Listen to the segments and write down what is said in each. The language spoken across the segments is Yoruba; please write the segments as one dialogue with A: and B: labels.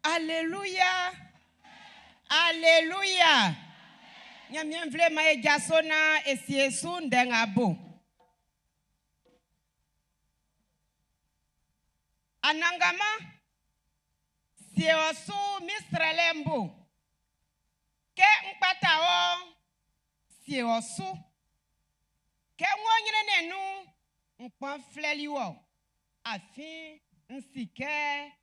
A: Alléluia. Alléluia. Nyamien vle ma jasona esiesu ndengabo. Anangama sieosu misrelembo. Ke mpatao sieosu. Ke wonyene nenu nkwan fleliwo. Afin nsike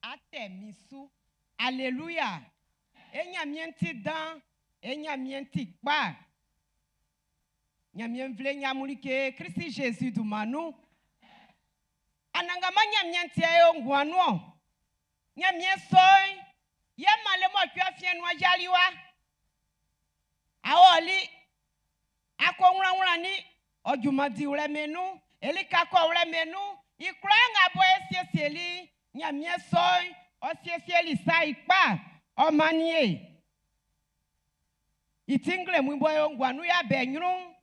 A: atemisu. Alléluia. Enyamienti dan, enyamienti kpa. Nyamien vle nyamulike Christ Jésus du manu. Anangama nyamienti ayo ngwanu. Nyamien soy, ye malemo kwa fienwa jaliwa. Awoli akongwa ni ojumadi ule menu, elikako ule menu, ikwenga bo esieseli, nyamien soy, osiesieli sa ikpa, omanie. Itingle mwiboyo ngwanu ya benyru.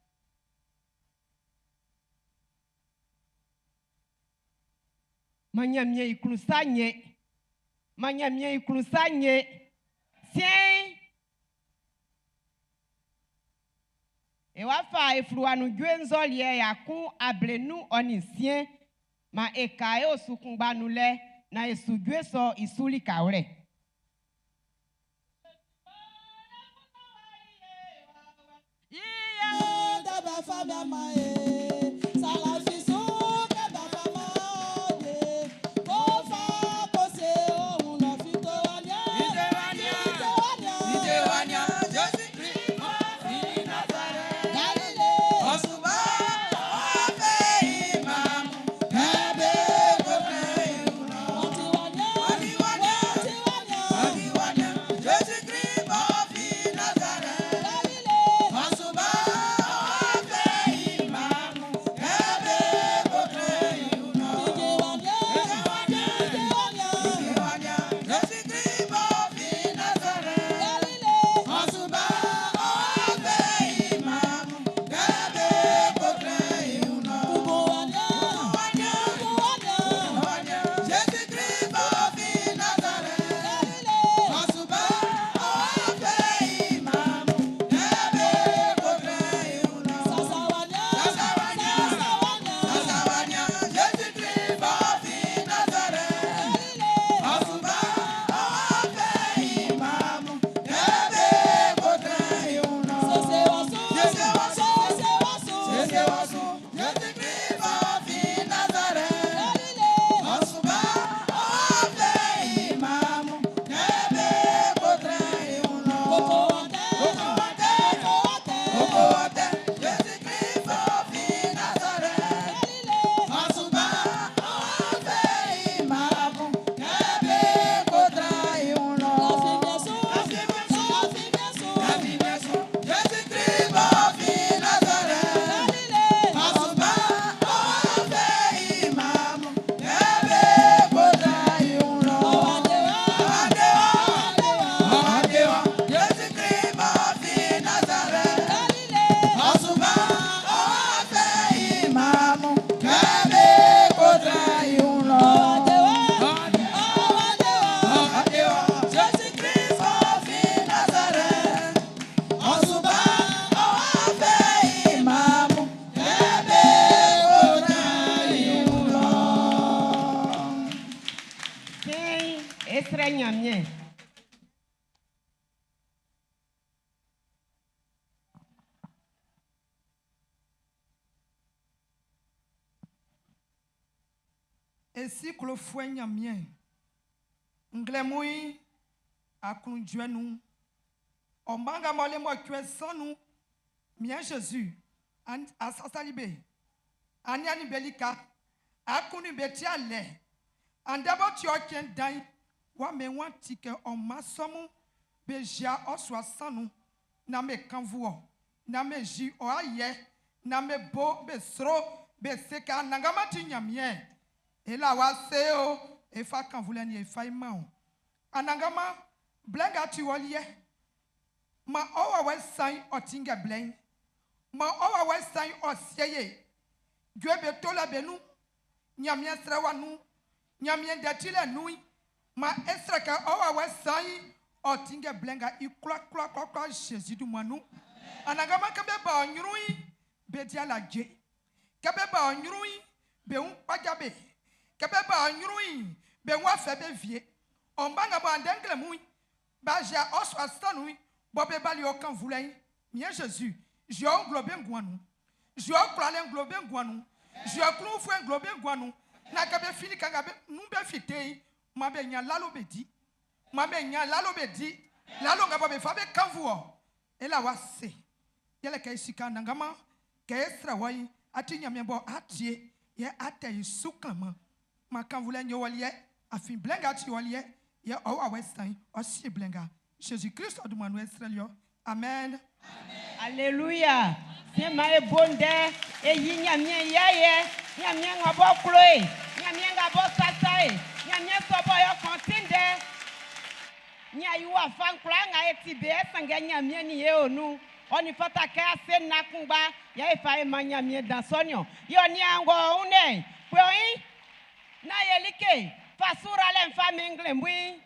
A: Manyamie iklusanye. Manyamie iklusanye. Sien. Ewafa efluanu juenzolie yakun ablenu onisien. Ma ekae osukunbanule na esujue so isuli kaure.
B: Daba fabia mae, salafi. Et si que fouet nyamien, nglemui, a nous, on manga mole moi tu es sans nous, mien Jésus, à Sasalibé, Aniani Belika, a kunu betia le, and d'abord tu as qu'un dain, wa me wan tike on masomu, beja o soit nous, na me kanvuo, na me ji o aye, na me bo, be sro, be seka, nangamati nyamien. Et là, waseo, et fa quand vous l'en y fa imao. Anangama, blenga tu olie. Ma owa we sign o tinga blen. Ma owa we sign o sieye. Gwebe tola benu. Nyamien srewa nu. Nyamien detile nui. Ma esreka owa we sign o tinga blenga. I kwa Jésus du manu. Anangama kabeba onyrui. Bedia la je. Kabeba onyrui. Be un pajabe. Kabeba onyrui be wa febe vie ombanga ba ndengle mui ba ja oswa stanui bo be bali okan vulain mien Jésus je englobe ngwanu je okrale englobe ngwanu je okrufu englobe ngwanu na kabe fini kanga be numbe fitei ma be nya lalo bedi lalo ngabo be fabe kanvuo ela wase yele kai sika nangama kai esra wai atinya membo atie ye atai sukama ma quand vous l'en yolier a fin blenga ti yolier ye o wa westan o si blenga Jésus Christ o du manu Israelio amen
A: Alléluia c'est ma bonde e yinya mien yeye nya mien ngabo kloe nya mien ngabo sasae nya mien sobo yo kontinde nya yuwa fan kla nga etibe sanga nya mien ni ye onu oni fata ka se nakungba ya ifa e manya mien dans sonio yo ni ango une kwe na yelike fasura le mfame englembwi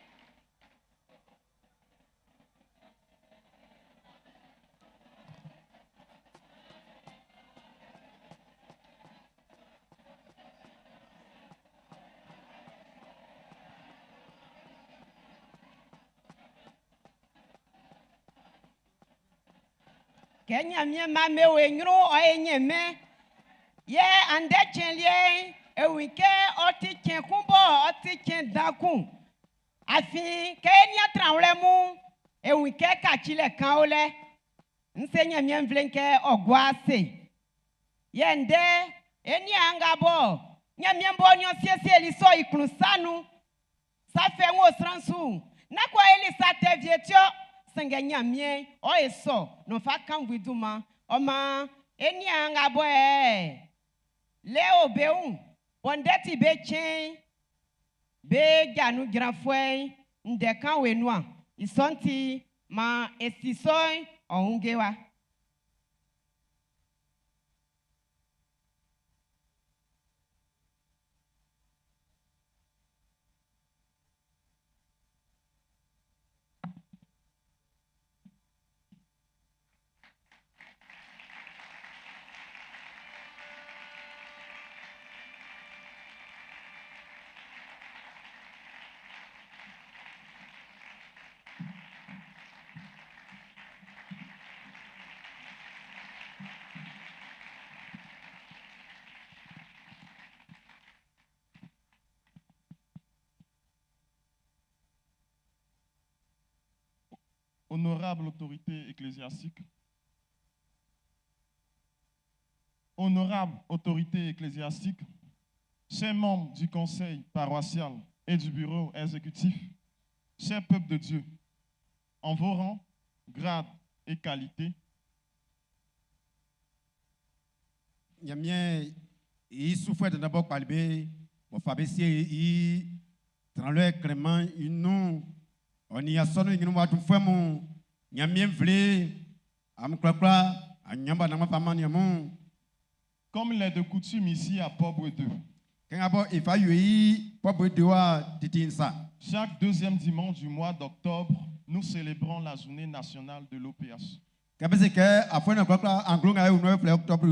A: Kenya mie mame wenyro o enyeme ye ande chenlie ewike oti chen kumbo oti chen dakun afi kenya tranwlemu ewike kachile kan ole nsenya mie mvlenke ogwase ye nde eni angabo nya mie mbonyo siesie liso ikrunsanu safe ngo sransu na kwa elisa tevietio sengenya mie o eso no fa kan widuma o ma eni angabo leo beun bondeti be chen be janu grafoi ndekan wenua isonti ma esisoi ongewa
C: Honorable autorité ecclésiastique, honorable autorité ecclésiastique, chers membres du conseil paroissial et du bureau exécutif, chers peuples de Dieu, en vos rangs, grades et qualités,
D: Yamien, il souffre de d'abord palbé, mon fabessier, il tranle Clément, il nous, on y a sonné, il nous va tout faire mon Yamien vlé, am klakla, à Nyamba n'a pas maniamon.
C: comme il est de coutume ici à Port-Bredeux.
D: Quand d'abord, il faut y aller,
C: Chaque deuxième dimanche du mois d'octobre, nous célébrons la journée nationale de l'OPH.
D: Qu'est-ce que, après le klakla, en gros, on a eu le octobre,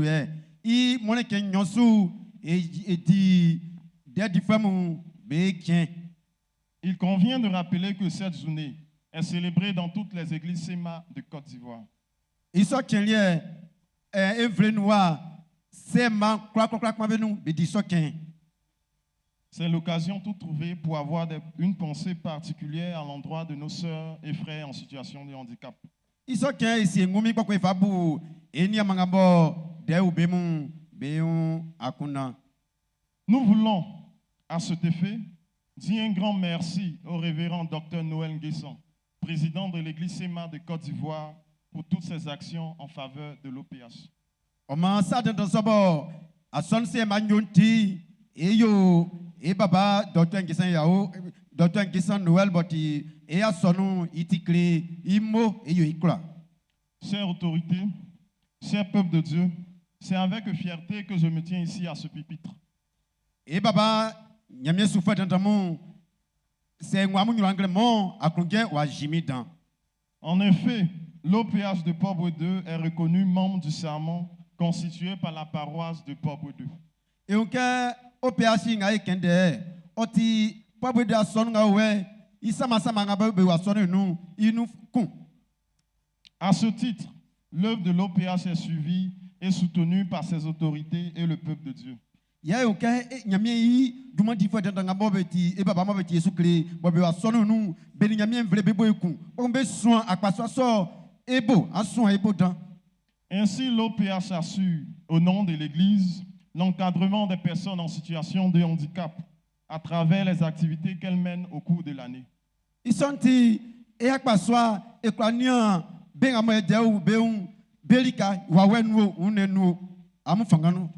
D: il m'a dit qu'il y a un sou et dit, des différents béquins.
C: Il convient de rappeler que cette journée est célébrée dans toutes les églises SEMA de Côte d'Ivoire.
D: Ils sont qu'il y a un vrai noir, c'est man, clac, mais dis ça qu'un.
C: C'est l'occasion tout trouvée pour avoir une pensée particulière à l'endroit de nos sœurs et frères en situation de handicap.
D: Iso ken isi ngumi kwa kwe fabu eni amangabo de ubemu beun akuna.
C: Nous voulons, à cet effet, dire un grand merci au révérend Dr Noël Nguessan, président de l'église SEMA de Côte d'Ivoire, pour toutes ses actions en faveur de l'OPH.
D: Oma sa de sobo ason se manyonti eyo e baba Dr Nguessan yao Dr Nguessan Noël boti e asonu itikle imo eyo ikla.
C: Chères autorités, chers peuples de Dieu, c'est avec fierté que je me tiens ici à ce pupitre.
D: E baba nyamie soufa dantamu c'est ngwamu nyulangremo akunge wa jimi dan.
C: En effet, l'OPH de Port-Boué 2 est reconnu membre du serment constitué par la paroisse de Port-Boué 2.
D: Et on a OPH ngai kende oti Port-Boué 2 asonu ngawe isama sama ngabe be wasonu nu inu kun.
C: À ce titre, l'œuvre de l'OPH est suivie et soutenue par ses autorités et le peuple de Dieu.
D: Ya on ka nyamie yi duma di fa danda ngabo beti e baba ma beti Yesu kle bobe wasonu nu be nyamie vle be boyekun on be soin akpaso so ebo asoin ebo dan.
C: Ainsi, l'OPH assure, au nom de l'Église, l'encadrement des personnes en situation de handicap à travers les activités qu'elle mène au cours de l'année.
D: Isanti e akpaso e kwanian ben amo deu beun belika wawenwo unenu amu fanganu.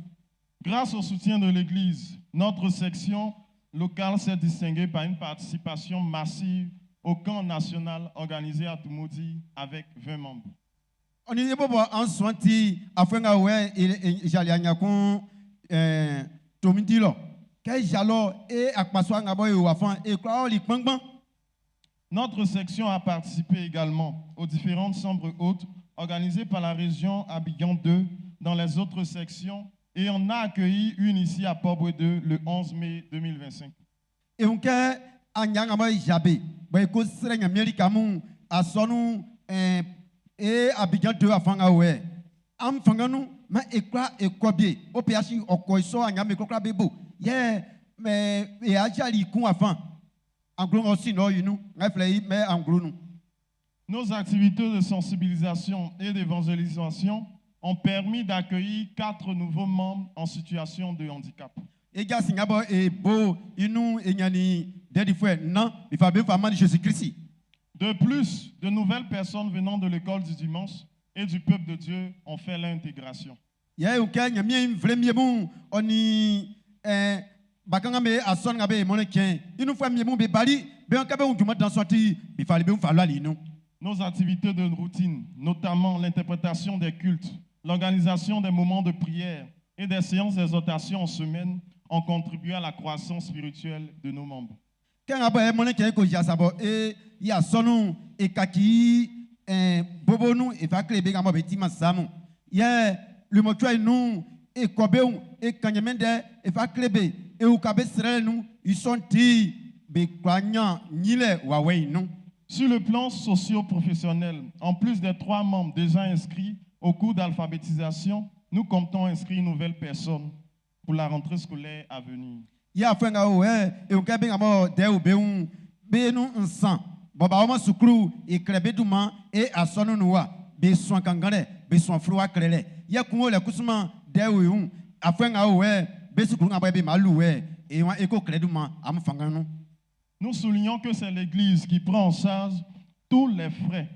C: Grâce au soutien de l'Église, notre section locale s'est distinguée par une participation massive au camp national organisé à Toumoudi avec 20 membres.
D: On y est bon en sointi afin que j'allais à Nyakon Tomidilo. Que j'allais et à Passoir Naboy ou afin et quoi les pangban.
C: Notre section a participé également aux différentes chambres hautes organisées par la région Abidjan 2 dans les autres sections et on a accueilli une ici à Port-Boué 2 le 11 mai 2025.
D: Et on a un yangamoy jabé. Bah écoute, c'est un américain à son et Abidjan 2 afin que am fanganu ma ekwa ekobie OPH okoiso anyame kokra bebo ye mais e ajali kun afin anglo aussi no you know reflei mais anglo nous.
C: Nos activités de sensibilisation et d'évangélisation ont permis d'accueillir 4 nouveaux membres en situation de handicap.
D: Et gars singabo e bo inu enyani dedi fwe non il faut bien faire Jésus-Christ.
C: De plus, de nouvelles personnes venant de l'école du dimanche et du peuple de Dieu ont fait l'intégration.
D: Ya o kanya mi vlemie bon oni bakanga me ason ngabe moneken inu fwa mi bon be bali be on kabe on duma dans sorti il fallait bien falloir li non.
C: Nos activités de routine, notamment l'interprétation des cultes, l'organisation des moments de prière et des séances d'exhortation en semaine, ont contribué à la croissance spirituelle de nos membres.
D: Quand après moneken ko ya sabo e ya sonu e kaki bobo nu e va klebe ngamo beti masamu. Ya le motoi nu e kobeun e kanyemende e va klebe e u kabe srele nu ils sont ti be kwanya nyile wawe nu.
C: Sur le plan socio-professionnel, en plus des 3 membres déjà inscrits au cours d'alphabétisation, nous comptons inscrire une nouvelle personne pour la rentrée scolaire à venir.
D: Ya fenga o e o kabe ngamo de u beun be nu nsan boba o ma sukru e klebe duma e asonu nuwa be soin kangare be soin frua klele ya kun le kusuma de u afenga o be sukru ngabo be malu e wa eko kleduma am fanganu.
C: Nous soulignons que c'est l'Église qui prend en charge tous les frais.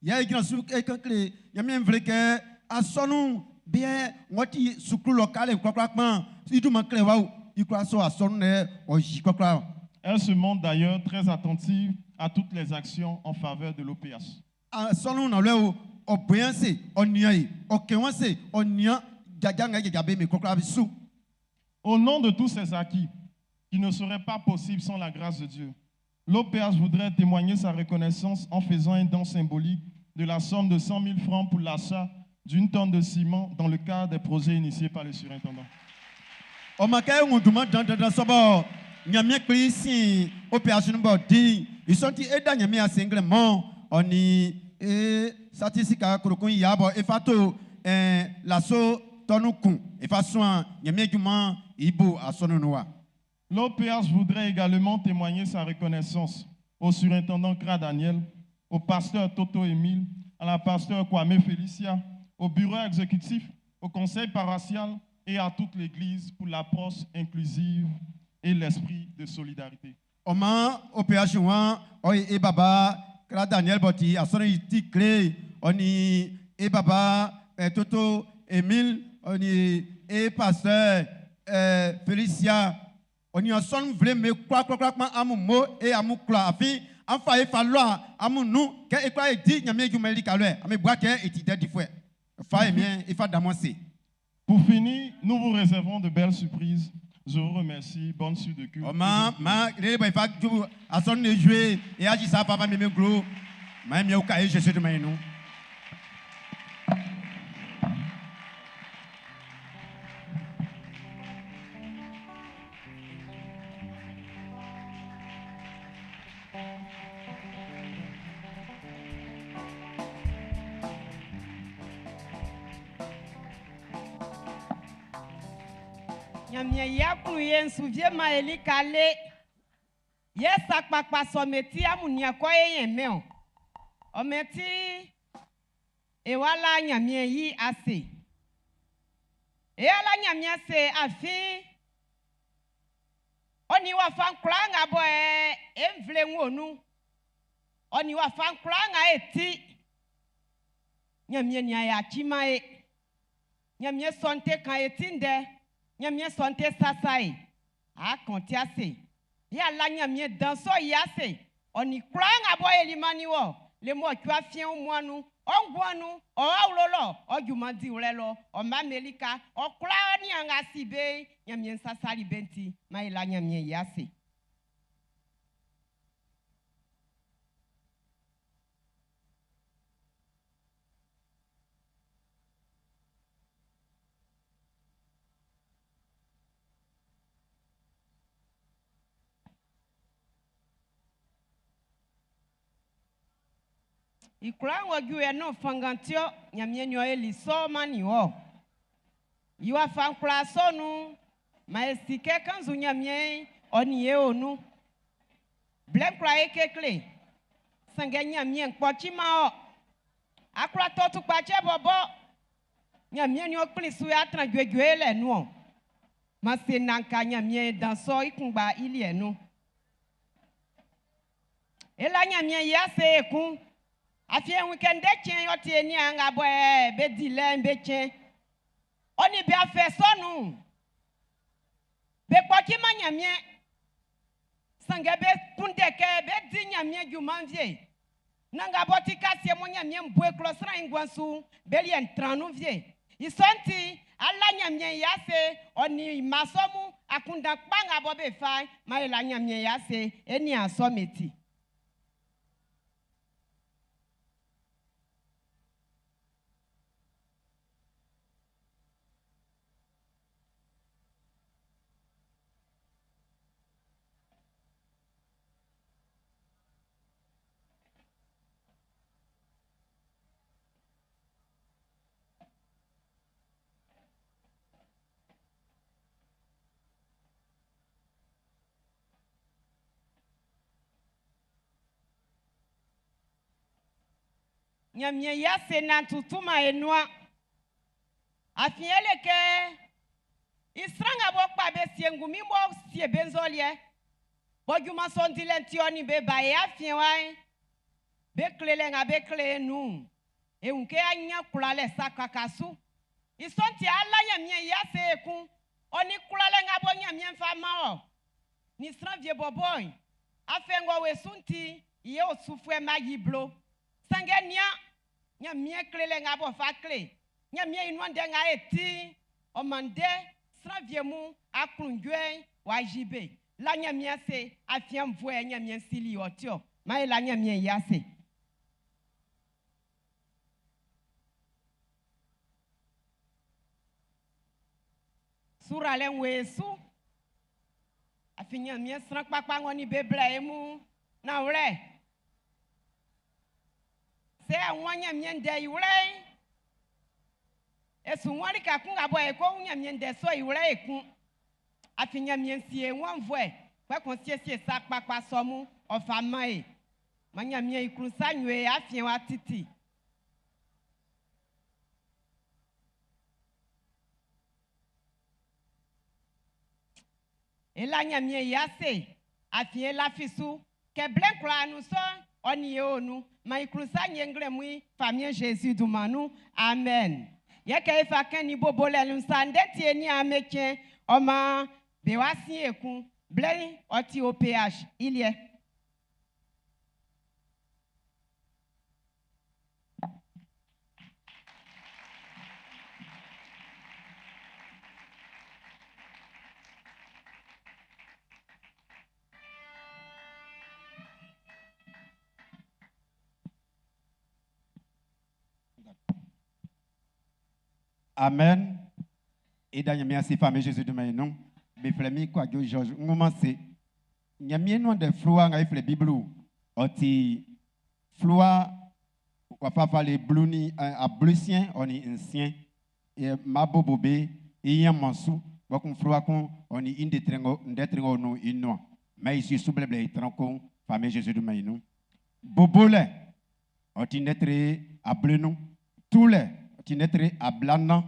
D: Ya igna su e kankle ya mi envle ke asonu bien ngoti sukru local e kwakman iduma kle wa ikwa so asonu ne o jikwa.
C: Elle se montre d'ailleurs très attentive à toutes les actions en faveur de l'OPH.
D: Asonu na le o boyanse o niai o kewanse o nia gaganga gabe me kwakwa bisu.
C: Au nom de tous ces acquis, qui ne seraient pas possibles sans la grâce de Dieu, l'OPH voudrait témoigner sa reconnaissance en faisant un don symbolique de la somme de 100 000 francs pour l'achat d'1 tonne de ciment dans le cadre des projets initiés par le surintendant.
D: O makaye on demande dans sobo nyamie klisi OPH no bodi ils sont eda nyamie asenglement oni statistique korokon yabo e fato la so tonukun e façon nyamie djuma ibo asono noa.
C: L'OPH voudrait également témoigner sa reconnaissance au surintendant Kra Daniel, au pasteur Toto Émile, à la pasteur Kwame Félicia, au bureau exécutif, au conseil paroissial et à toute l'Église pour l'approche inclusive et l'esprit de solidarité.
D: Oma OPH wan oi e baba Kra Daniel boti asone iti clé oni e baba Toto Emile oni e pasteur Félicia oni asone vle me kwa amu mo e amu kla afi afa e fa loi amu nu ke e kwa e di nyame jumeli kalwe ame bwa ke eti de difwe fa e mien e fa damonse.
C: Pour finir, nous vous réservons de belles surprises. Je vous remercie. Bonne suite de culte.
D: Les gens à son jouer et agir ça, papa, mais gros. Même au cas, je suis de nous.
A: Nyamye yakunu yen souvie ma eli kale. Yesa kpakpa someti amunia kwa yemeo. Ometi ewala nyamye yi ase. Eyala nyamye se afi. Oni wa fankula nga bo emvle ngonu. Oni wa fankula nga eti. Nyamye nya ya chimae. Nyamye sonte kan etinde. Nyamye sonte sasai. A konti ase. Ya la nyamye danso yase. Oni kranga bo elimani wo. Le mo kwa fien umwanu. Ongwanu. O aulolo. O jumandi ulelo. O mamelika. O krani anga sibe. Nyamye sasali benti. Ma ila nyamye yase. Ikura wagyu no fangantio nyamye nyo eliso mani wo. Iwa fankula sonu ma esike kanzu nyamye oniye onu. Blem kura ekekle. Sange nyamye nkpochi ma o. Akura totu kwache bobo. Nyamye nyo klisu ya tranjwegwe le nu. Ma se nanka nyamye danso ikungba ili enu. Ela nyamye yase ekun. Afien weekend chen yoti eni anga bo be dile be chen oni be afe sonu be kwaki manyamie sange be pundeke be di nyamie jumanvie nanga boti kasie mo nyamie mbwe klosra ingwansu be li entranu vie isonti ala nyamie yase oni masomu akunda kpanga bo be fai ma ela nyamie yase eni asometi. Nyamye yase na tutuma enua. Afiele ke isranga bo pa be siengumi bo sie benzolie. Bo juma sondile ntioni be ba e afien wai. Be klele nga be kle nu. E unke anya kulale sakakasu. Isonti ala nyamye yase ekun. Oni kulale nga bo nyamye mfama o. Ni sranvie boboy. Afengo we sunti ye osufwe magiblo. Sangenia nyamie klele nga bo fa kle nyamie inwande nga eti omande sraviemu akrunjwe wajibe la nyamie se afiam voe nyamie sili otio ma la nyamie yase sura len wesu afinya mie sra papa ngoni bebla emu na wre se anwanya miende iwre esu nwari ka kun abo e ko unya miende so iwre ekun afinya miensie wanvoe kwa konsiesie sakpa kwa somu ofamae manya mie ikrusa nywe afien watiti elanya mie yase afien lafisu ke blenkra nous so oni onu ma ikrusa nyengremui famille Jésus dumanu amen yeke ifa keni bobole nsande tie ni ameche oma bewasi ekun blei oti OPH ilie
D: Amen. Et dans merci famille Jésus de Maïnou. Mais flemi quoi que Georges, on commence. Il y a bien de floua avec les Bibles. Oti floua ou pas les blouni à blusien on est ancien et ma bobobé et y a mansou. Wakun floua qu'on on est indétringo nous inno. Mais ici sous blé tranco famille Jésus de Maïnou. Bobole. Oti netre à blenou. Tous les tinetre à blana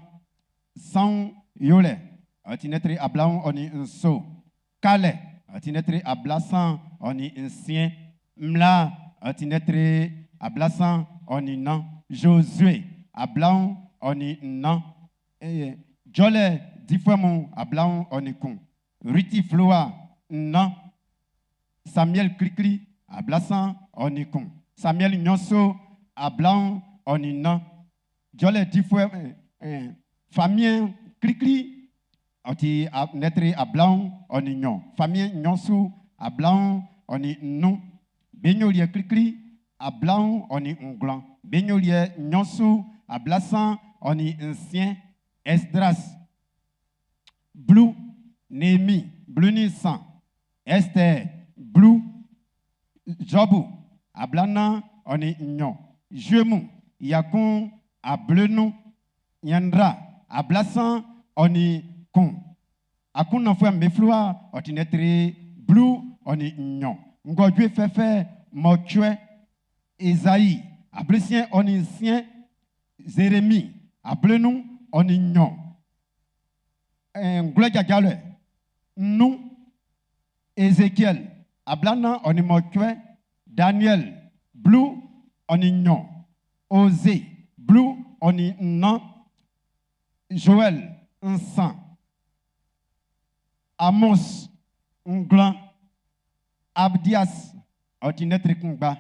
D: sans yole tinetre à blanc on est un so kale tinetre à blasan on est un sien mla tinetre à blasan on est non Josué à blanc on est non jole difamon à blanc on est con Riti floa non Samuel Cricri à blasan on est con Samuel Nyonso à blanc on est non Jole di fois famille Cricri anti netre à blanc on est non famille Nyonsu à blanc on est non Benyolie Cricri à blanc on est onglan Benyolie Nyonsu à blasan on est ancien Esdras blue Némi blue Nissan Esther blue Jobu à blana on est non Jemu Yakon à blenou yandra à blasan on est con à con en fois mefloa ordinaire blue on est non ngojue fefe motue Esaïe à blessien on est sien Jérémie à blenou on est non gloire gale nous Ézéchiel à blana on est motue Daniel blue on est non Osée blue on est non Joël un sang Amos un gland Abdias ordinaire kumba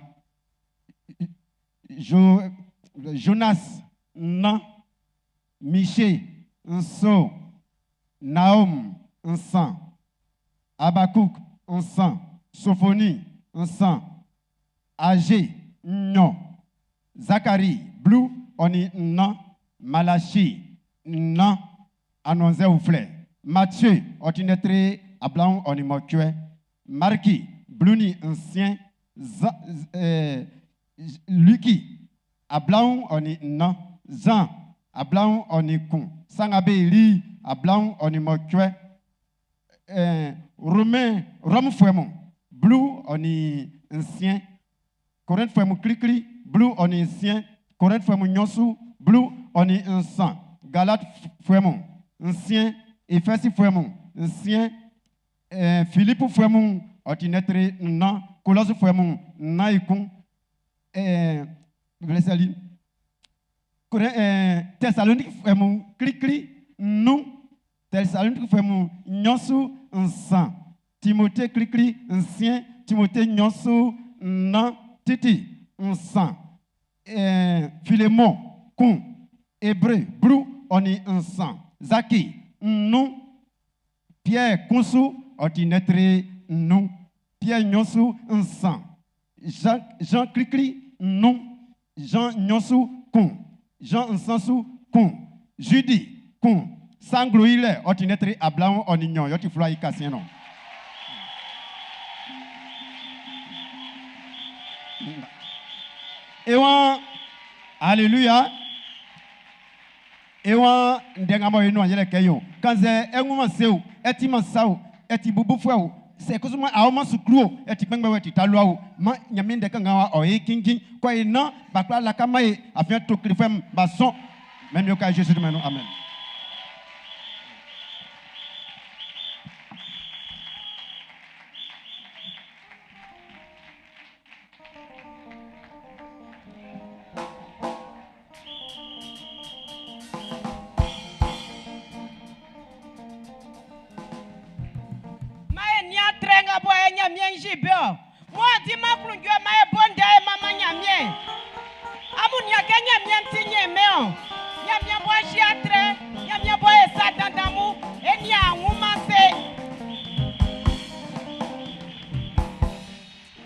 D: Jonas non Miché un so Naum un sang Abakouk un sang Sophonie un sang Agé non Zacharie blue on est non Malachi non annoncé ou fleur Matthieu ordinaire à blanc on est mortuaire Marquis bluni ancien Lucky à blanc on est non Jean à blanc on est con Sangabé à blanc on est mortuaire Romain Rome Fouemon blue on est ancien Corinthe Fouemon Clicli blue on est ancien Corinthe Fouemon Nyonsu blue on est un sang Galate Fouemon ancien Ephésie Fouemon ancien Philippe Fouemon ordinaire non Colosse Fouemon naïkon Thessalonique Fouemon Clicli nous Thessalonique Fouemon Nyonsu un sang Timothée Clicli ancien Timothée Nyonsu non Titi un sang Philémon con Hébreu blue on est un sang Zaki non Pierre Konsou ordinaire non Pierre Nyonsu un sang Jean Cricri non Jean Nyonsu con Jean Nsansu con Judy con Sangloïle ordinaire à blanc on ignon yoti floa ikassien non et alléluia ewa ndengamo inu anyele keyo kanze enguma seu eti masau eti bubufu se kusuma awma sukruo eti pengbe weti taluawo ma nyaminde kanga o kinkin kwa ina bakla la kamae afin to klifem bason même yo ka Jésus de maintenant amen.
A: Moi, dis-moi, pour Dieu, ma bonne d'ailleurs, maman, nyamien. Amoun, y'a gagné, mien, tigné, mais y'a bien bois, chiatre, y'a bien bois, et ça, dans d'amour, et n'y a un massé.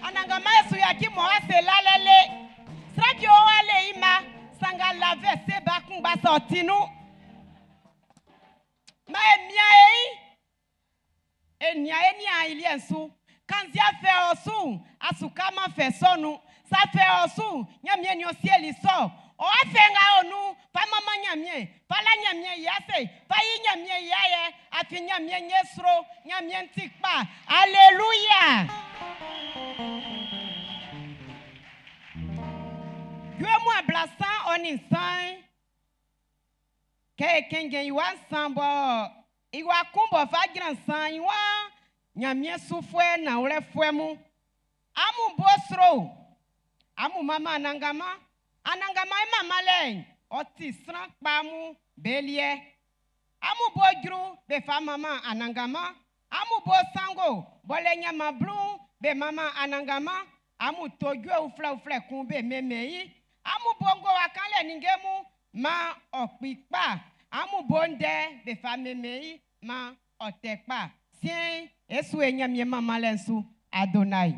A: Anangama, souyaki, moi, c'est là, lélé. Sradio, allez, ima, sanga lave, c'est bakung, ba sorti, nous. Ma mia, il y a un sou. Quand il y a fait au sou, à soukama fait son nous. Ça fait au sou, nyamien yo ciel iso. O a fait nga onu, pa mama nyamien, pa la nyamien yase, pa yi nyamien yaye, a fi nyamien yesro, nyamien tikpa. Alléluia. Dieu moi blasan on insan. Ke kengen yuan sambo, iwa kumbo fa gran san yuan. Nyamie soufoué na ule fouemu. Amu bosro. Amu mama anangama. Anangama mama len. Oti srank bamu belie. Amu bojru be fa mama anangama. Amu bo sango. Bole nyama blue be mama anangama. Amu togwe ufle kumbe memei. Amu bongo wakale ningemu ma okpikpa. Amu bonde be fa memei ma otekpa. Tiens, Esu enyamie mama lensu Adonai.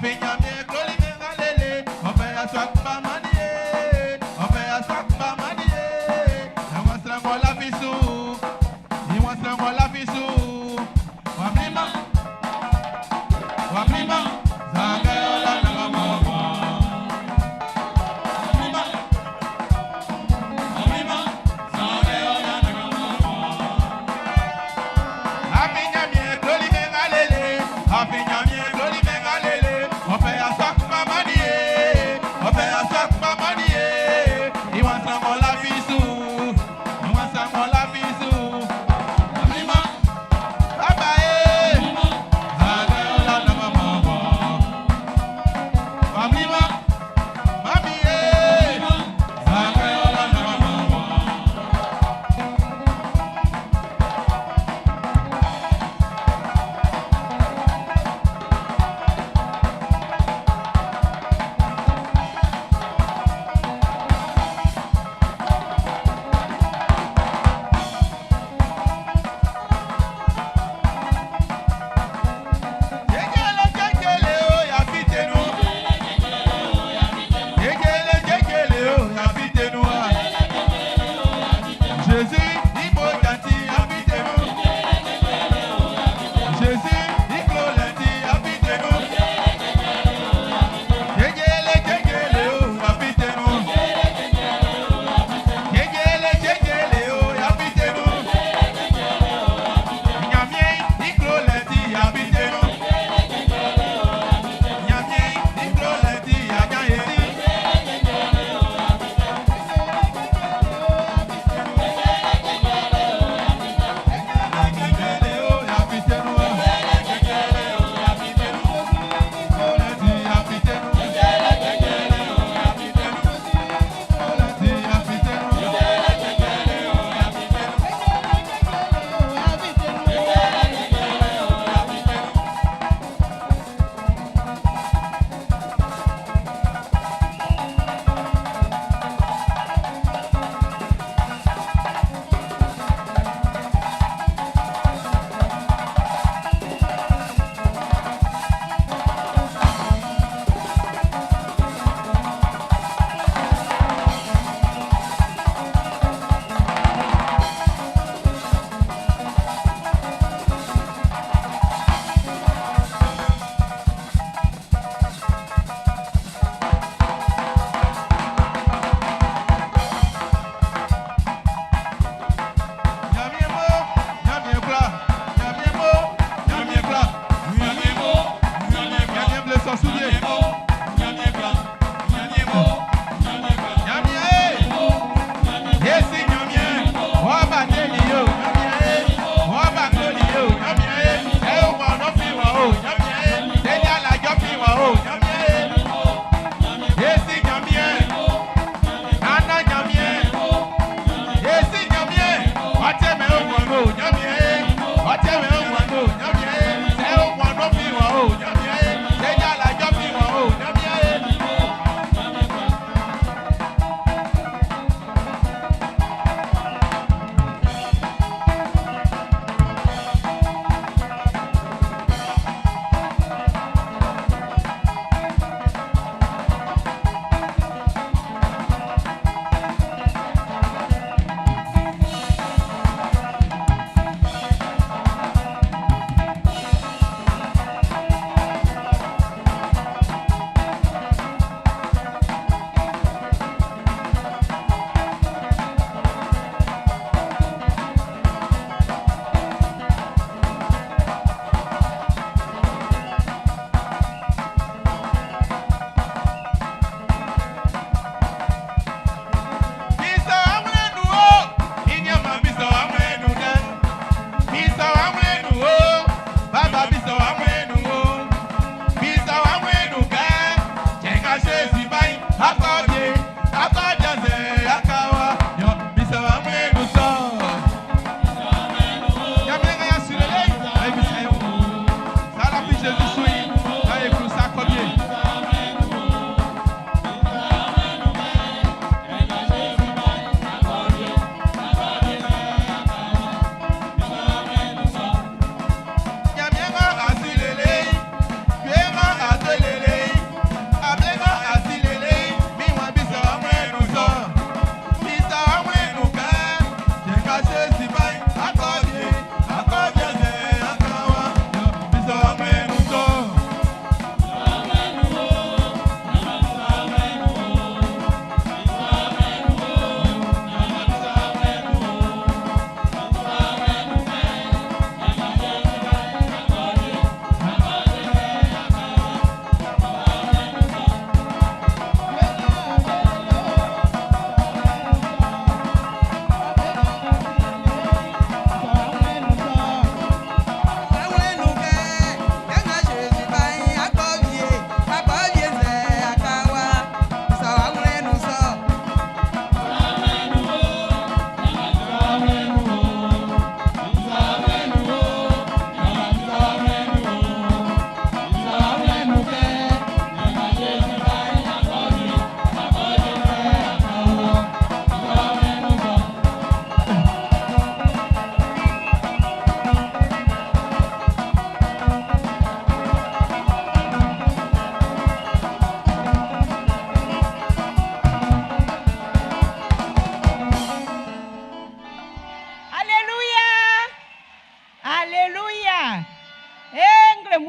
E: Afinyamie koli mengalele, ope aswakpa manie, ope aswakpa manie. Iwasrangola fisu, iwasrangola fisu. Wablima, wablima, zangayola nagamomo. Wablima, wablima, zangayola nagamomo. Afinyamie koli mengalele, afinyamie koli mengalele, ope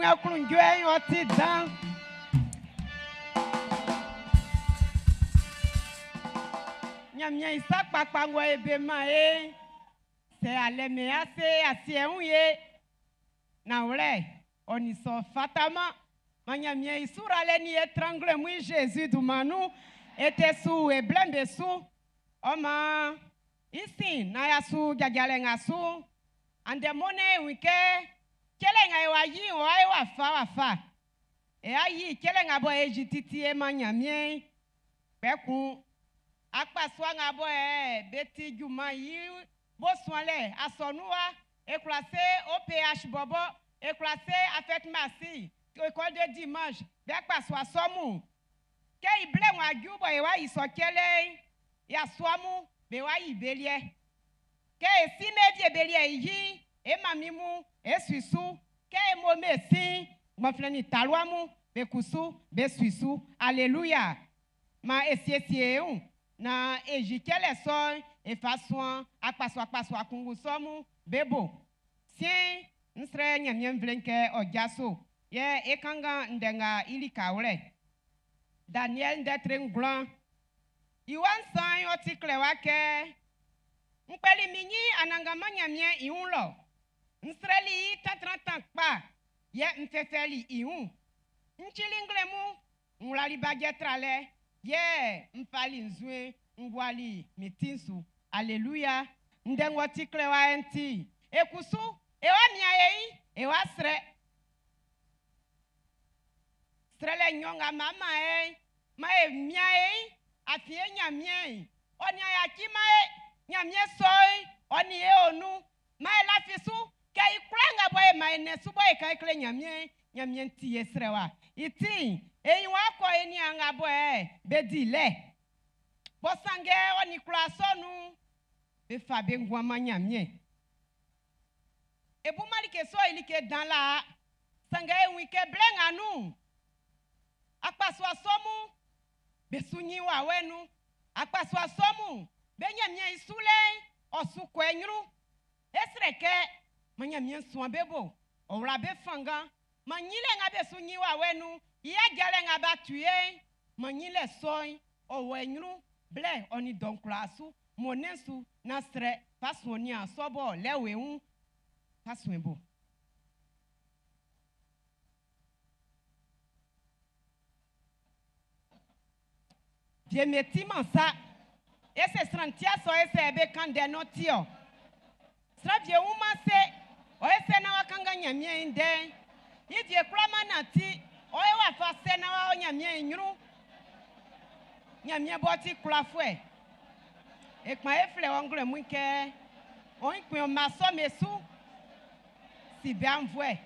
A: mwe klunjwe oti dan. Nyamia isa papa ngo ebe ma e. C'est aleme ase asie unye. Na ule oni so fatama. Manyamia isura le ni etrangle mwi Jésus du manu. Ete su e blembe su. Oma isi na ya su jajale nga su. Ande mone wike. Kele nga ewa yi wa fa. E ayi kele nga bo ejititi e manyamia. Beku. Akpa swanga bo beti juma yi bo swale asonua e classé OPH bobo e classé afet masi école de dimanche be akpa swa somu ke ible wa jubo e wa isokele ya swamu be wa ibelie ke si medie belie yi e mamimu e suisu ke mo mesi mo flani talwamu be kusu be suisu alléluia ma esiesie na ejikele so e façon akpaso akungu somu bebo sien nsre nyamyem vlenke ojaso ye ekanga ndenga ilika ure Daniel ndetre nglan iwan san otikle wake mpeli minyi anangama nyamye iunlo nsreli tatrantan pa ye mfefeli iun nchilinglemu nglali bagetrale ye mpali nzwe ngwali mitinsu alléluia ndengo tikle wa enti ekusu ewa miaye ewa srele nyonga mama ma miaye afie nyamie oni ayaki ma nyamie soi oni onu ma la fisu ke ikranga boy ma enesu boy ka ikle nyamie nti esrewa iti eyin wa ko eni anga boy bedile Bosange oni klasonu be fabe ngwa manyamie ebu malike so ilike dan la sange wike blenga nu akpaswa somu be sunyi wa wenu akpaswa somu be nyamie isule osuko enyru esreke manyamie suan bebo owra be fanga manyile nga be sunyi wa wenu iya jale nga ba tuye manyile soy owo enyru ble oni don klasu monensu nasre pasoni asobo leweun paswenbo je meti mansa ese strantia so ese ebe kande no tio stravie uma se o ese na wakanga nyamie inde yidie krama na ti o e wa fa se na wa nyamie nyuru nyamie boti klafwe ekpa efle ongre muke on pe ma so mesu si be anvwe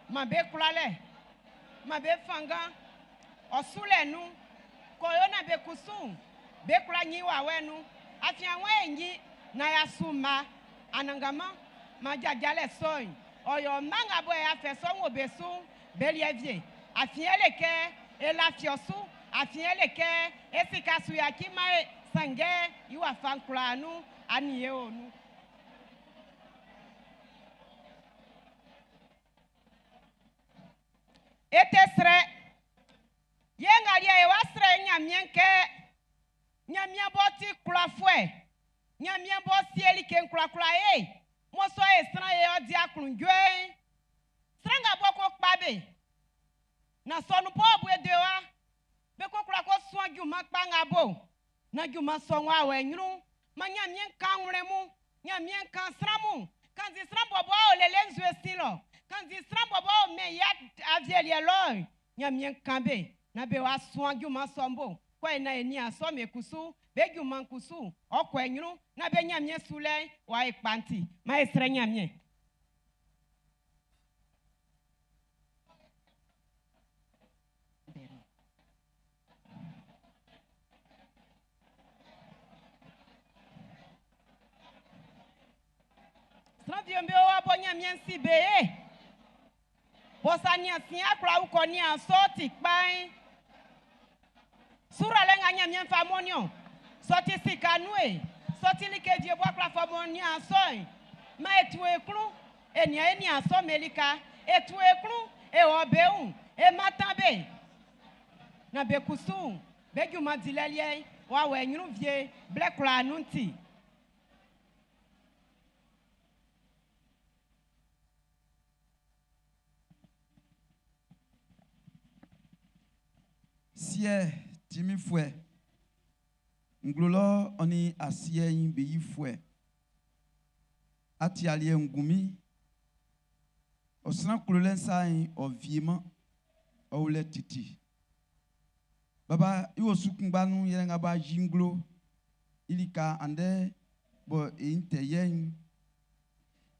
A: ma be klale ma be fanga osule nu koyona be kusun be kla nyi wa wenu afian wa enyi na ya suma anangama ma jajale soy oyo manga boy afeso wo besu believie afian leke e la fiosu afian leke esikasu ya kima sange iwa fanklanu aniye onu etesre yengalia ewasre nyamienke nyamia boti klafwe nyamia bosi elike nklakla moso esra ye odi aklunjwe sranga boko kpabe na sonu po obwedewa be kokla ko soju makpanga bo na juma sonwa awenyru manyamien kanwremu nyamien kan sramu kan zi sram bobo olele nzu estilo kan zi sram bobo me ya avielie lo nyamien kanbe na be wa soju masombo kwa na eni asome kusu be juma kusu okwenyru na be nyamien sule wa ipanti ma esre nyamien Sraviombe wa bonya miensi be bosania sia kra uko ni asoti kpai sura lenga nya mien famonio soti sikanue soti likedie bo kra famonia asoi ma etu ekru eni aso melika etu ekru e obeun e matambe na be kusu be juma dilelie wa we nyunu vie ble kura nunti
F: Sie timi fue Nglolo oni asie yin be yi fue Ati alie ngumi Osran kulolen sa yin oviema Oule titi Baba iwo sukungbanu yenga ba jinglo Ilika ande bo inte yen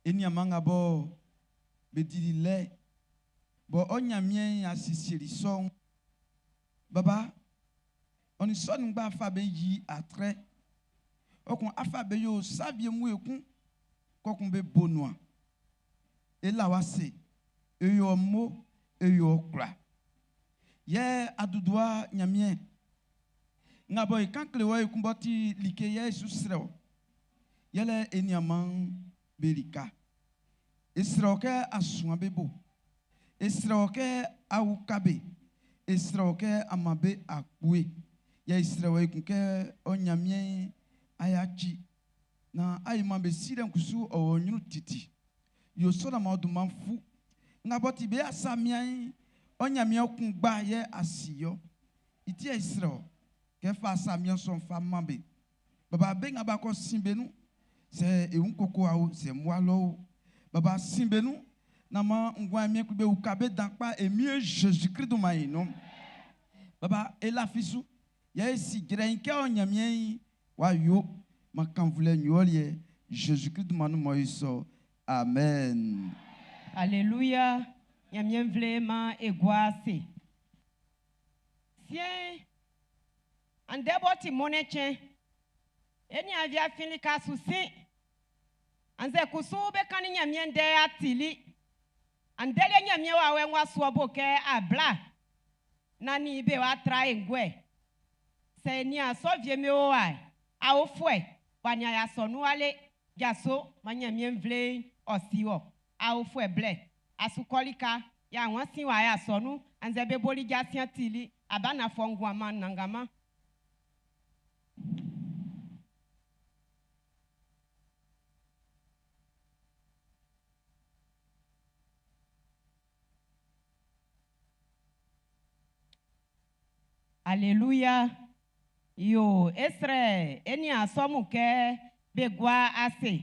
F: Eni amanga bo bedili le Bo onyamien asisiri son Baba, on est sonné par Fabeyi à trait. On a Fabeyo savie mouekun, qu'on be bonnois. Et là, c'est yo mo, yo kra. Ye adoudoa nyamien. Ngaboy quand clewa kumboti likeye susreo. Yele enyaman belika. Esroke asuma bebo. Esroke awukabe. Esroke amabe akwe ya Israel kunke onyamien ayachi na ayimambe sire nkusu onyunu titi yo sola mauduma fu ngaboti be asamian onyamien kungba ye asiyo iti Israel ke fa asamian son fa mambe baba be ngaba ko simbenu se eun koko awo se moalo baba simbenu Nama ngwa mien kube ukabe dankpa emie Jésus-Christ maïno. Baba ela fisu ya esi grenke onyamien wa yo makanvule nyolie Jésus-Christ manu moiso. Amen.
A: Alléluia. Nyamien vle ma egwase. Sien andeboti moneche. Eni avia fini kasusi. Anze kusube kani nyamien de atili. Andele nyamie wa wenwa suobo ke abla nani be wa tra engwe se ni aso vie me o ai a ofue banya ya sonu ale jaso manyamie mvle osiwo a ofue ble asukolika ya wansi wa ya sonu anze be boli jasian tili abana fongwa man nangama. Alléluia. Yo, esre, eni asomu ke begwa ase.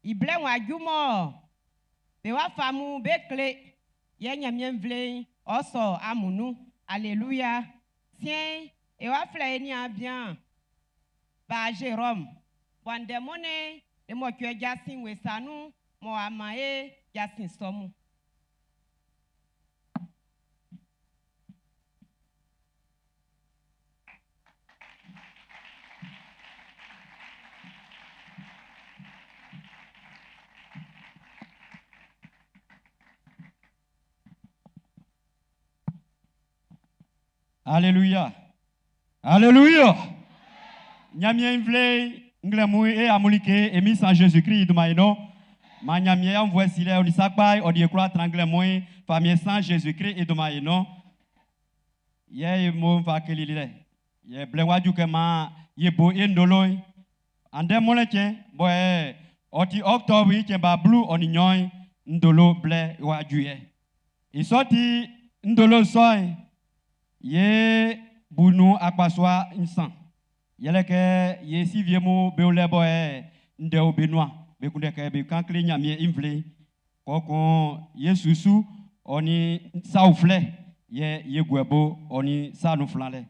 A: Ible wa jumo. Be wa famu bekle. Ye nyamien vle oso amunu. Alléluia. Sien, e wa fle eni bien. Ba Jérôme. Wande mone, e mo kwe jasin wesanu, mo amae jasin somu.
D: Alléluia. Alléluia. Nyamien vle nglemui e amulike emi sans Jésus-Christ de maïno. Ma nyamien envoie sile on isakpai on y croit tranglemui famille sans Jésus-Christ et de maïno. Ye mo va kelile. Ye blewa du kema ye bo endoloi. Ande moleche boy oti octobre ke ba blue on ignoy ndolo ble wa juye. Isoti ndolo soy ye bunu akpaswa insan yele ke ye si viemo beole boy nde obenwa be kunde ke be kankle nyamie imvle kokon ye susu oni saufle ye gwebo oni sanu flale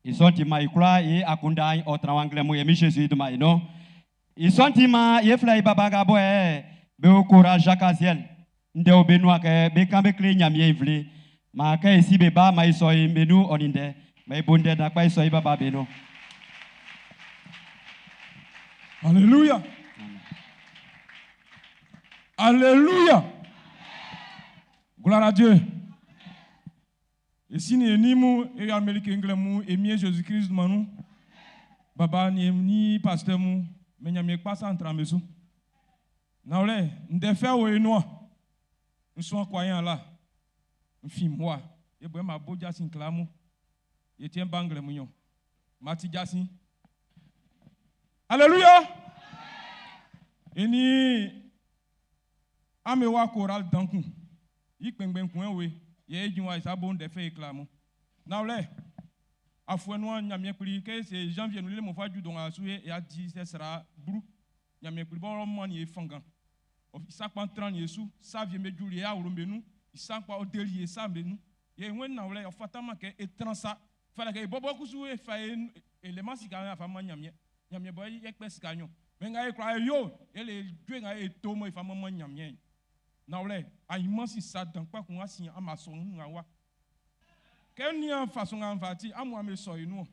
D: isonti ma ikra ye akunda o trawangle mo ye mi Jésus de ma no isonti ma ye fly babaga boy be okora jakaziel nde obenwa ke be kambe kle nyamie imvle ma ka esi beba ma isoi menu oninde ma bonde da kwa isoi baba beno.
E: Alléluia. Alléluia. Gloire à Dieu. Et si nous sommes et Amérique anglais et mieux Jésus-Christ manou baba ni pasteur mou mais n'y a pas ça entre maison. Naole, nous devons faire au noir. Nous sommes croyants là. Mfi moi. Et bon ma beau Jasin clamo. Et tiens bangle mignon. Mati Jasin. Alléluia. Et ni amewa choral dankou. Ik ben coin we. Ye jwa isa bon de fait clamo. Now le afouenoi nyamien kuli que c'est janvier nous le mon fa du don a soué et a dit ce sera brou. Nyamien kuli bon man ye fangan. Ça prend 30 yesu, ça vient me julier à urumbenu, ça pas au délier ça benu. Et when na wala fatama ke etransa, fala ke bobo kusuwe fa élément si ka fa man nyamien. Nyamien boy ek pes kanyo. Mais nga e kwa yo, ele dwe nga e tomo e fa man nyamien. Na wala ayman si ça donc pas qu'on a signé amason nga wa. Ke ni en façon en fati, amwa me so inu.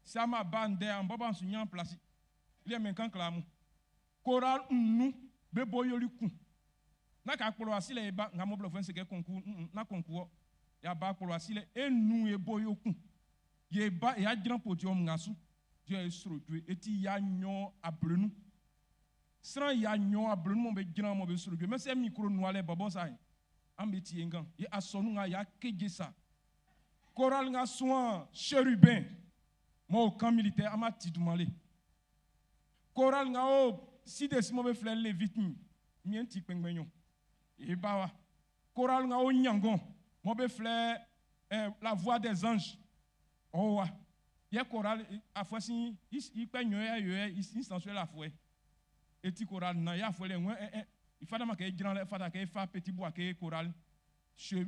E: Ça ma bande en boban su nyan place. Il est men kan klamu. Koral nous be boyoli ku na ka kpolo asile ba nga mo blofense ke konku na konku ya ba kpolo asile enu e boyoku ye ba ya gran podium ngasu je esrodwe eti ya nyon ablenu sran ya nyon ablenu mo be gran mo be srodwe me se micro no ale bobo sai ambeti engan ye asonu nga ya keje sa koral nga soin chérubin mo camp militaire amati dumale koral nga o si des mauvais fleurs les victimes mien ti pengbenyo e bawa choral nga o nyangon mauvais fleurs la voix des anges oh wa ye choral a fois si il penyo ya yo il sensuel la fois et ti choral na ya fois le il fada ma ke grand le fada ke fa petit bois ke choral chez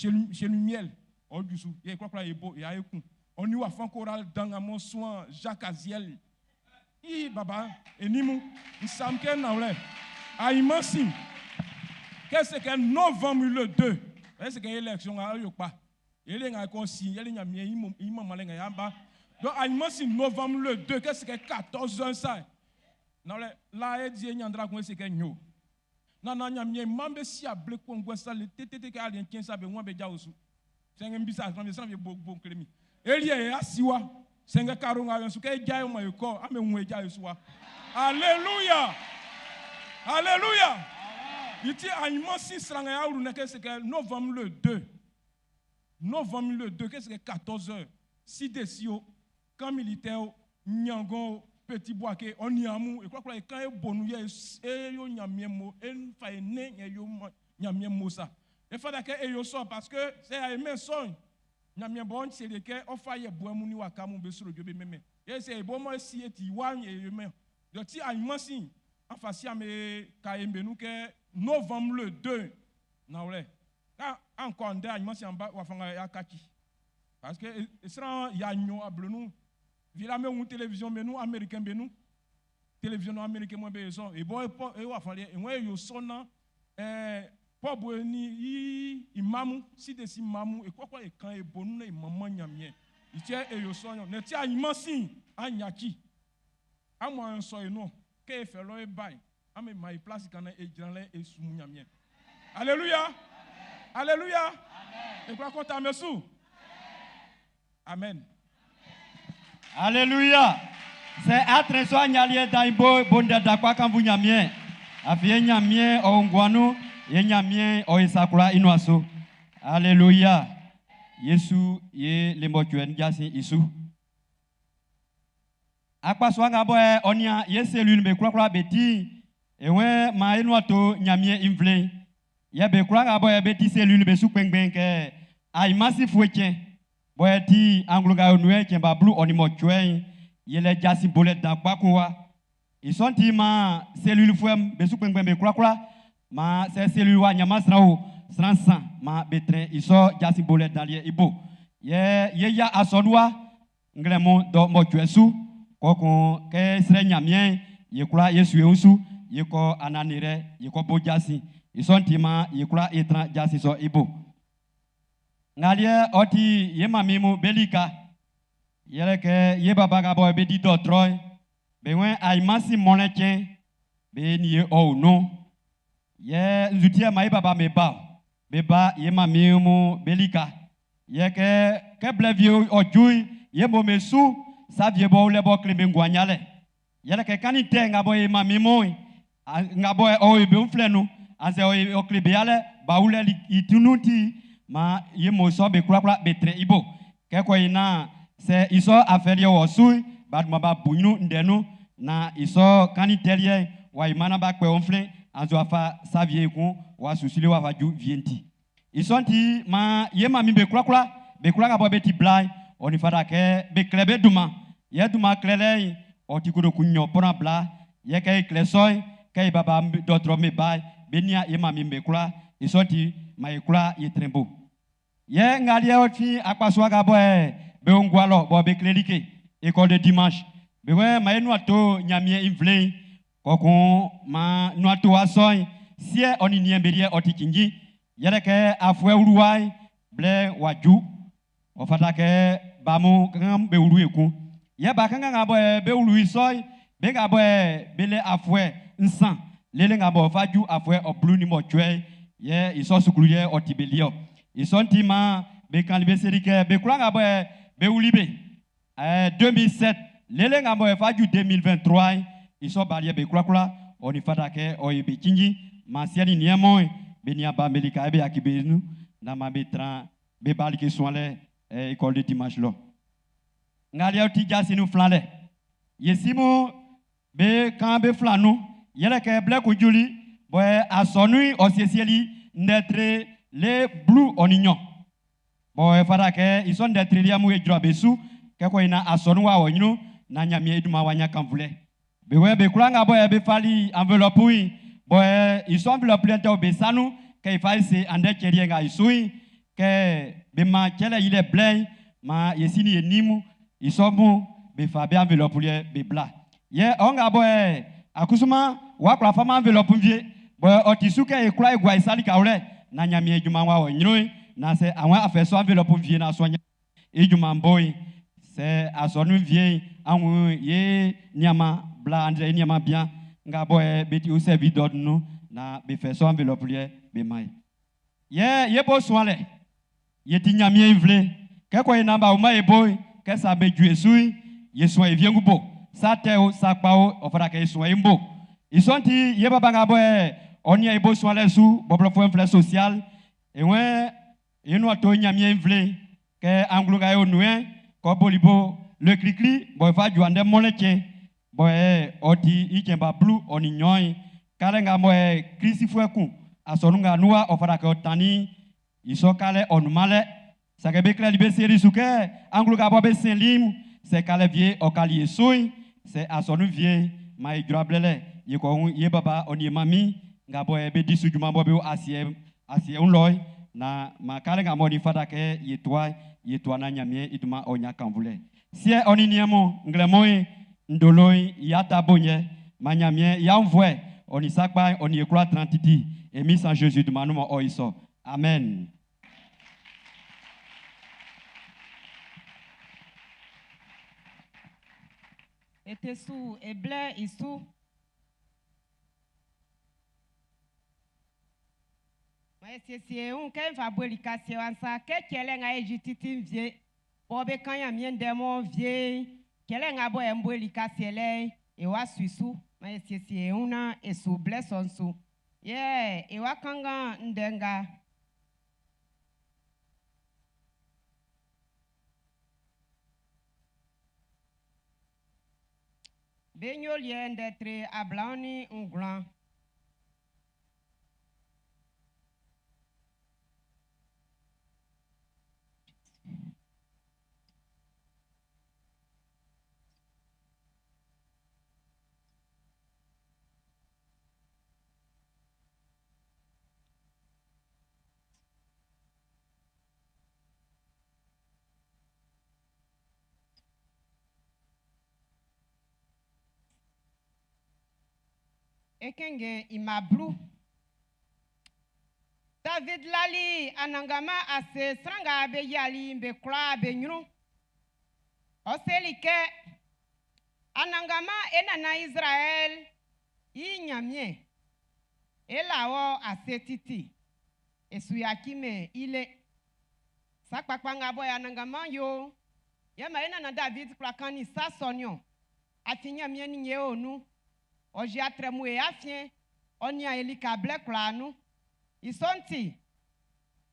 E: le miel o dusu ye kwa ye bo ya eku on y wa fan choral dans mon soin Jacques Aziel. Baba, et Nimou, il semble qu'elle n'a pas. Aïmansi, qu'est-ce que novembre le 2? Est-ce que l'élection a eu pas? Il est encore si, il y a un malin à bas. Donc, Aïmansi, novembre le 2, qu'est-ce que 14 ans ça? Non, là, il dit, il y a un dragon, c'est qu'il y a un. Non, non, il y a un membre si à blé pour un ça, le TTT qui a un tien, ça veut moins bien aussi. C'est un bizarre, ça veut bon clémy. Il y a un siwa. Senga karunga yansu ke jayo mayuko ame mwe jayo suwa. Alléluia. Alléluia. Iti aymansi sranga ya uru neke seke novembre le 2. Novembre le 2 qu'est-ce que 14h. Si desio camp militaire nyangon petit bois ke oniamu e kwa kan e bonu ye e yo nyamiemo en fa ene yo nyamiemo sa. E fada ke e yo so parce que c'est a aimé son. Nyamien bon c'est le que on faye boemuni wa kamu be sur Dieu meme et c'est bon moi si eti wan et humain donc ti aymansi en face ya me kaembe nous que novembre le 2 na wle encore ndé aymansi en bas wa fanga ya kaki parce que sera ya nyon ablenu vila me une télévision be nous américain be nous télévision américain moi be son et bon et wa fale et moi yo sonna Pas ni imamu si des imamu et quoi et quand est bon ne maman nyamien il tient et yo sonyo ne tia imansi anyaki amo un soyo no ke fe lo e bai ame mai place kana e granle e sumu nyamien. Alléluia. Alléluia. Et quoi qu'on t'a mesu. Amen.
G: Alléluia. C'est attention nyalié daimbo bonde dakwa kan vous nyamien afie nyamien o ngwanu Yenyamien oisakura inuaso. Alléluia. Yesu ye lemokuen jasi isu. Akwa swanga boy onia ye cellule be kura beti ewe ma inuato nyamien invle. Ye be kura boy beti cellule be su pengben ke ai masifu echen. Boy ti angluga onwe chen ba blue onimokuen ye le jasi bolet da kwakuwa. Isonti ma cellule fuem be su pengben be kura ma c'est celui wa nyama srao sransan ma betre iso jasi bolet dalie ibo ye ya asodwa ngremo do mo twesu kokon ke sre nyamien ye kula yesu eusu ye ko ananire ye ko bo jasi iso ntima ye kula etra jasi so ibo ngalie oti ye mamimu belika yele ke ye baba ga boy be di do troy be wen ay masi monechen be ni o no ye nzutia mai baba meba beba ye mamimu belika ye ke blevio ojui ye momesu savie bo le bo klebe ngwanyale ye ke kanite ngabo ye mamimu ngabo o be mflenu anze o klebe yale baule itunuti ma yemo so be kura kura betre ibo ke ko ina se iso afeli osui bad ma ba bunu ndenu na iso kanitelie wa imana ba kwe onfle anzo afa savie ku wa susile wa faju vienti iso nti ma yema mi be kura ka bo beti blai oni fada ke be klebe duma ye duma klele oti kudo kunyo pona bla ye ke klesoy ke baba dotro me bai benia yema mi be kura iso nti ma ikura ye trembo ye ngalie oti akpaswa ga bo be ongwalo bo be klelike école de dimanche be we ma enu ato nyamie invle kokun ma nu ato asoy sie oni niemberie oti kinji yere ke afwe uruwai ble waju o fata ke bamu kan be uru eku ye ba kan ga bo be uru isoy be ga bo be le afwe nsan lele ga bo faju afwe oblu ni mo twe ye iso sukulu ye oti belio iso ntima be kan be serike be kula ga bo be ulibe 2007 lele nga mo faju 2023 iso balie be kula oni fata ke o ibe kinji masiani niemo be ni aba melika be akibenu na mabetran be balike soale école de dimanche lo ngali oti jasinu flale yesimu be kan be flanu yele ke ble ko juli bo asonu osiesieli netre le blue onignon bo fata ke iso netre liamu e jro besu ke ko ina asonu wa onyu na nyamie eduma wanya kanvule be we be kulanga bo be fali enveloppe wi bo iso enveloppe lente be sanu ke ifai se ande kerie nga isui ke be ma kele ile blay ma yesini enimu iso mu be fa be enveloppe le be bla ye onga bo akusuma wa kula fama enveloppe vie bo otisuke e kula egwa isali kaule na nyamie eduma wa onyu na se awon afeso enveloppe vie na so nya eduma boy c'est à son vie en ye nyama bla andre nyama bien nga boy beti o servi d'ordre nous na be fait so enveloppe be mai ye bo soale ye ti nyamie vle ke ko ina ba o mai boy ke sa be ju esui ye so e viengu bo sa te o sa pa o fara ke so e mbo isonti ye baba nga boy oni e bo soale su boblo fo infle social e we eno to nyamie vle ke anglo ga yo nuen ko bolibo le clicli boy fa juande moleche boy oti ikemba blue oni nyoy kale nga moy krisi fueku asonunga nuwa ofara ke otani iso kale onumale sakebe kle libe seri suke anglo ga bobe selim se kale vie okali esoi se asonu vie mai drablele yeko ye baba oni mami nga boy be disu juma bobe asie unloy na makale nga moni fada ke yetwa na nyamie iduma onya kanvule sie oni niemo nglemoi ndoloi yata bonye manyamie ya mvwe oni sakpa oni ekura 30 et mis en Jésus de manumo oiso amen.
A: Ete sou eble isu c'est un qui va boire l'éducation ça que quelqu'un a ejititi vie pour be quand ya mien démon vie quelqu'un a boire l'éducation et wa suisu mais c'est un et sous blesson sous yeah et wa kanga ndenga benyo lien d'être à blani un grand. Ekenge imablu David lali anangama ase stranga be yali be kra be nyunu oselike anangama enana Israel inyamie elawo ase titi esuyakime ile sakpakpanga boy anangama yo yema enana David klakani sasonyo atinyamie ni onu oji atremu e afien oni a elika ble klanu Isonti.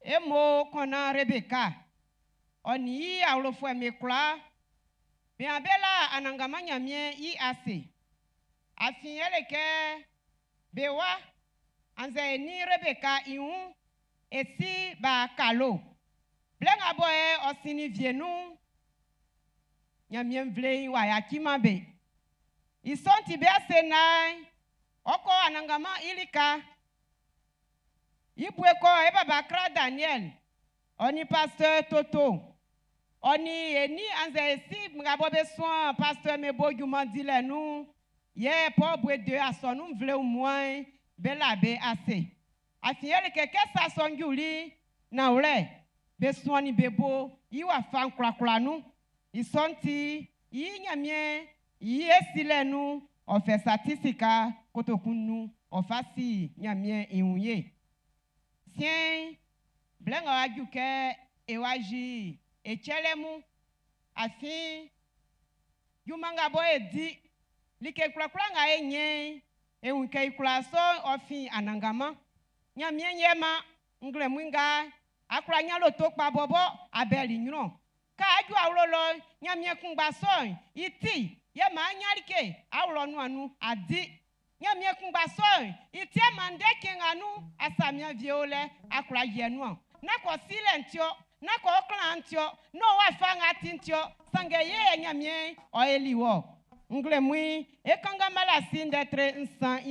A: Emo kona Rebecca. Oni awlofwe mekla. Biambela anangama nyamie i ase. Afinyele ke bewa anze ni Rebecca iun esi ba kalo. Blenga boye osini vienu nyamie vle wa yakimabe. Isonti be asenai oko anangama ilika. Ibweko eba bakra Daniel. Oni pasteur Toto. Oni eni anze esi ngabo besoin pasteur Mebo Yumandile nou. Ye po bwe de asonu vle ou moins bela be ase. Afinyele keke sa songyuli na ule besoin ni bebo iwa fan kla nou. Isonti yi nyamie yi esile nou ofe statistika kotokunu ofasi nyamie iunye. Sien blenga wajuke ewaji echelemu afi yumanga boye di like kula nga enye unke kula so ofi anangama nyamie nyema ngle mwinga akula nyalo tokpa bobo abeli nyro ka aju awlolo nyamie kungba so iti ye ma anyalike awlo nu anu adi nyamie kungba so iti mande kenganu asamia viole akula yenu na ko silentio na ko klantio no wa fanga tintio sange ye nyamie o eliwo ngle mwi ekanga malasi ndetre nsan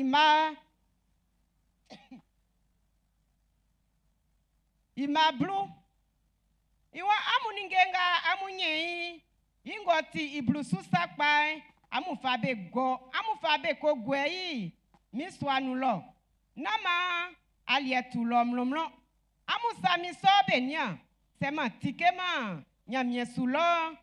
A: ima blue iwa amuningenga amunye ingoti iblusu sakpa amufabe go amufabe ko gweyi miswanu lo nama alietulo mlomlo amusami sobe nya sema tikema nyamiesulo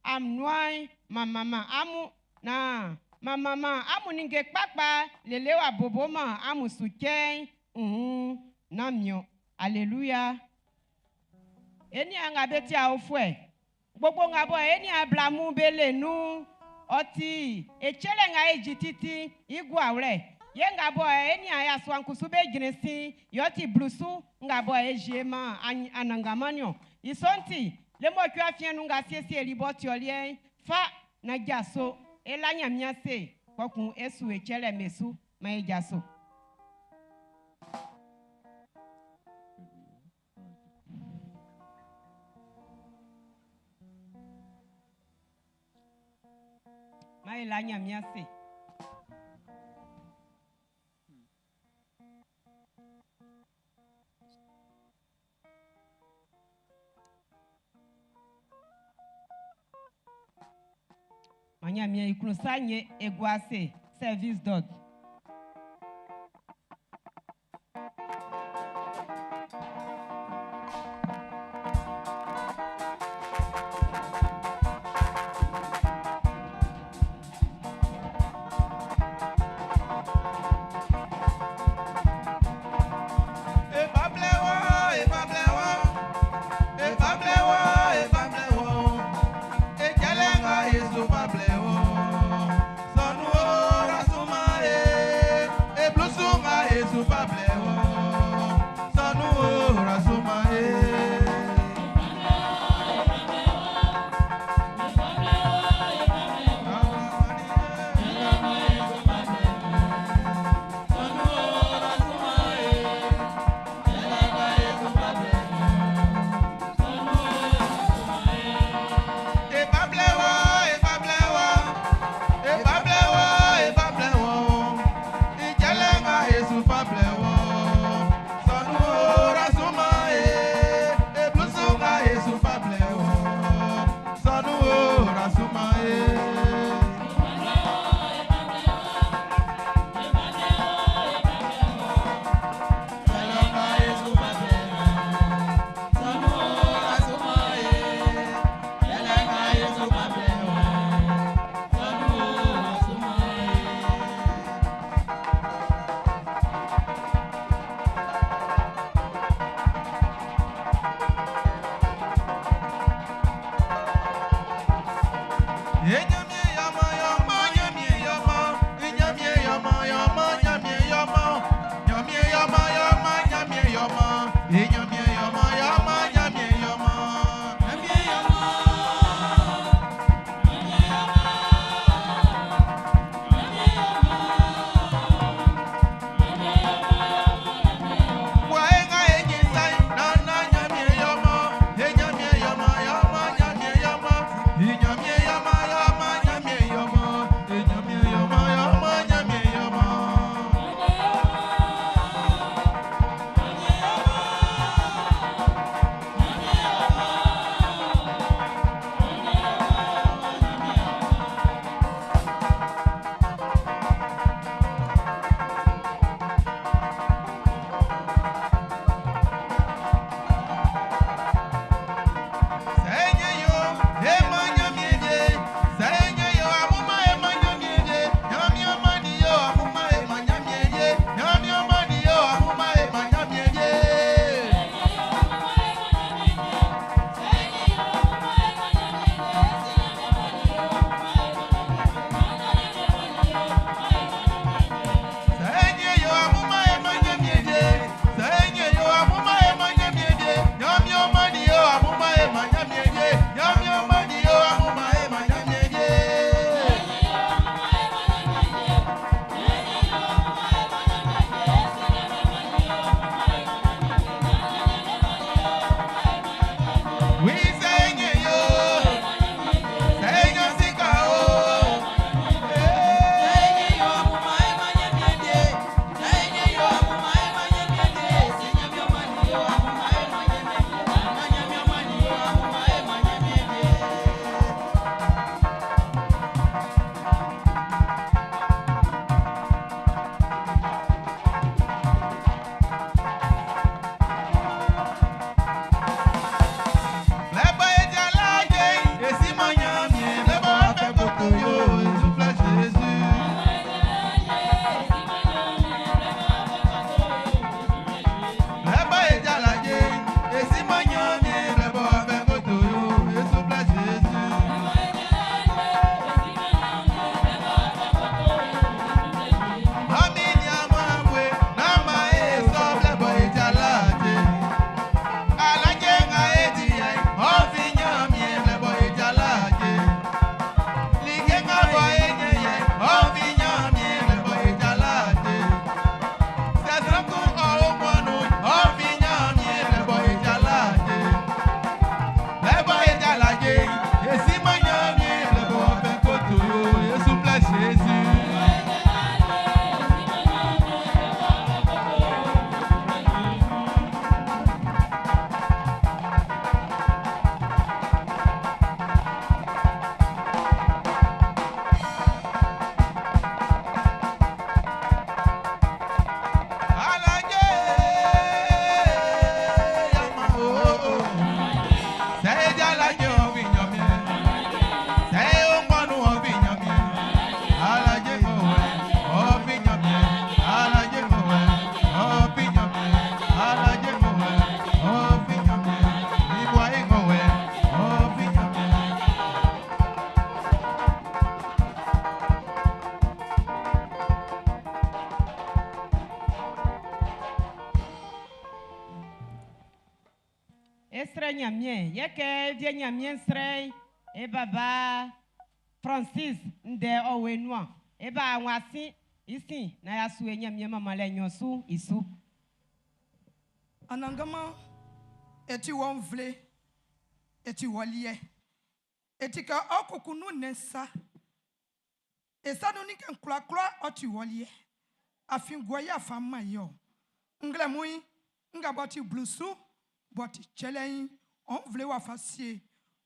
A: amnwai mama amu na mama amu ninge kpakpa lelewa boboma amu suke namio Alléluia. Eni anga beti a ofwe. Gbogbo nga bo eni ablamu bele nu oti echele nga ejititi igwa ure. Ye nga bo eni aya swankusube ginesi yoti blusu nga bo ejema anangamanyo. Isonti lemo kwa fienu nga siesi eliboti olie fa na jaso elanya miase kokun esu echele mesu ma ejaso. Mailanya miase. Manya mia ikrusanye egwase service dog.
F: Sonu rasuma
A: esre nyamie yeke vie nyamie sre e baba Francis nde owenua e ba nwasi isi na ya su nyamie mama le nyosu isu
B: Anangama eti won vle eti wolie eti ka okukunu nesa esa no ni kan kura oti wolie afin goya fama yo ngle mui nga boti blusu boti cheleyin on vle wa fasie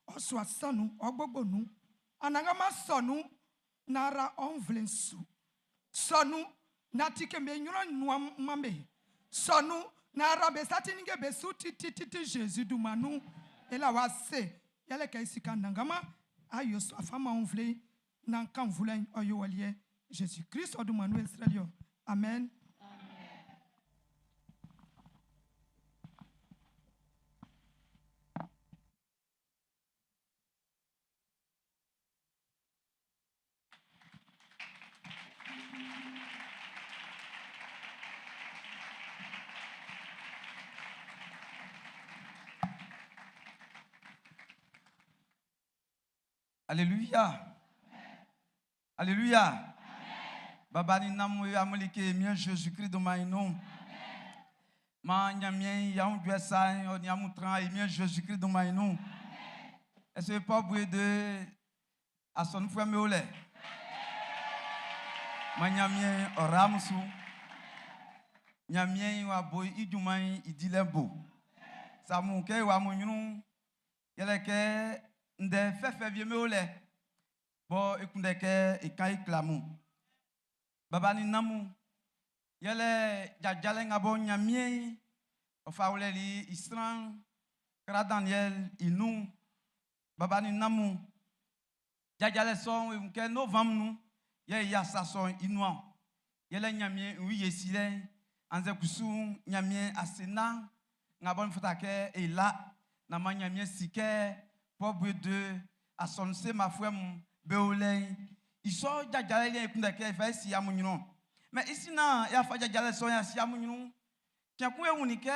B: oso asanu ogbogbonu anangama sonu nara on vle nsu sonu natike me nyuro nwa mame sonu nara be satinge be su titi Jésus du manu ela wa se yele ka isika nangama ayo so afama on vle nan kan vle oyo walie Jésus Christ du manu Israelio amen.
F: Alléluia. Alléluia. Baba ni namu ya mulike mien Jésus-Christ do maino. Ma nyamien ya on sa on ya mutran et mien Jésus-Christ do maino. Est-ce que pas bruit de à son frère me ole. Ma nyamien oramusu. Nyamien wa boy idumai idilembo. Sa mu ke wa munyunu yele ke nde fefe vie me ole bo ekunde ke ekai klamu baba ni namu yele jajale ngabo nyamie ofawle li Isran kra Daniel inu baba ni namu jajale son ke novembre nu ye ya sa son inu yele nyamie wi yesile anze kusu nyamie asena ngabo mfuta ke ela na ma nyamie sike Pobre de à son se ma foi beolé ils sont jajale les kundake fa si amunyino mais ici na ya fa jajale so ya si amunyino tiens ku ehunike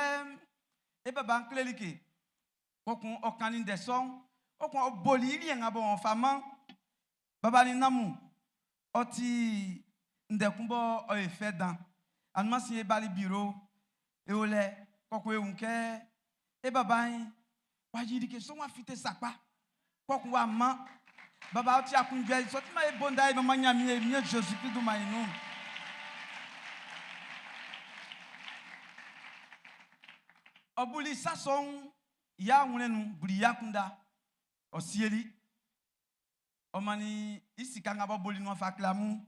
F: e baba nklelike kokun okani de son okun oboli ri en abo fama baba ni namu oti ndekunbo o efe dan anma si e bali bureau e ole kokun ehunke e baba wajiri ke so wa fite sakpa poku wa ma baba oti akunje so ti ma e bonda e mama nyami e mie Jésus Christ do maino obuli sason ya wunenu buri yakunda osieli omani isika ngaba boli no fa klamu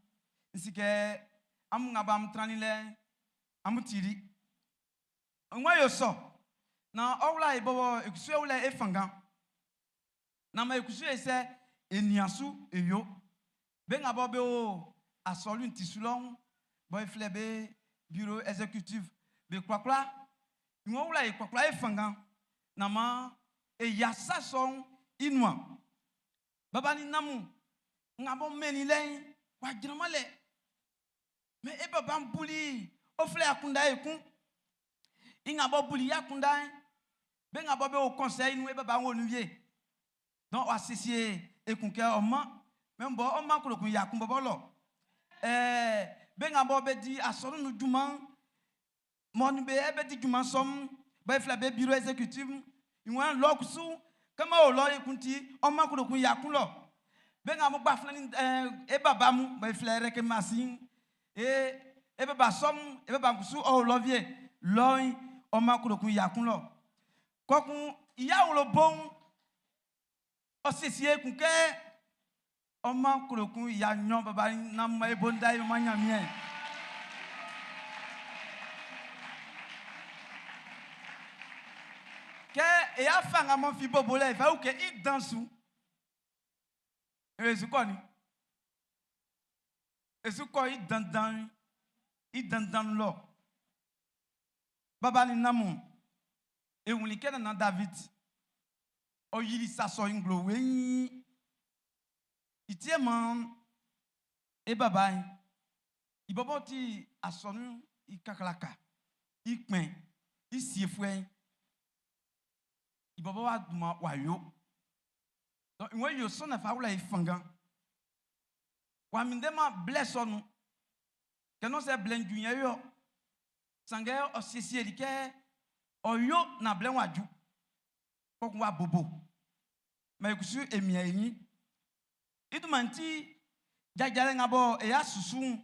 F: isike amu ngaba mtranile amutiri nwa yo so na owla ibowo ekusu ewla efanga na ma ekusu ese eniasu eyo be ngabo be o asolu ntisulon boy flebe bureau exécutif be kwakla nwowla ikwakla efanga na ma eyasa son inwa baba ni namu ngabo menile wajramale me e baba mbuli ofle akunda ekun ingabo buli yakunda benga bobe au conseil nous e baba wonu vie donc associé ekunke oma même bo oma ko kun yakun bobo lo benga bobe di asoro nu duma mon be e be di duma som ba fla be bureau exécutif iwan loksu kama o lo ekunti oma ko kun yakun lo benga mo gba flan e baba mu ba fla reke masin e baba som e baba kusu o lo vie loin oma ko kun yakun lo kokun iya wo lo bon osisi ekunke oma ko kun ya nyon baba na ma e bonda e ma nyamie ke e afanga mo fi bobole fa o ke I dansu ezukoni ezuko I dandan lo baba ni namu e wunike na David o yiri saso inglo wen itie man e baba ibobo ti asonu ikakalaka ikpen isiefuen ibaba wa duma wa yo donc ngwe yo so na fa wala ifanga wa mindema bless onu que non se blen dunya yo sange osisi elike oyo na blen waju ko wa bobo mais kusu emia yin idumanti jajale ngabo e ya susu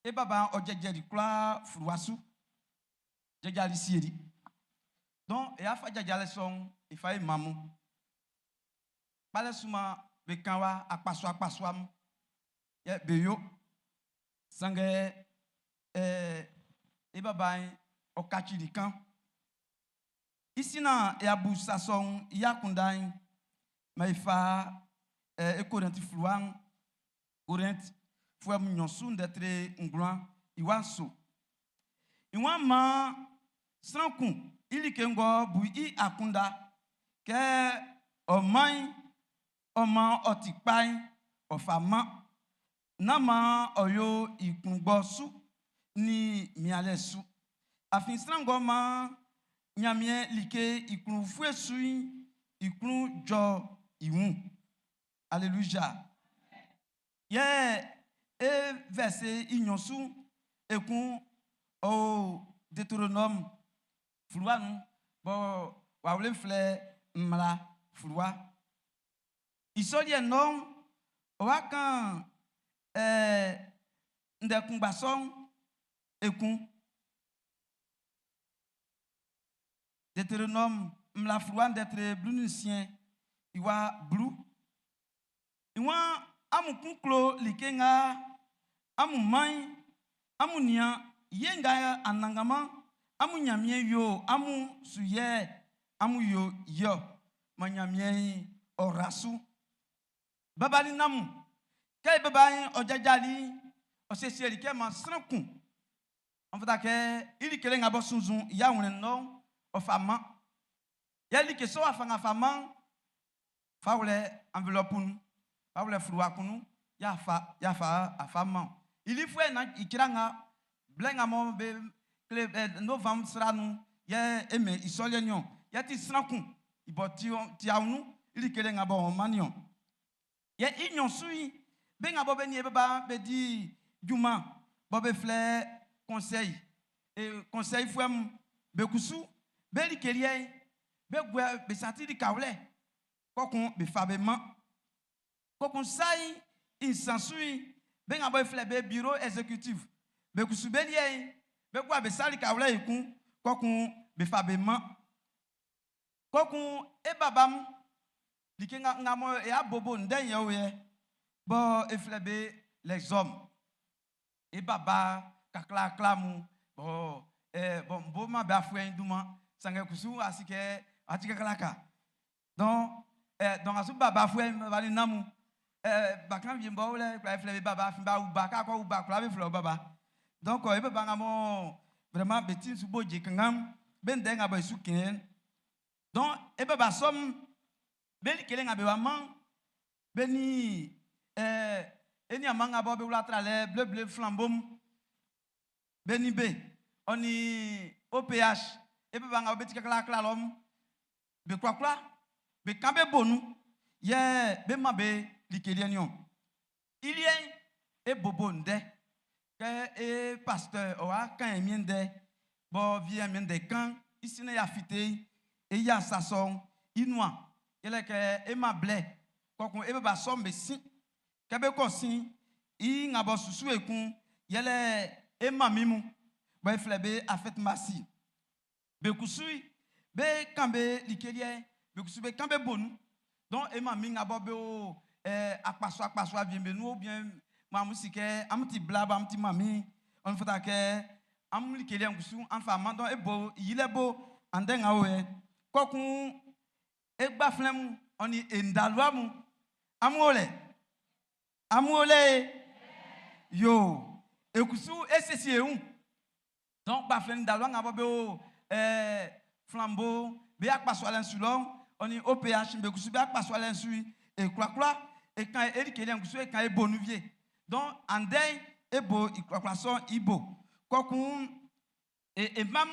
F: e baba ojejeri kula furuasu jajali sieri donc e afa jajale son e fa imamu bale suma be kanwa akpaso am ye beyo sange e baba o kachiri kan isina e abu sason yakundan mais fa e Corinthe fluan Corinthe foi munyosun d'être ngran iwanso iwama sankun ilikengo bu I akunda ke oman otipai ofama nama oyo ikungbosu ni mialesu afin strango ma nyamie like ikun fuesu ikun jo iwun alléluia et verset ignosu ekun au Deutéronome fluan bo wa wole fle mla flua isolie non wa kan ndekun gbason ekun Deutéronome mla fluan d'être blunicien iwa blue iwa amu kunklo likenga amu mai amu nia yenga anangama amu nyamie yo amu suye amu yo manyamie orasu babali namu kay babayi ojajali osesieli ke ma srankun on fata ke ili kelenga bosunzun ya wunen no ofama yali ke so afanga fama fawle enveloppe Pawle fruwa kunu ya fa afama ili fue na ikiranga blenga mo be novembre sranu ye eme isolenyo ya ti srankun iboti ti awnu ili kelenga bo manion ye inyon sui benga bo beni beba be di juma bo be fle conseil et conseil fuem be kusu be li kelie be gwe be sati di kawle kokun be fabement kokun sai insansui benga boy fle be bureau exécutif be kusubelie be kwa be sali kawla ikun kokun be fabement kokun e babam likenga ngamo e abobo ndenye oye bo e fle be les hommes e baba kakla klamu bo bo ma ba fuen duma sanga kusu asike atika kalaka donc asu baba fuen bali namu bakan bien bo le kwa fle baba fin ba uba ka ko uba kwa be fle baba donc e baba ngamo vraiment betin su boje kangam ben denga ba su ken donc e baba som beli kelenga be waman beni eni amanga bo be wala trale bleu flambom beni be oni OPH e baba ngabo betika kala lom be kwa be kambe bonu ye be mabe likelianion il y a e bobonde que e pasteur oa kan emiende bo vie emiende kan isine ya fite e ya sason inwa ele ke e mable kokun e ba sombe si ke be ko si I ngabo susu ekun yele e mamimu bo e flebe afet masi be kusui be kambe likelie be kusube kambe bonu donc e mami ngabo be o akpaso bien benu ou bien mamusike amti blaba amti mami on fata ke amli kele ngusu anfa mandon ebo yilebo andenga we kokun egba flem oni endalwamu amole yo ekusu esesi eun donc ba flem dalwa ngabo be o flambeau be akpaso alensulon oni OPH be kusu be akpaso alensui e kwa et quand Eric est en et quand est bonuvier donc andei ebo ikwason ibo kokun et même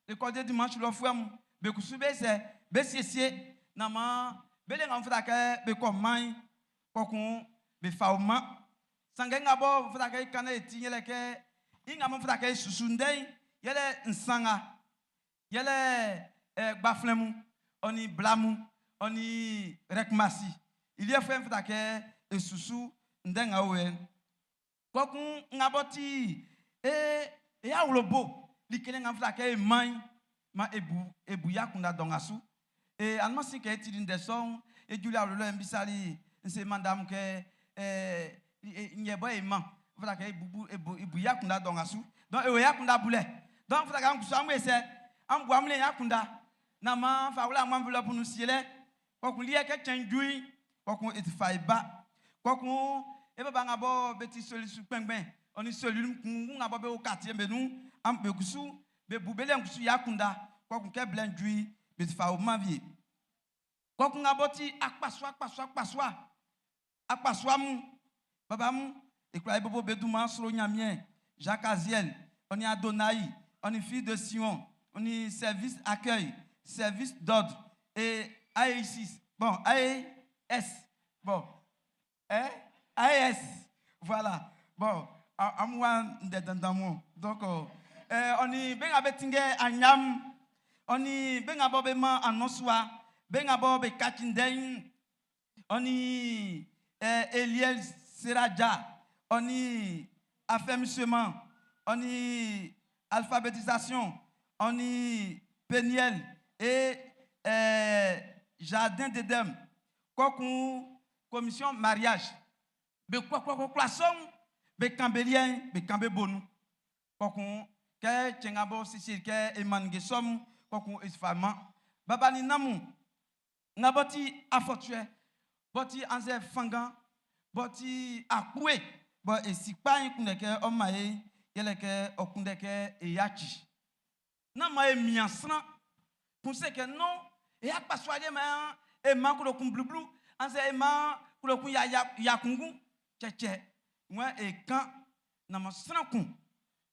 F: le côté dimanche lo fuam be kusube se besiesie nama bele ngam fata ke be komai kokun be fauma sange ngabo fata ke kana etinyele ke ingam fata ke susundei yele nsanga yele gbaflemu oni blamu oni rekmasi il y a fait fata ke esusu ndenga owen kokun ngaboti ya ulobo likele ngam fata ke mai ma ebu yakunda dongasu et alma si ke etidin de son et julia lo mbisali nse mandam ke nyebo ema fata ke ebu yakunda dongasu donc e yakunda bule donc fata ka nkusu amwe se ambu amle yakunda na ma fa wala ma enveloppe nu siele kokun liye ke chanjui kokun etifaiba kokun e baba ngabo beti solution pengben oni solution ngabo be o quartier be nu am be kusu be bubele nkusu yakunda kokun ke blanjui be fa o mavie kokun ngaboti akpaswa mu baba mu e kra bobo be duma sro nyamie Jacques Aziel on y Adonai on y fille de Sion on y service accueil service d'ordre et AES bon AES bon AES voilà bon amwa ndedandamo donc on y ben abetinge anyam on y ben abobema anoswa ben abobe kachinden on y Eliel Seraja on y affermissement on y alphabétisation on y Peniel et jardin d'Éden kokun commission mariage be quoi son be cambelien be cambe bonu kokun ke chengabo sisi ke emange som kokun isfama baba ni namu ngaboti afotue boti anze fangan boti akwe bo esikpan kuneke omaye yeleke okundeke eyachi na ma emiansran pour ce que non et a pas soigné ma e man ko kun blublu anse e man ko kun ya kungu cheche moi e kan na ma sran kun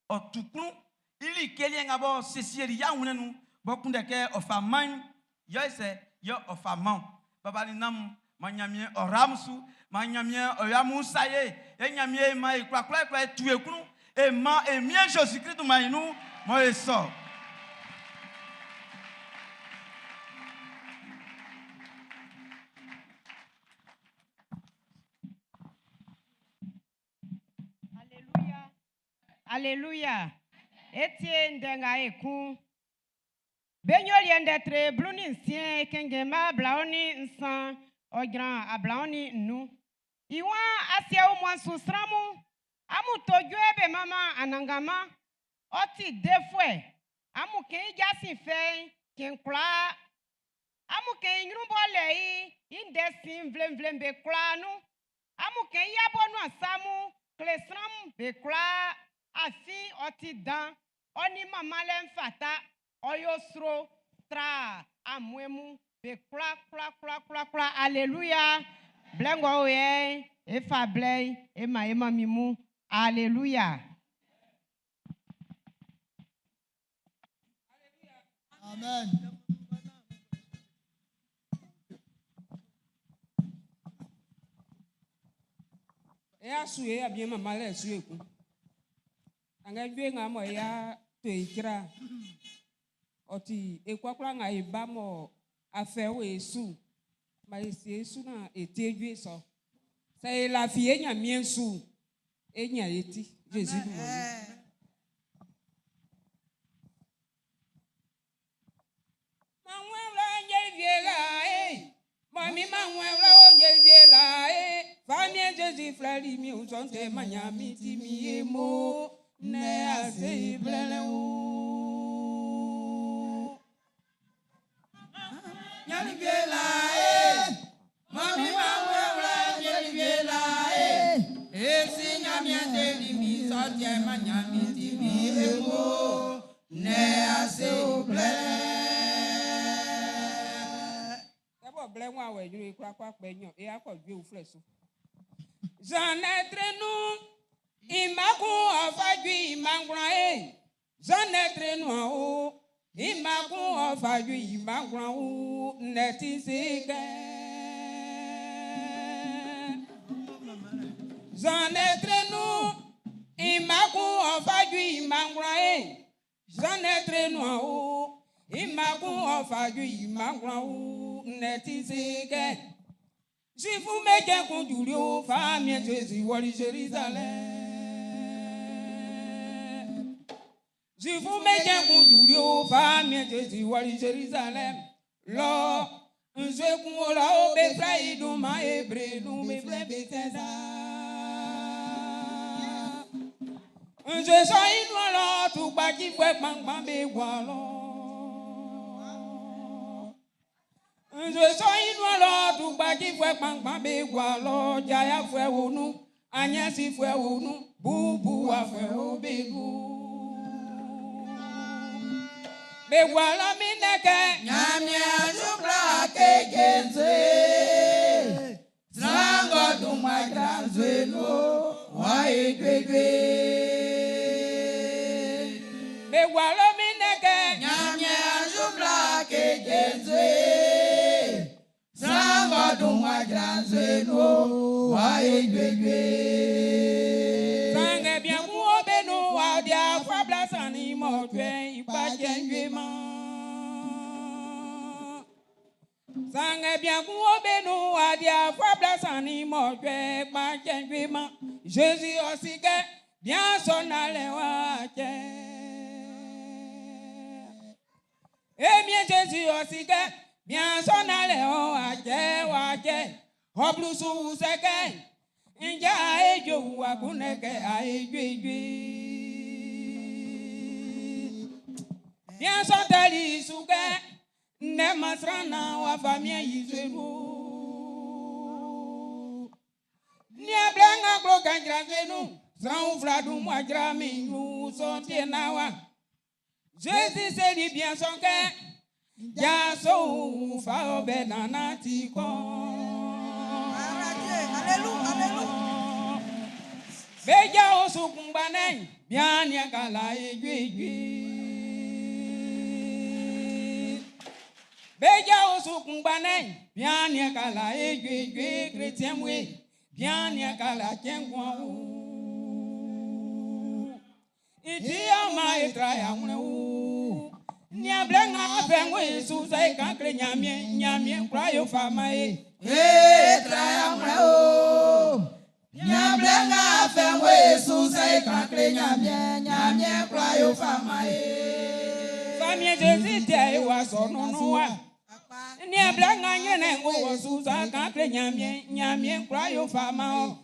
F: o tukun ili keli ngabo sesieri ya wunenu bo kundeke ofaman yo ise yo ofaman baba ni nam manyamie oramsu manyamie oyamusaye enyamie ma e kwakwa tuekunu e ma e mien Jésus Christ ma inu mo eso.
A: Alléluia. Etienne denga eku. Benyoli endetre bluni nsien kengema blaoni nsan ogran ablaoni nu. Iwa asia o mwan susramu. Amu tojwe be mama anangama. Oti defwe. Amu ke jasi fe kenkla. Amu ke ingrumbo lei indesin vlem be kla nu. Amu ke yabonu asamu klesram be kla. Afi oti dan oni mama len fata oyosro tra amwemu be kla alléluia blengo oye e fa blei e ma mimu alléluia
H: amen
I: e asu e abie mama le su eku anga jwe nga mo ya to ikra oti ekwakra nga iba mo afe we su ma esi esu na etejwe so say la fie nya miensu enya eti Jésus du manwela nyeviela mami manwela nyeviela famille Jésus flali mi usonte manyami timi emo ne ase blele u nyali bela mami mawela nyali bela esi nyamiende limi sote manyami timi emo ne ase blele tabo blele wa we jure kwa kwa penyo e akọjwe u fleso j'en être nous imaku afaju imangran j'en être nous o Imakun ofaju imakran u neti sike. J'en ai très nous. Imakun ofaju imakran e. J'en ai très nous. Imakun ofaju imakran u neti sike. Si vous mettez qu'on dure au famille Jésus wali Jérusalem. Si vous mettez qu'on dure au famille Jésus wali Jérusalem. Lo je qu'on la au befraï do ma hébreu do me frère Bethesda. Je sois une là tout bas qui fait bang be walo. Je sois une là tout bas qui fait bang be walo. Jaya fait ou nous, Agnès fait ou nous, Boubou a fait ou bébou. Be wala mineke,
H: Nyamia jubla ke genze. Strango tu ma granze no, wai gwegwe.
I: be wala mineke,
H: Nyamia jubla ke genze. Strango tu ma granze no, wai gwegwe.
I: sange bien ou beno wa dia fabla sani mo twe ipa jengue ma. Sange bien ou beno wa dia fabla sani mo twe ipa jengue ma. Jésus aussi que bien son allé wa che. Et bien Jésus aussi que bien son allé wa che. Hoblu su seke. Inja ejo wa kuneke aejwe. Bien santali suke ne masrana wa famille yizelu. Ni ablenga gro kanjra zenu, san fradu mo jra mi nu sontie nawa. Jésus se dit bien son que ja so fa obenana ti kon.
H: Alléluia, alléluia.
I: Beja osukumbane bien yakala ejwe. Beja osukumbane bien yakala ejwe chrétien mwe bien yakala chengwa u. Iti ama etra ya mwe u. Nya blenga fengwe su sai kankre nyamie kwa yo fama e.
H: Traya o. Nyablenga fengwe susai kankle nyamye kwayo famae.
I: Famille Jésus te wa sono noa. Ni blenga nyene ngo susa kankle nyamie kwa yo fama o.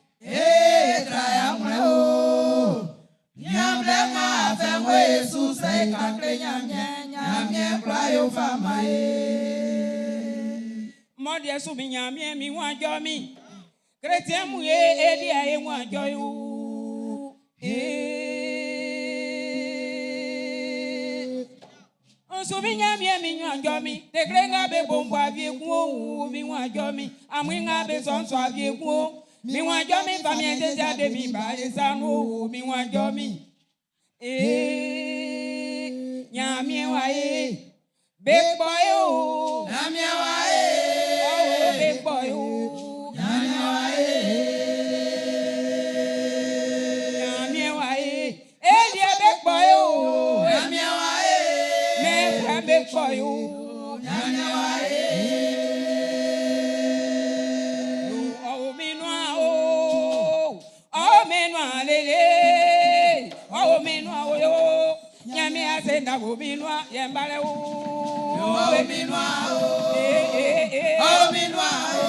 H: Traya o. Nyablenga fengwe susai kankle nyamye kwayo famae.
I: Modi su mi nyamie mi wa jo mi. Chrétien mu edi aye wa jo yu. Su mi nyamie mi wa jo mi. Te krenga be bombo avie ku mi wa jo mi. Amwinga be sonso avie ku. Mi wa jo mi famille Jésus de mi ba esanu mi wa jo mi. Nyamie wa e. Big boy o.
H: Nyamye wa e.
I: Big boy o.
H: Nyamye wa e.
I: Nyamie wa e. Edia big boy o.
H: Nyamye wa e.
I: Me big boy o.
H: Nyamye wa e.
I: Oh me noa o. Oh me noa lele. Oh me noa o yo. Nyamie asenda go me noa yembale o.
H: Oh minwa o. Oh minwa o.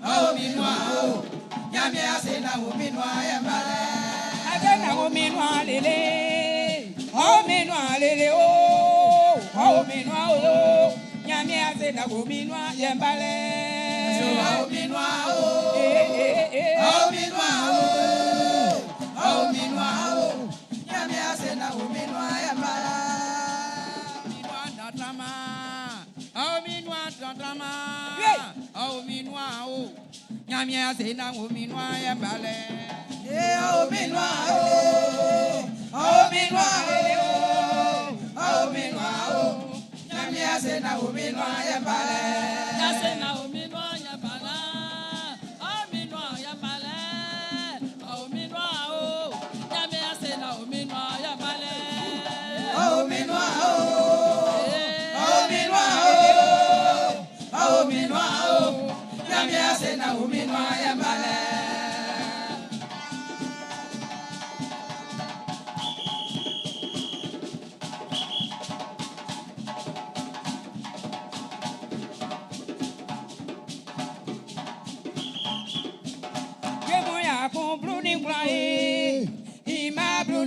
H: Oh minwa o. Nyame asena o minwa yambale.
I: Asenda go me noa lele. Oh me noa lele o. Oh me noa o yo. Nyamie asenda go me noa yembale.
H: Oh minwa o. Oh minwa o. Oh minwa o. Nyame asena o minwa yambale.
J: Oh minwa tantama. Oh minwa o. Nyamie asena o minwa yambale.
H: Oh minwa o. Oh minwa o. Oh minwa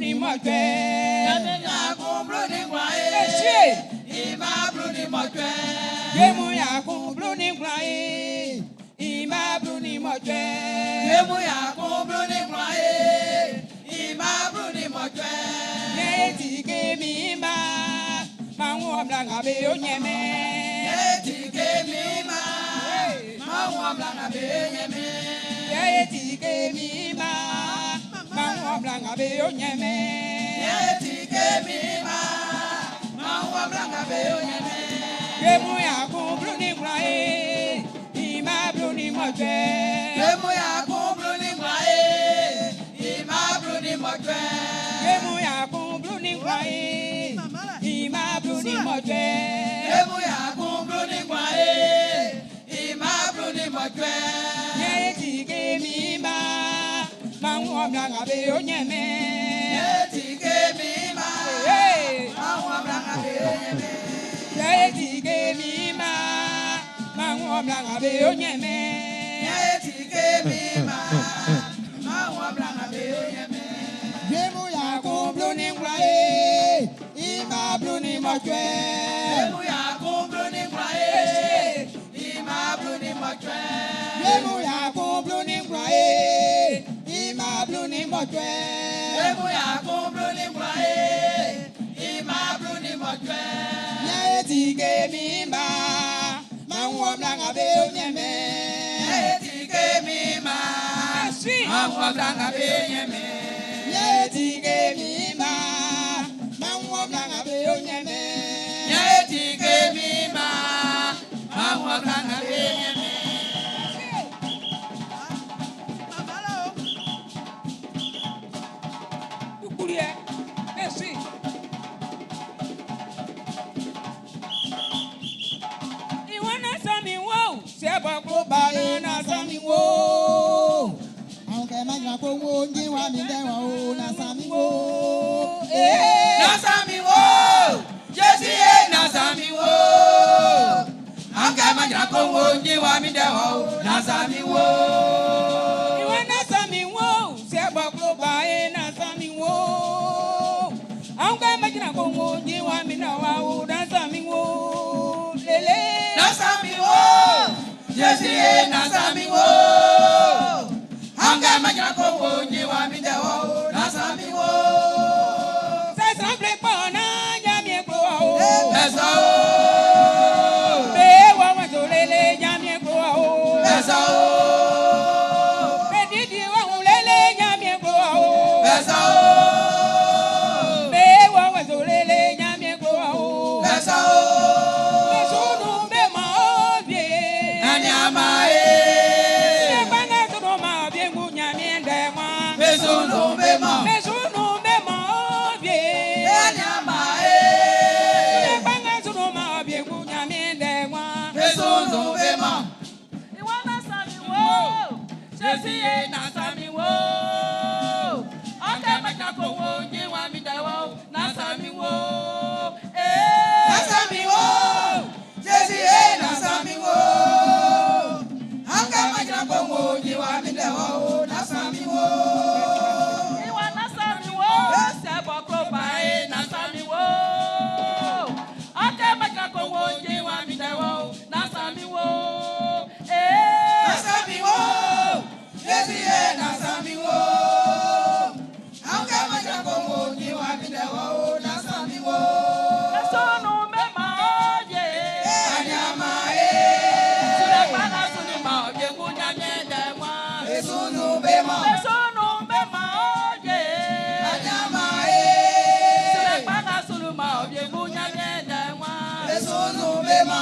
I: bruni motwe.
H: Nyamia kum bruni kwae.
I: Eshi.
H: Ima bruni motwe.
I: Yemu ya kum bruni kwae. Ima bruni motwe.
H: Yemu ya kum bruni kwae. Ima bruni motwe.
I: Yeti ke mi ma. Mangu blanga be onyeme.
H: Yeti ke mi ma. Mangu blanga be onyeme.
I: Yeti ke mi ma. Mangu blanga be onyeme.
H: Yeti ke mi ma. Mangu blanga be onyeme.
I: Yemu ya kum bruni kwae. Ima bruni motwe.
H: Yemu ya kum bruni kwae. Ima bruni motwe.
I: Yemu ya kum bruni kwae. Ima bruni motwe.
H: Yemu ya kum bruni kwae. Ima bruni motwe.
I: Yeti ke mi ma. Mangu blanga be onyeme.
H: Yeti ke mi ma.
I: Hey.
H: Mangu blanga be onyeme.
I: Yeti ke mi ma. Mangu blanga be onyeme.
H: Yeti ke mi ma. Mangu blanga be onyeme.
I: Yemu ya kum bruni kwae. Ima bruni motwe.
H: Yemu ya kum bruni kwae. Ima bruni motwe.
I: Yemu ya kum bruni kwae. Ima bruni motwe.
H: Yemu ya kum bruni kwae. Ima bruni motwe.
I: Yeti ke mi ma. Mangu blanga be onyeme.
H: Yeti ke mi ma. Mangu blanga be onyeme.
I: Yeti ke mi ma. Mangu blanga be onyeme.
H: Yeti ke mi ma. Mangu blanga be onyeme.
I: Ukulie. Merci. Iwana sami wo. Seba ko banana sami wo. Aunque mañana ko wo nji wa mi de wa o na sami wo.
H: Nasami wo. Jesi e nasami wo. Anga manja kongo nji wa mi de wo. Nasami wo.
I: Iwana sami wo. Seba ko banana sami wo. Aunque mañana ko wo nji wa mi de wa o na sami wo. Lele.
H: Nasami wo. Jesi e nasami wo. Anga manja kongo nji wa mi de wo. Nasami wo.
I: Ça semble pas na nyamie ko o.
H: Esa o.
I: Be wa wa so lele nyamie ko o.
H: Esa o.
I: Be didi wa hu lele nyamie ko o.
H: Esa o.
I: Be wa wa so lele nyamie ko o.
H: Esa o.
I: Be sunu be ma o bie.
H: Nani amae.
I: Be banga sunu ma bie ngu nyamie nde ma.
H: Besunu bema.
I: Be sunu be ma o bie.
H: Nani amae.
I: Be banga sunu ma bie ngu nyamie nde ma.
H: Besunu bema.
I: Iwana sami wo.
H: Jesi e na sami wo. Ake maja ko wo nje wa mi da wo. Na sami wo. Na sami wo. Jesi e na sami wo. Ake maja ko wo nje wa mi da wo. Na sami wo.
I: Iwana sami wo.
H: Sebo ko ba e na sami wo. Ake maja ko wo nje wa mi da wo. Na sami wo. Na sami wo. Jesi e na sami wo. Ake maja ko wo nje wa mi da wo. Na sami wo.
I: Sunu be ma o bie.
H: Anyama e. Sule pana suni ma oje kunya nyende mwa. Esunu bema.
I: Sunu be ma o bie.
H: Anyama e.
I: Sule pana sunu ma oje kunya nyende mwa.
H: Esunu bema.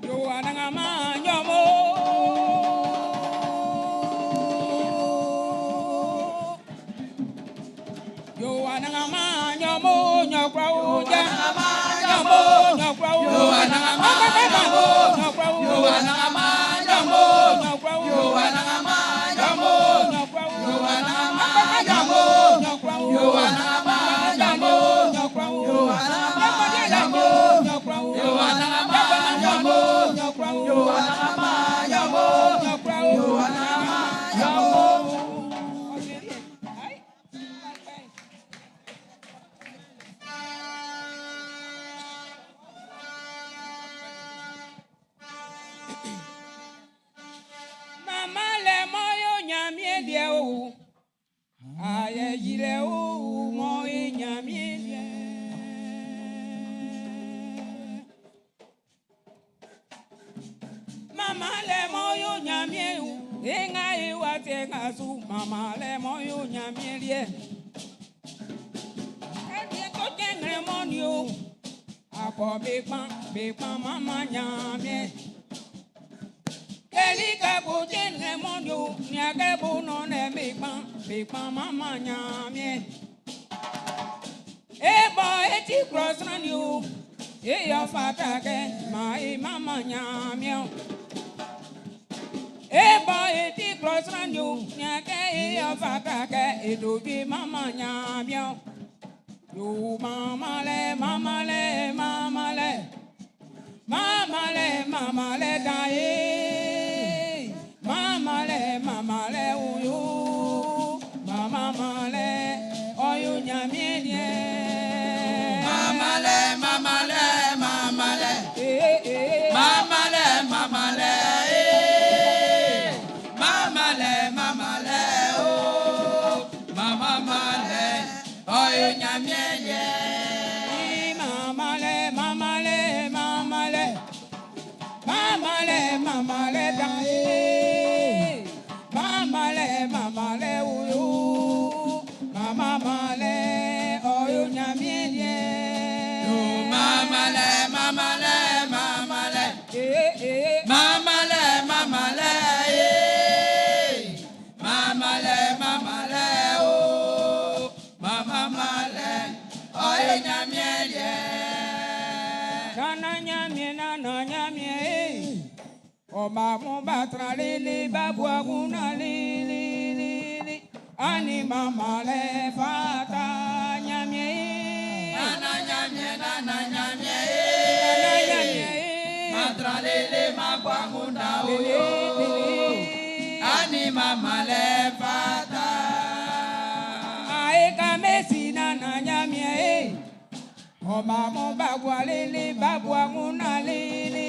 I: Yo ananga ma nyomo. Yo ananga ma nyomo nyokwa uja. Nyomo nyokwa uja.
H: Yo ananga ma nyomo.
I: Nyokwa uja.
H: Yo ananga ma nyomo.
I: Nyokwa uja.
H: Yo ananga ma nyomo.
I: Nyokwa uja.
H: Yo ananga ma nyomo.
I: Nyokwa uja.
H: Yo ananga ma nyomo.
I: Nyokwa uja.
H: Yo ananga ma nyomo.
I: Nyokwa uja.
H: Yo ananga ma nyomo.
I: Nyokwa uja.
H: Yo ananga
I: nyamie o. Aye jile o mo nyamie. Mama le mo yo nyamie o. Enga e wa te ngasu mama le mo yo nyamie lie. E ko kengre mo ni o. Apo be pan mama nyamie. Elika bo kengre mo ni o. Ni ake bo no ne be pan mama nyamie. E bo e ti cross na ni o. E yo fata ke mama nyamie. Eba eti klosranyo nyake e afakake edobi mama nyamyo yo mama le dae mama le uyo mama le oyo nyamie mama le Oba mo batra lele babwa guna lele ani mama le fata nyamie nana nyamie batra lele babwa guna ani mama le fata ae kamesi nana nyamie oba mo babwa lele babwa guna lele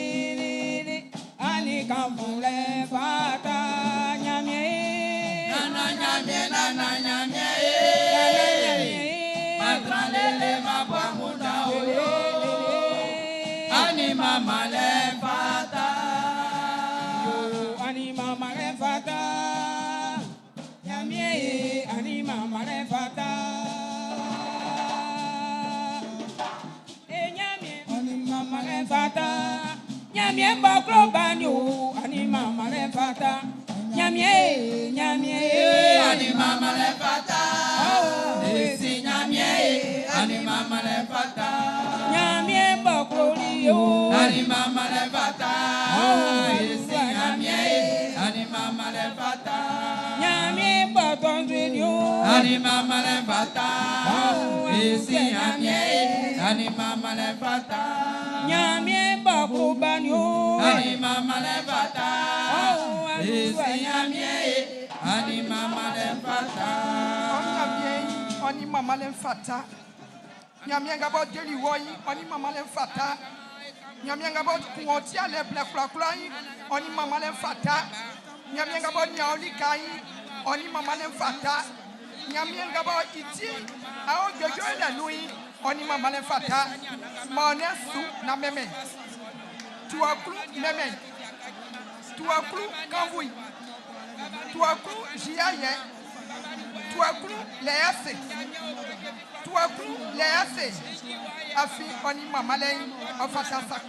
I: ani kamule fata nyamie nana nyamie matralele mabwamuda oyo ani mama le fata yo ani mama le fata nyamie ani mama le fata e nyamie ani mama le fata nyamie bakro banyo ani mama le fata nyamie ani mama le fata esi nyamie ani mama le fata nyamie bakro liyo ani mama le fata esi nyamie ani mama le fata nyamie baton liyo ani mama le fata esi nyamie ani mama le fata nyamie bakro banyo ani mama le fata esi nyamie ani mama le fata
B: oni mama le fata nyamie ngabo deli woyi oni mama le fata nyamie ngabo kuoti ale ble kula yi oni mama le fata nyamie ngabo nyaoli kai oni mama le fata nyamie ngabo iti ao jojo le nui oni mama le fata mone su na meme tuaklu meme tuaklu kanwui tuaklu jiaye tuaklu lease afi oni mama le ofata sak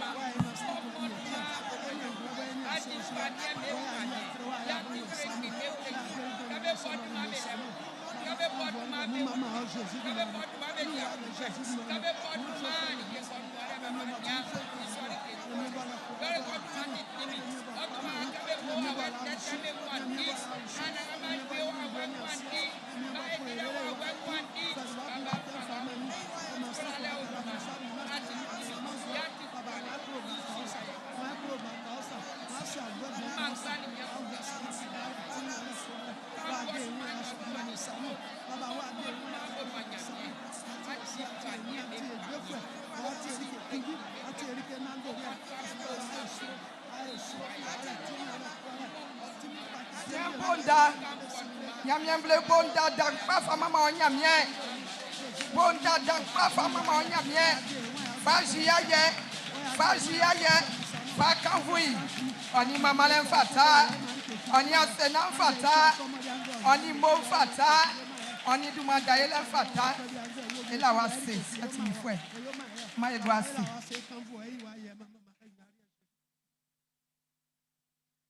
B: Bonda Nyamien vle bonda dang pa fa mama nyamien. Bonda dang pa fa mama nyamien. Fa jiaye. Fa jiaye. Fa kanvui. Oni mama len fata. Oni asena fata. Oni mo fata. Oni dumanda elen fata. Ela wase. Ati mi fwe. Ma egwasi.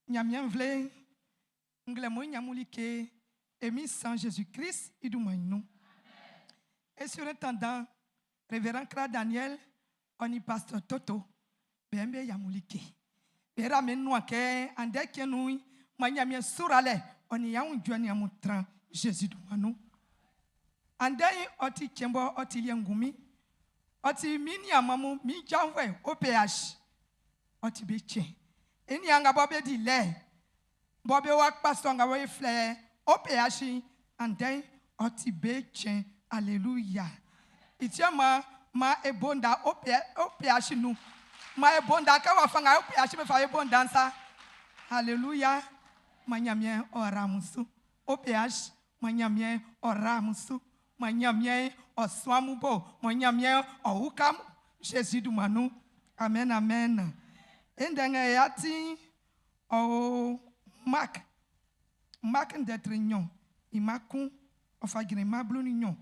B: Nyamien vle. Nglemo nyamulike. Émis sans Jésus-Christ, il nous. Et sur un tendant, révérend Kra Daniel, on y pasteur Toto, Bembe Yamulike. Bera menua ke, ande ke nous, manyamie surale, on y a un journey à montrer Jésus du Manou. Ande oti kembo oti liangumi, oti mini amamu, mi janwe, OPH, oti beche. Eni anga bobe di le, bobe wak pastor nga we flare. OPH and then Otibechen, Alleluia. Itiama ma ebonda OPH nu. Ma ebonda kawa fanga OPH me fa ebondansa. Alleluia. Manyamien oramusu. OPH manyamien oramusu. Manyamien oswamubo. Manyamien oukamu. Jésus du manu. Amen, amen. Endenge yati o Mark. Mark d'être union, il m'a con, enfin il m'a bleu union.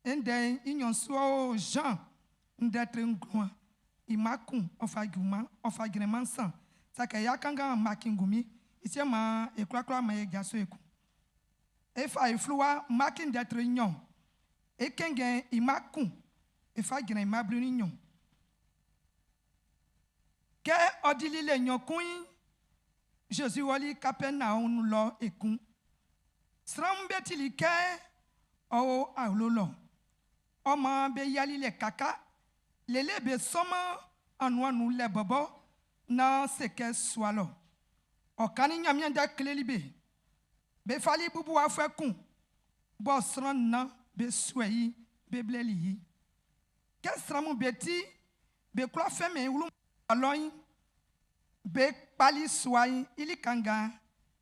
B: Et then union soit Jean d'être un gloire, il m'a con, enfin il m'a sang. Ça que ya kanga makingumi, ici ma et quoi ma gaso eku. Et fa floua Mark d'être union. Et kengen il m'a con, et fa il m'a bleu union. Que odili le union kuin. Jésus wali Capernaum lo ekun. Srambetili ke o aulolo. Oma be yali le kaka. Lele be soma anwa nu le bobo na seke swalo. O kani nyamien da klelibe. Be fali bubu afwe kun. Bo sran na be sweyi be bleli. Ke sramu beti be klo feme ulu aloyin. Be pali soin ili kanga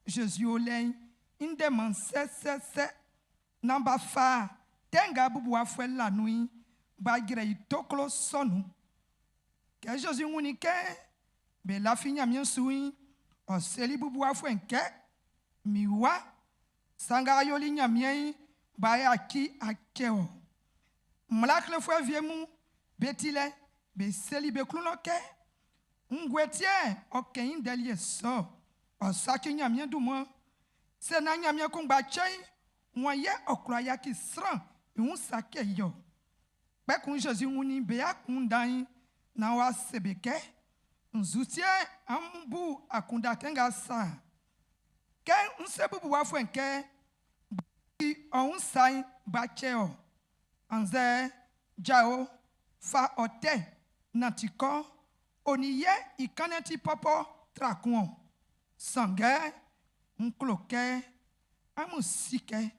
B: Jésus olen indeman se namba fa tenga bubu afwe la nui ba gire itoklo sonu ke Jésus unike be la finya mien sui o seli bubu afwe nke miwa sanga yoli nyamien ba aki akeo mlakle fwe viemu betile be seli be klunoke Ngwetie okein delie so osaki nyamien du mo se na nyamien kungba chei moye okra ya ki sran un sake yo be kun Jésus uni be akundan na wa sebeke nzutie ambu akunda kenga sa ke nsebubu wa fwenke on sai ba cheo anze jao fa ote natiko Oniye ikaneti popo trakuon. Sange, nkloke, amusike,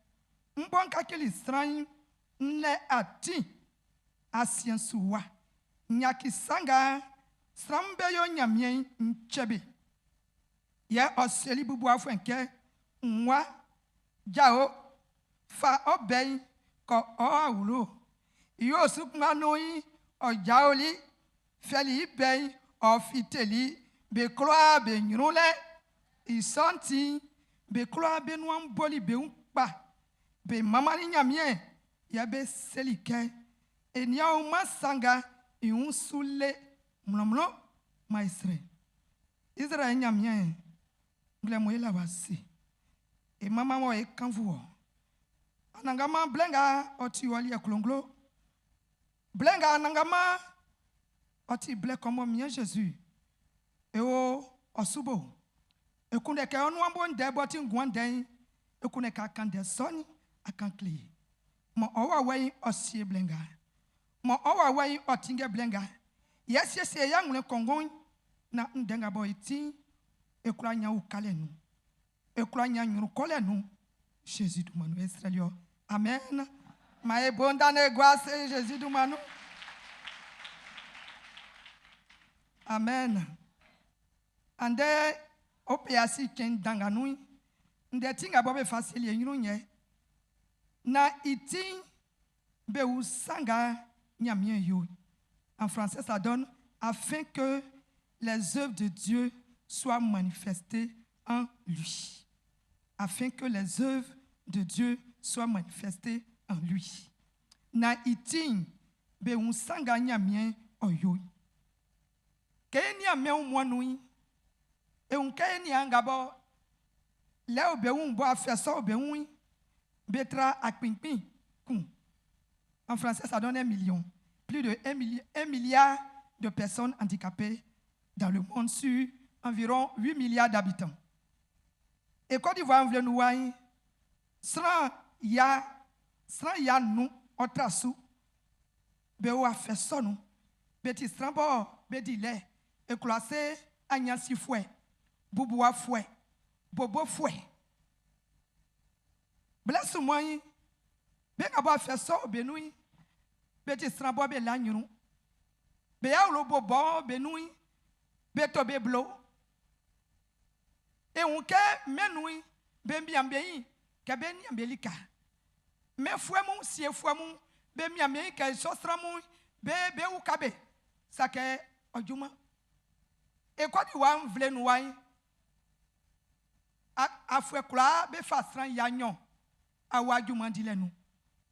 B: mbonka kili sran, nle ati, asien suwa. Nyaki sanga, srambeyo nyamien nchebe. Ye oseli bubu afwenke, nwa, jao, fa obey, ko oulo. Yo sukmanoi, o jaoli, feli bey, ofiteli, be kloa be nyrole, isanti, be kloa be nouan boli be unpa, be mamani nyamien, ya be selike, e nya uma sanga, i un sule, mlomlo, maisre. Israel nyamien, glemo la wasi, e mama mo e kanvuo. Anangama blenga, oti wali ya kulonglo, blenga anangama, oti ble comme mien Jésus e o osubo e kunde ke onu ambo nde boti ngwanden e kunde ka kan de soni akan kli mo owa wai osie blenga mo owa wai otinge blenga yes ya ngule kongon na ndenga boy ti e kula nya ukale nu e kula nya nyuru kole nu Jésus du manu Israelio amen ma e bonda ne gwase Jésus du manu amen. Ande opiasi ken danganui Ndetinga bobe facile yenye. Na itin be usanga nyamien yo. En français, ça donne afin que les œuvres de Dieu soient manifestées en lui. Afin que les œuvres de Dieu soient manifestées en lui. Na itin be usanga nyamien oyo. Keni amien mwanui. Et on keni angabo. Là où be un bois faire ça au be un betra à ping-ping. En français, ça donne 1 million. Plus de 1 milliard de personnes handicapées dans le monde sur environ 8 milliards d'habitants. Et Côte d'Ivoire, on veut nous voir, sans ya nous, on trace, on a fait ça, nous. Petit strambo, petit lait, et classé, agnasi fouet, bouboua fouet, bobo fouet. Bless moi, ben aba fait ça, benui. Beti strambo be lanyunu. Be ya lobo bon benui. Beto be blo. E unke menui be mbiambeyi ke be niambelika. Me fuemu si fuemu be mbiambeyi ke sostramu be ukabe. Sake ojuma. E kwa di wa mvle nuwai. Afwe kula be fastran yanyon. Awa juma dilenu.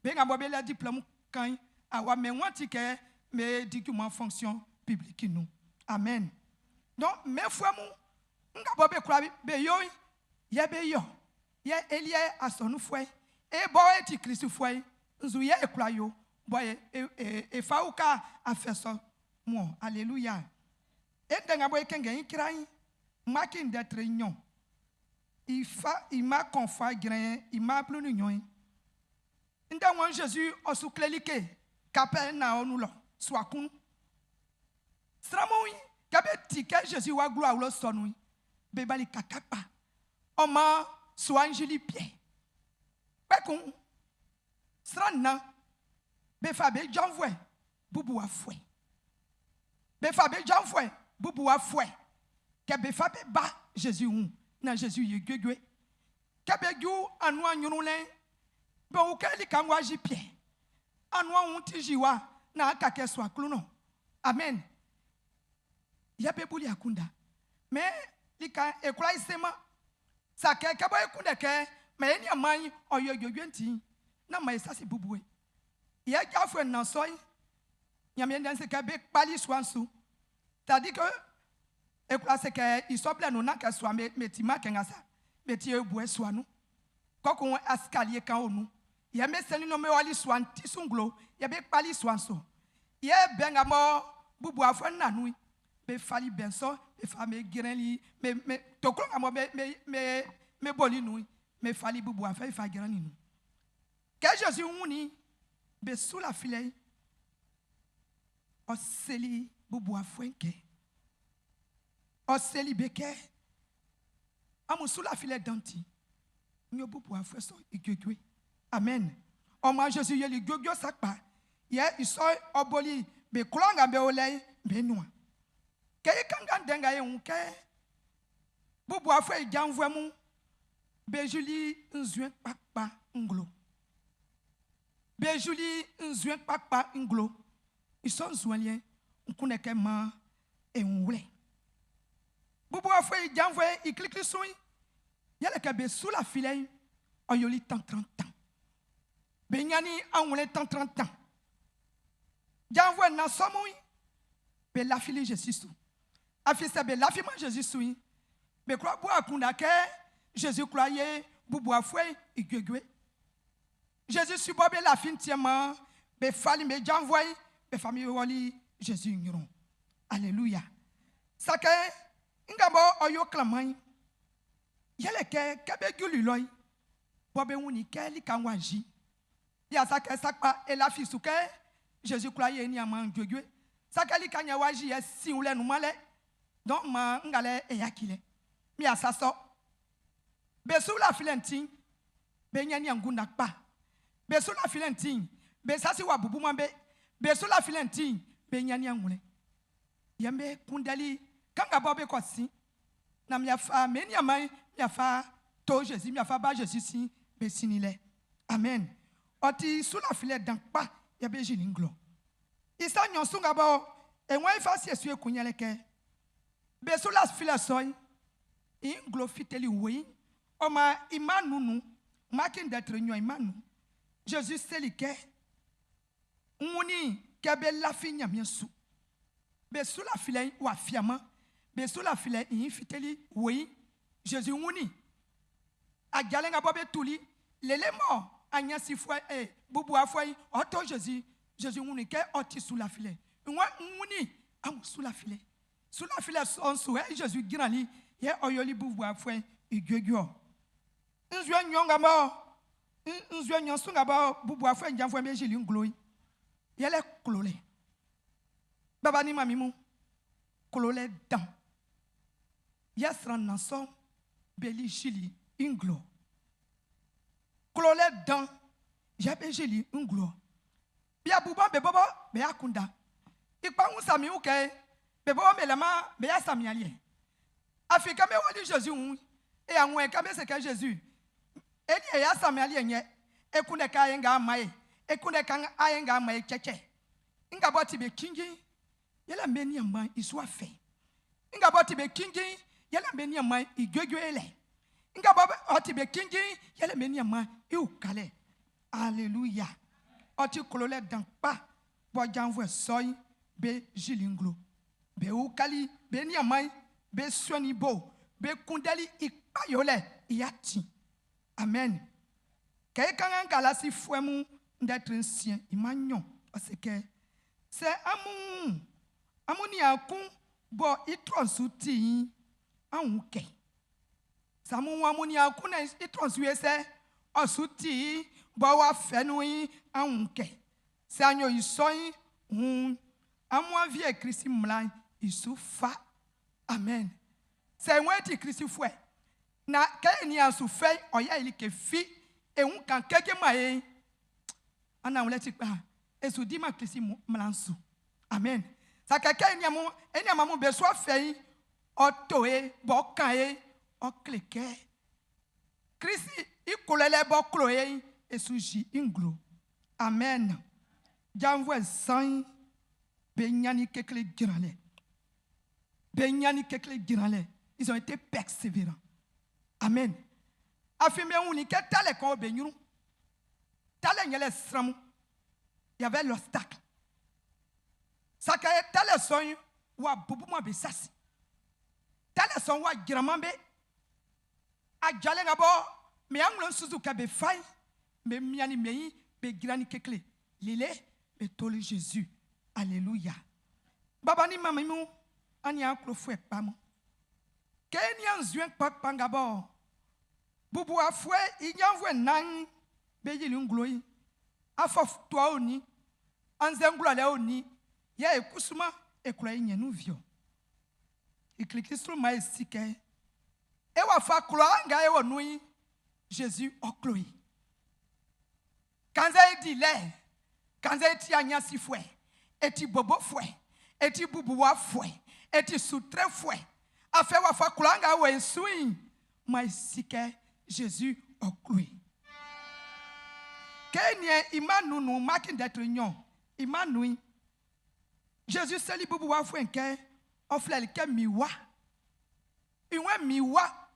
B: Ben abo be le diplôme kan. Awa me wanti ke me document fonction publique nous. Amen. Donc me fuemu nga bobe kura be yo ye be yo ye elie asonu fue e bo eti Christ fue nzu ye kura yo boy e fauka afeso mo. Alléluia. E denga boy kengen kirai makin d'être nyon. Il m'a confort grain, il m'a plus nyon. Nda wan Jésus osuklelike kapel na onulo swakun stramoui kabe tike Jésus wa gloire lo sonui be bali kakapa oma soanjili pie bekun strana be fabe janvwe bubu afwe be fabe janvwe bubu afwe ke be fabe ba Jésus un na Jésus ye gwegwe kabe ju anu anyunule be o keli kanwa jipie anwa unti jiwa na akake swa kluno. Amen. Yabe buli akunda. Me lika ekula isema. Sake kabo ekunda ke me eni amani oyo yogwenti na ma esasi bubuwe. Ya jafwe na soy. Nyame ndanse ke be pali swansu. Tadi que ekula se ke isoble no na ke swa metima kengasa. Meti ebuwe swanu. Koko askalier kan onu. Ye me seni no me wali swan tisunglo ye be pali swanso ye benga mo bubu afo nanui be fali benso be fa me girenli me tokro mo me boli nui me fali bubu afo fa girani nu ke Jésus wuni be sous la filet o seli bubu afo enke o seli beke amu sous la filet danti nyo bubu afo so igwegwe. Amen. Oma Jésus yeli gogyo sakpa. Ye iso oboli be klonga be olei be noa. Ke ikanga denga ye unke. Bubu afwe janvwemu be juli nzuen pakpa nglo. Be juli nzuen pakpa nglo. Iso nzuenlien nkuneke ma e nwule. Bubu afwe janvwe iklikli sui. Yele ke be sous la filet oyoli tant 30 ans. Benyani anwule tant 30 ans. Janvwe na somoui. Be la fili Jésus. Afise be la fima Jésus sui. Be kwa bo akunda ke Jésus croyait bubu afwe igwegwe. Jésus subobe la fin tiema be fali me janvwe be famille wali Jésus ngiron. Alléluia. Sake ngabo oyo klamai. Yele ke kebe gululoy. Bobe wuni ke li kanwaji. Ya sake sakpa et la fisuke Jésus croyait ni aman gwegwe. Sake li kanyawaji ye si ule numale. Donc ma ngale e yakile. Mi asaso. Be sou la filentin be nyani angunda pa. Be sou la filentin be sasi wa bubu mambe. Be sou la filentin be nyani angule. Yembe kundali kanga bobe kosi. Na mi afa meni amai mi afa to Jésus mi afa ba Jésus si be sinile. Amen. Oti sous la filet dans pas ya be jilinglo. Isa nyonsunga ba e wan ifa si esu ekunyele ke. Be sous la filet soy inglo fiteli we. Oma imanunu makin d'être nyo imanu. Jésus selike. Muni kebe la finya miensu. Be sous la filet wa fiama. Be sous la filet in fiteli we. Jésus muni. A galenga bobe tuli l'élément anya sifwa bubu afwai auto Jésus muni ke oti sous la filet. Mwa muni am sous la filet. Sous la filet on sou Jésus girali ye oyoli bubu afwai igwegwo. Nzwe nyonga ma nzwe nyonsunga ba bubu afwai njamfwa me jili ngloyi. Yele klole. Baba ni mamimu klole dan. Yasran nanson beli jili inglo. Klole dan jabe jili inglo. Bia buba be bobo be akunda. Ikpa unsami uke be bobo me lama be asami ali. Afrika me wali Jésus un e anwe ka be se ka Jésus. Eni e asami ali enye ekune ka yenga mai. Ekune ka ayenga mai cheche. Inga boti be kingi yela meni amai isu afe. Inga boti be kingi yela meni amai igwegwele. Inga boti be kingi yela meni amai iukale. Alléluia. Oti kolole dan pa bo janvwe soy be jilinglo. Be ukali be ni amai be swani bo be kundeli ikpayole yati. Amen. Kay kan galasi fuemu d'être ancien imanyon parce que c'est amuni akun bo itronsuti anwuke. Samu amuni akun itronsuese osuti bo wa fenui anwuke. Se anyo isoyi amwa vie Christi mlan isufa. Amen. Se weti Christi fwe na ke ni asufei oya ilike fi e un kan keke mae ana uleti pa esu di ma Christi mlansu. Amen. Sa keke eni amamu be so fei otoe bo kan e o kleke. Christi ikolele bo kloe esu ji inglo. Amen. Janvwe san benyani kekle girale. Benyani kekle girale. Ils ont été persévérants. Amen. Affirmé on que tale ko benyuru. Tale nyele sramu. Il y avait l'obstacle. Ça que tale son wa bubuma be sasi. Tale son wa giramambe. A jale ngabo me anglo suzuka be fay. Me miani mei be girani kekle. Lile be toli Jésus. Alléluia. Baba ni mamimu ani anklo fwe pamo. Kenyan zuen pak pangabo. Bubu afwe inyanvwe nan beji lungloyi. Afof toi oni. Anzengula le oni. Ya ekusuma ekula nyenu vio. Iklikisru ma esike. Ewa fa kloa nga ewo nui. Jésus okloyi. Kanza edile. Kanza eti anyasi fwe. Eti bobo fwe. Eti bubuwa fwe. Eti sutre fwe. Afe wa fa kulanga we sui maisike Jésus oklui. Kenye imanu nu makin d'être nyon. Imanu. Jésus seli bubu wa fwenke oflel ke miwa. Iwe miwa.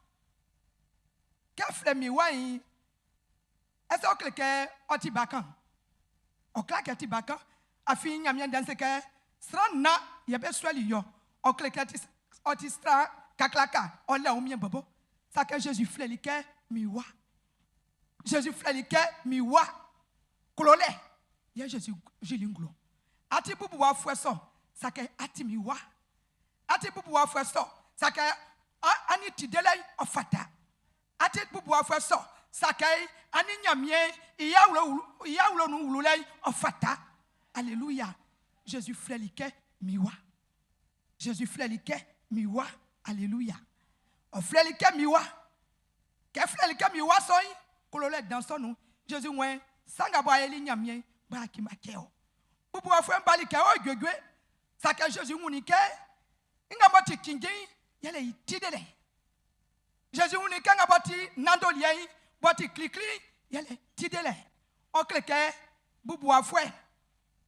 B: Ke fle miwa yi. Ese okleke otibakan. Oklake otibakan. Afi nyamyen danse ke sran na yebe sweli yo. Okleke otistra kaklaka ole omien bobo ça que Jésus flelike miwa Jésus flelike miwa klole ye Jésus jilinglo ati bubu wa fweso ça que ati miwa ati bubu wa fweso ça que ani tidele ofata ati bubu wa fweso ça que ani nyamie iyawlo nu wulule ofata. Alléluia. Jésus flelike miwa Jésus flelike miwa. Alléluia. O flelike miwa. Ke flelike miwa soy kolole dans son nom. Jésus mwen sanga ba eli nyamien ba ki makeo. Bubu afwe mbalike o gwegwe. Saka Jésus munike inga moti kingi yele itidele. Jésus uni kanga boti nando liei boti klikli yele tidele o kleke bubu afwe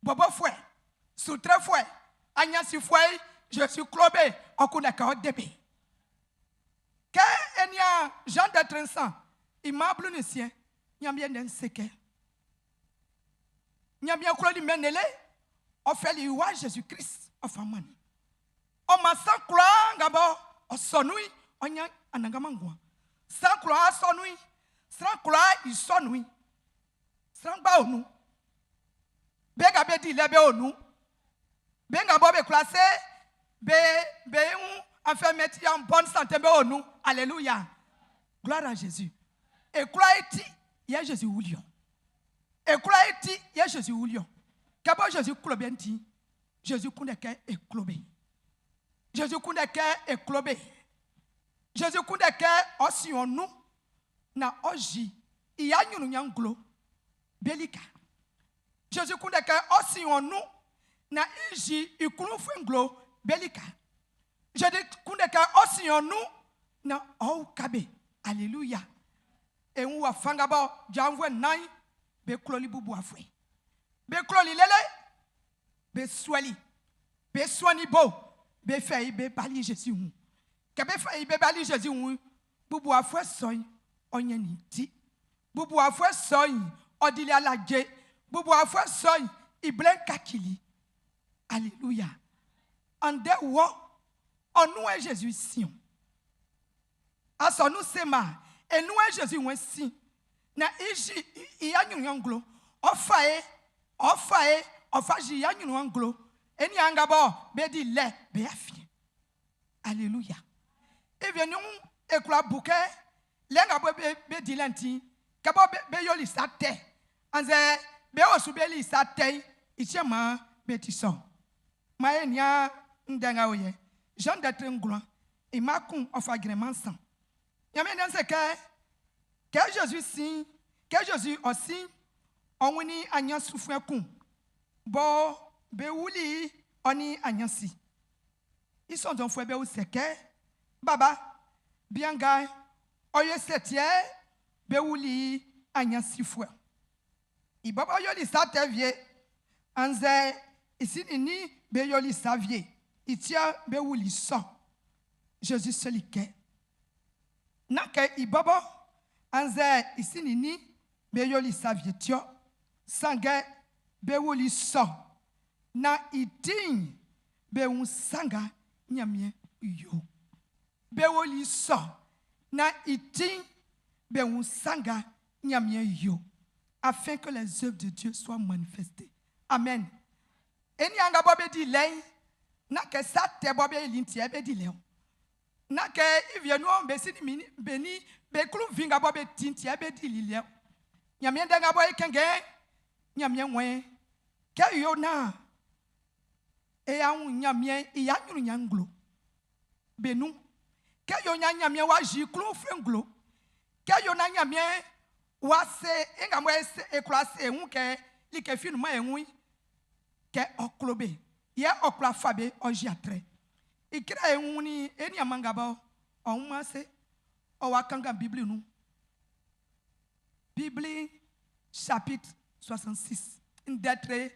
B: bobo fwe soutre fwe anyasi fwe Jésus klobé okuna ka odebe ke enia Jean de Trinsan imablu ni sien nyambie den seke nyambie kloli menele ofeli wa Jésus Christ ofamani o masa kula ngabo osonui onya anangamangwa san kula sonui san kula isonui san ba onu bega be di lebe onu benga bobe classé be en fait mettre en bonne santé be onu alléluia gloire à Jésus et croire iti ya Jésus wulio et croire iti ya Jésus wulio kabo Jésus klobenti Jésus kundeke e klobe Jésus kundeke e klobe Jésus kundeke osionu na oji iya nyunu nyanglo belika Jésus kundeke osionu na iji ikulu fenglo belika Jésus kundeke osionu na kabe alléluia et on va fangabo janvwe nai be kloli bubu afwe be kloli lele be swali be swani bo be fei be bali Jésus hu ke be fei be bali Jésus hu bubu afwe soy onyani ti bubu afwe soy odili alaje bubu afwe soy iblen kakili alléluia ande wo onu e Jésus sion asonu sema enu e Jésus wen si na iji iyanyu yanglo ofae ofaji yanyu yanglo eni angabo be di le be afie alléluia e vienu ekula bouke lenga be di lenti kabo be yoli sate anze be osubeli sate ichema be tison ma enia ndenga oye Jean de Trenglois et makun of agrément sans yame danse que Jésus si que Jésus aussi onwini anya souffre kun bo be wuli oni anyasi ils sont donc fwe be ou seke baba bien gay oye setie be wuli anyasi fwe I baba yoli sa te vie anze ici ni be yoli sa vie itia be wuli so Jésus selike nake I baba anze ici ni be yoli sa vie tio sange be wuli so na itin be un sanga nyamie yo be woli so na itin be un sanga nyamie yo afin que les œuvres de Dieu soient manifestées amen eni anga bobe di len na ke sa te bobe linti e be di len na ke ivienu on be sini mini beni be klu vinga bobe tinti e be di lile nyamie ndanga boy kenge nyamie wen ke yo na e ya un nyamie e ya nyuru nyanglo benu ke yo nyamie wa ji klu frenglo ke yo na nyamie wa se enga mo e klase ehun ke like finu ma ehun ke oklobe ye okla fabe oji atre ikira ehun ni eni amanga ba ohun ma se o wa kanga bible nu Bible chapitre 66 d'être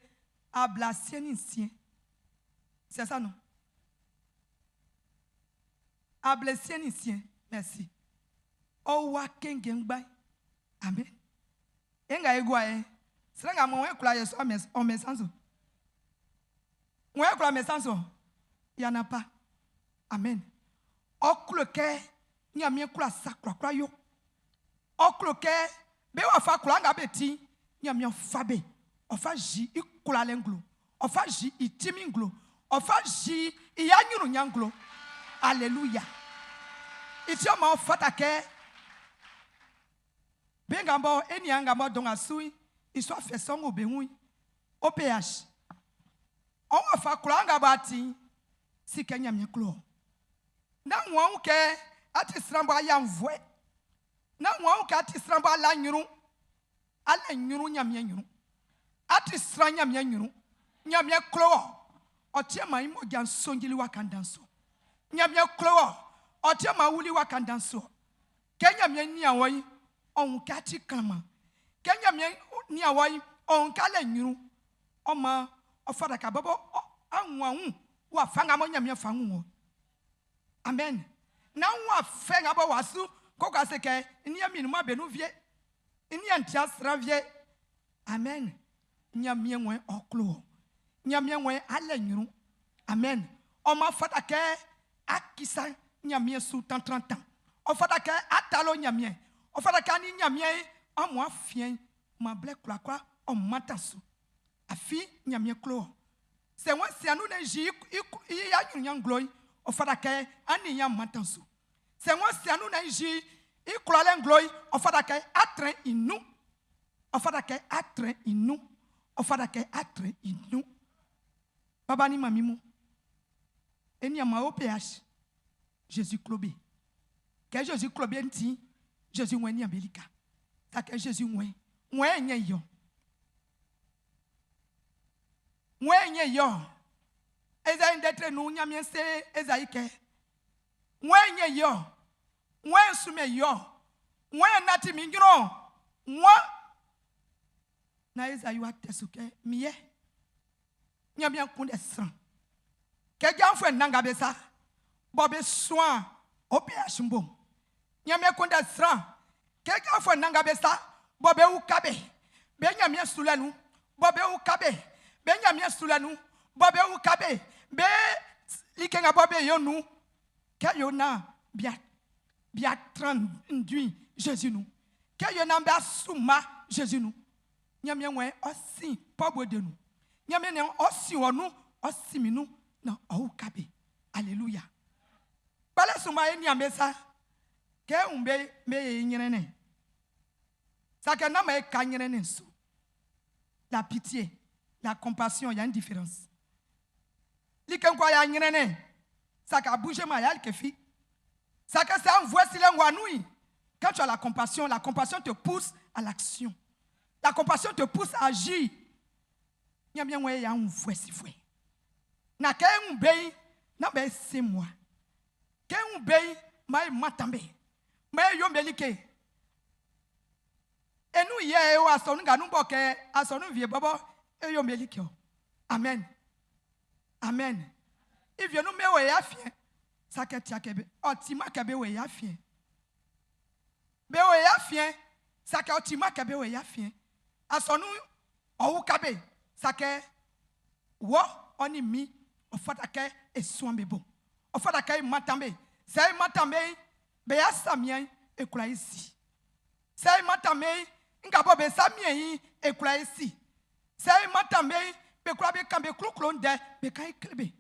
B: à Blasienicien. C'est ça, non? À Blasienicien. Merci. O wa kengengba. Amen. Enga egwa Sranga mo kula yeso o mesanso. Mo kula mesanso. Ya na pas. Amen. O kloke nyamie kula sakra yo. O kloke be wa fa kula nga beti nyamie fabe. O fa ji ikula lenglo. O fa ji itiminglo. O fa ji iyanyuru nyanglo. Alléluia. Iti o ma fatake bengambo eni angamo donga sui iso fait son obehui OPH on va fa kulanga bati si kenya mieklo na nwa ke ati sramba ya mvwe na nwa ke ati sramba la nyuru ala nyuru nyamye nyuru ati sranya nyamye nyuru nyamye klo otie ma imo gyan songili wakandanso nyamye klo otie ma wuli wakandanso Kenya mien ni awai on kati klama. Kenya mien ni awai on kale nyuru. Oma ofada ka babo anwa wa fanga mo nyamia fangu. Amen. Na wa fanga ba wasu koka seke ni aminu ma benu vie. Ni antia sra vie. Amen. Nyamia nwe oklo. Nyamia nwe ale nyuru. Amen. Oma fada ke akisa nyamia su 30 ans. Ofada ke atalo nyamia. Ofada ka ni nyamia amwa fien ma ble kwa on matasu. Afi nyamia klo. Se won se anu na ji ya nyunya gloy ofada ke ani ya matansu. Se won se anu na ji iklole gloy ofada ke atren inu. Ofada ke atren inu. Ofada ke atren inu. Baba ni mami mu. Eni ama OPH. Jésus Clobé. Que Jésus Clobé nti, Jésus weni Amerika. Ta que Jésus wen nye yo. Wen yo. Eza indetre nou nyamien se eza ike. Wen yo. Wen sume yo. Wen nati mingiro. Mwa na eza yo atesuke miye. Nyamien kunde san. Que janfwe nanga besa. Bobe soin OPH mbom. Nyame konda sran. Keka fo nanga besa bobe ukabe. Be nyame sulanu bobe ukabe. Be nyame sulanu bobe ukabe. Be likenga bobe yonu. Ke yona bia tranduit Jésus nous. Ke yona bia souma Jésus nous. Nyame wen osi pobo de nous. Nyame ne osi wonu osi minu na ukabe. Alléluia. Bala suma eni ambesa ke umbe me nyerene. Ça na me ka nyerene so. La pitié, la compassion, il y a une différence. Li ken kwa ya nyerene. Ça ka bouger ma yal ke fi. Ça que ça envoie silengwa noui. Quand tu as la compassion te pousse à l'action. La compassion te pousse à agir. Nyamia we ya envoie si fwe. Na ke umbe na be c'est moi. Ken ubei mai matambe mai yombelike enu ye o asonu ga nu boke asonu vie bobo e yombelike o. Amen. Amen. If you no me we afie saketi akebe otima kebe we afie be we afie sake otima kebe we afie asonu owu kabe sake wo oni mi ofata ke esuambebo. Ofada kai matambe. Say matambe be ya samien ekula isi. Say matambe ngabo be samien ekula isi. Say matambe be kula be kambe kluklon de be kai klebe.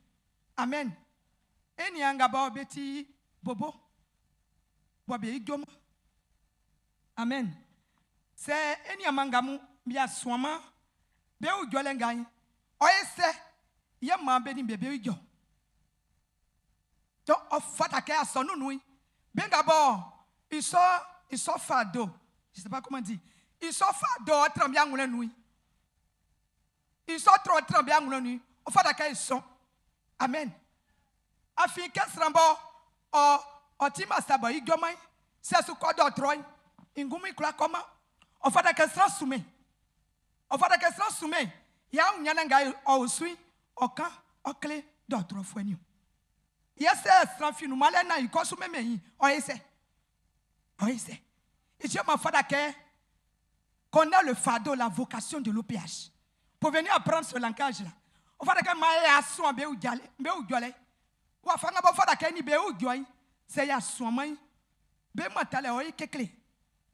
B: Amen. Eni ngabo beti bobo. Bobe igoma. Amen. Say eni amangamu bia swama be ujole ngai. Oyese ye mambe ni bebe ijo. Donc, on fait à quel son nous, ben d'abord, ils sont fado. Je ne sais pas comment dire. Ils sont fado, très bien, nous. Ils sont trop bien, nous. On fait à quel son. Amen. Afin qu'est-ce que on tima sabo, il gomme, c'est ce qu'on doit trouver. Ingumi kula comment? On fait à quel son soumet. On fait à quel son soumet. Il y a un yananga au sui, au camp, au clé d'autres fois. Yes, sir, malena y consomme me. Oise. Et je m'en fais qu'on a le fardeau, la vocation de l'OPH. Pour venir apprendre ce langage-là. On va dire que ma son be ou diale. Ou afanga bo fada ke ni be ou dioi. C'est ya son mai. Be matale o kekle.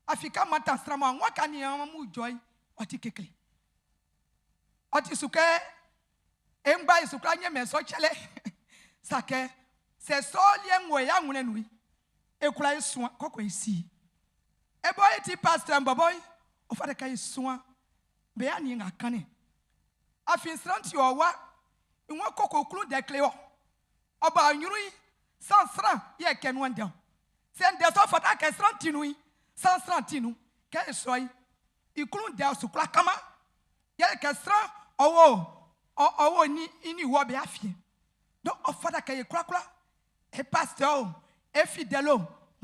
B: Afika mata strama wa kani amu dioi. Oti kekle. Oti suke emba isukra nye me so chele. Sake c'est ça lien où ya ngune nui e kula soin koko ici e boy ti pasteur boy o fa de kai soin be ya ni nga kane afin stranti o wa nwa koko klu de cleo oba nyuri sans franc ye ken wanda c'est un des fa ta ke stranti nui sans stranti nu ke soi iklu de so kula kama ye ke stran owo ni wo be afie donc o fa da ke kula et pasteur, et fidèle,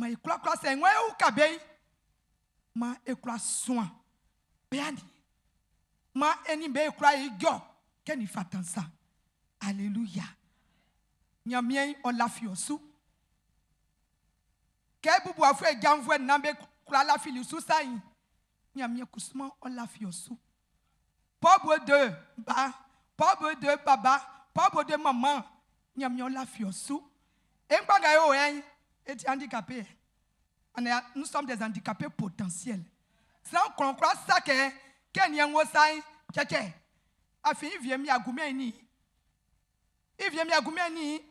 B: ma ekura kura se nwe u kabe ma ekura soin beani ma eni be ekura igyo keni fatansa alléluia nyamien on la fiosu ke bubu afu ejanvu nambe kura la filisu sai nyamien kusuma on la fiosu pauvre de ba pauvre de baba pauvre de maman nyamien on la fiosu engbaga yo est handicapé. Nous sommes des handicapés potentiels. Sans qu'on croit ça que Kenya Ngosai, Tchétché, a fait il vient mi agoumeni. Il vient mi agoumeni.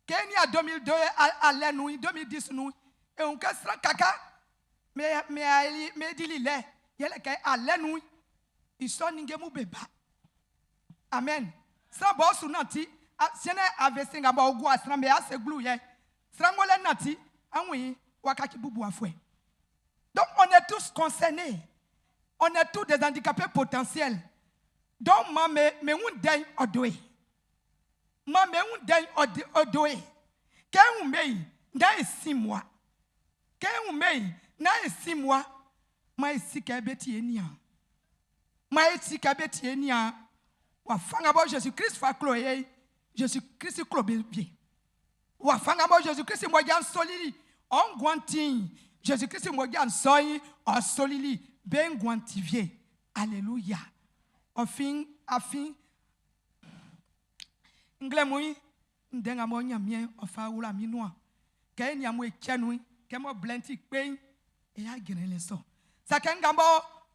B: Kenya 2002 à l'année 2010 nous et on casse caca. Mais dit il est, il est à l'année ils sont n'ingemu beba. Amen. Sans boss ou nanti, si on a avec Singapore ou Guasra mais assez gloué. Strangole nati, anwi, wakaki bubu afwe. Donc on est tous concernés. On est tous des handicapés potentiels. Donc ma me un den odoe. Ma me un den odoe. Qu'un mei, n'a 6 mois. Qu'un mei, n'a 6 mois. Ma isi kabeti enia. Ma isi kabeti enia. Wa fanga bo Jésus-Christ fa cloyer. Jésus-Christ clobe bien. Wa fanga bo Jésus-Christ mo jan solili on guantin Jésus-Christ mo jan soyi o solili ben guantivier alléluia afin nglemui ndenga mo nyamien ofa wula minwa ke nya mo echenu ke mo blenti pe e ya gene so sakenga bo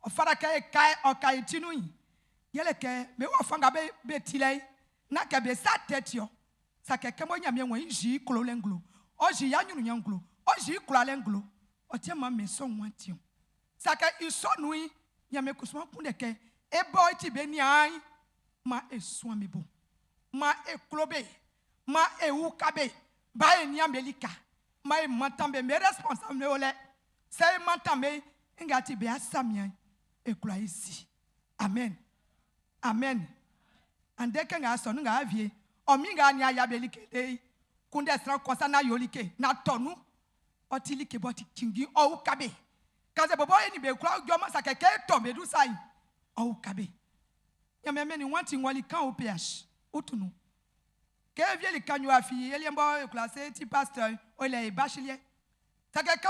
B: ofara kai o kai tinui yele ke me wo fanga be tilai na ke be sa tetio sa ke mo nyamie won ji klo lenglo o ji ya nyunu nyanglo o ji klo lenglo o tie ma me so wantion sa ke iso nui nyame kusuma kunde ke e boy ti be ni an ma esu amebo ma e klobe ma e ukabe ba e ni amelika ma e mantambe me responsable me ole say mantambe ngati be asamian e klo isi amen amen ande ke nga so nga avie ominga ni ayabelike dei kunde sra kosa na yolike na tonu otilike boti kingi o kabe kaze bobo eni be kura goma sakeke to bedu sai o kabe nyameme ni wanti ngwali kan OPH utunu ke vie li kanyo afi ele mbo classé ti pasteur o le bachelier sakeke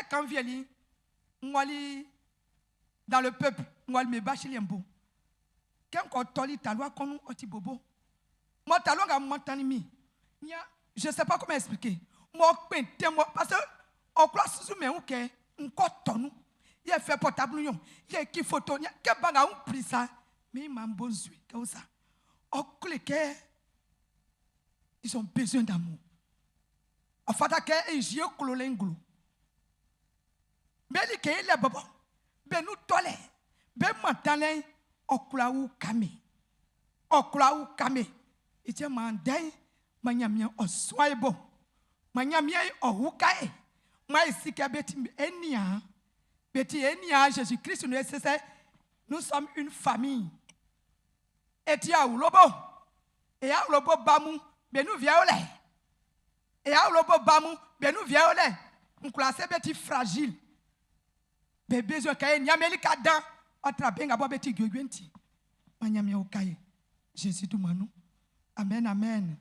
B: kan vieli ngwali dans le peuple ngwali me bachelier mbo ken ko toli talwa konu oti bobo moi, je ne sais pas comment expliquer. Moi, parce que on croit sous mes ou que on coton, il a fait portable, il y a qui photo, il y a qui banga on pris ça, mais il m'a besoin comme ça. On clique, ils ont besoin d'amour. En fait, que j'ai cololenglo. Mais il est là, baba. Ben nous tolé, ben maintenant, on croit ou kame, on croit ou kame. Ite mandai manyamia oswaibo manyamia ohukae maisika beti enia Jésus-Christ nous c'est nous sommes une famille etia ulobo e ya ulobo bamu benu via ole e ya ulobo bamu benu via ole nklase beti fragile bébé zo kae nyamelika dan otrabenga bo beti gwegwenti manyamia okae Jésus du manu. Amen, amen.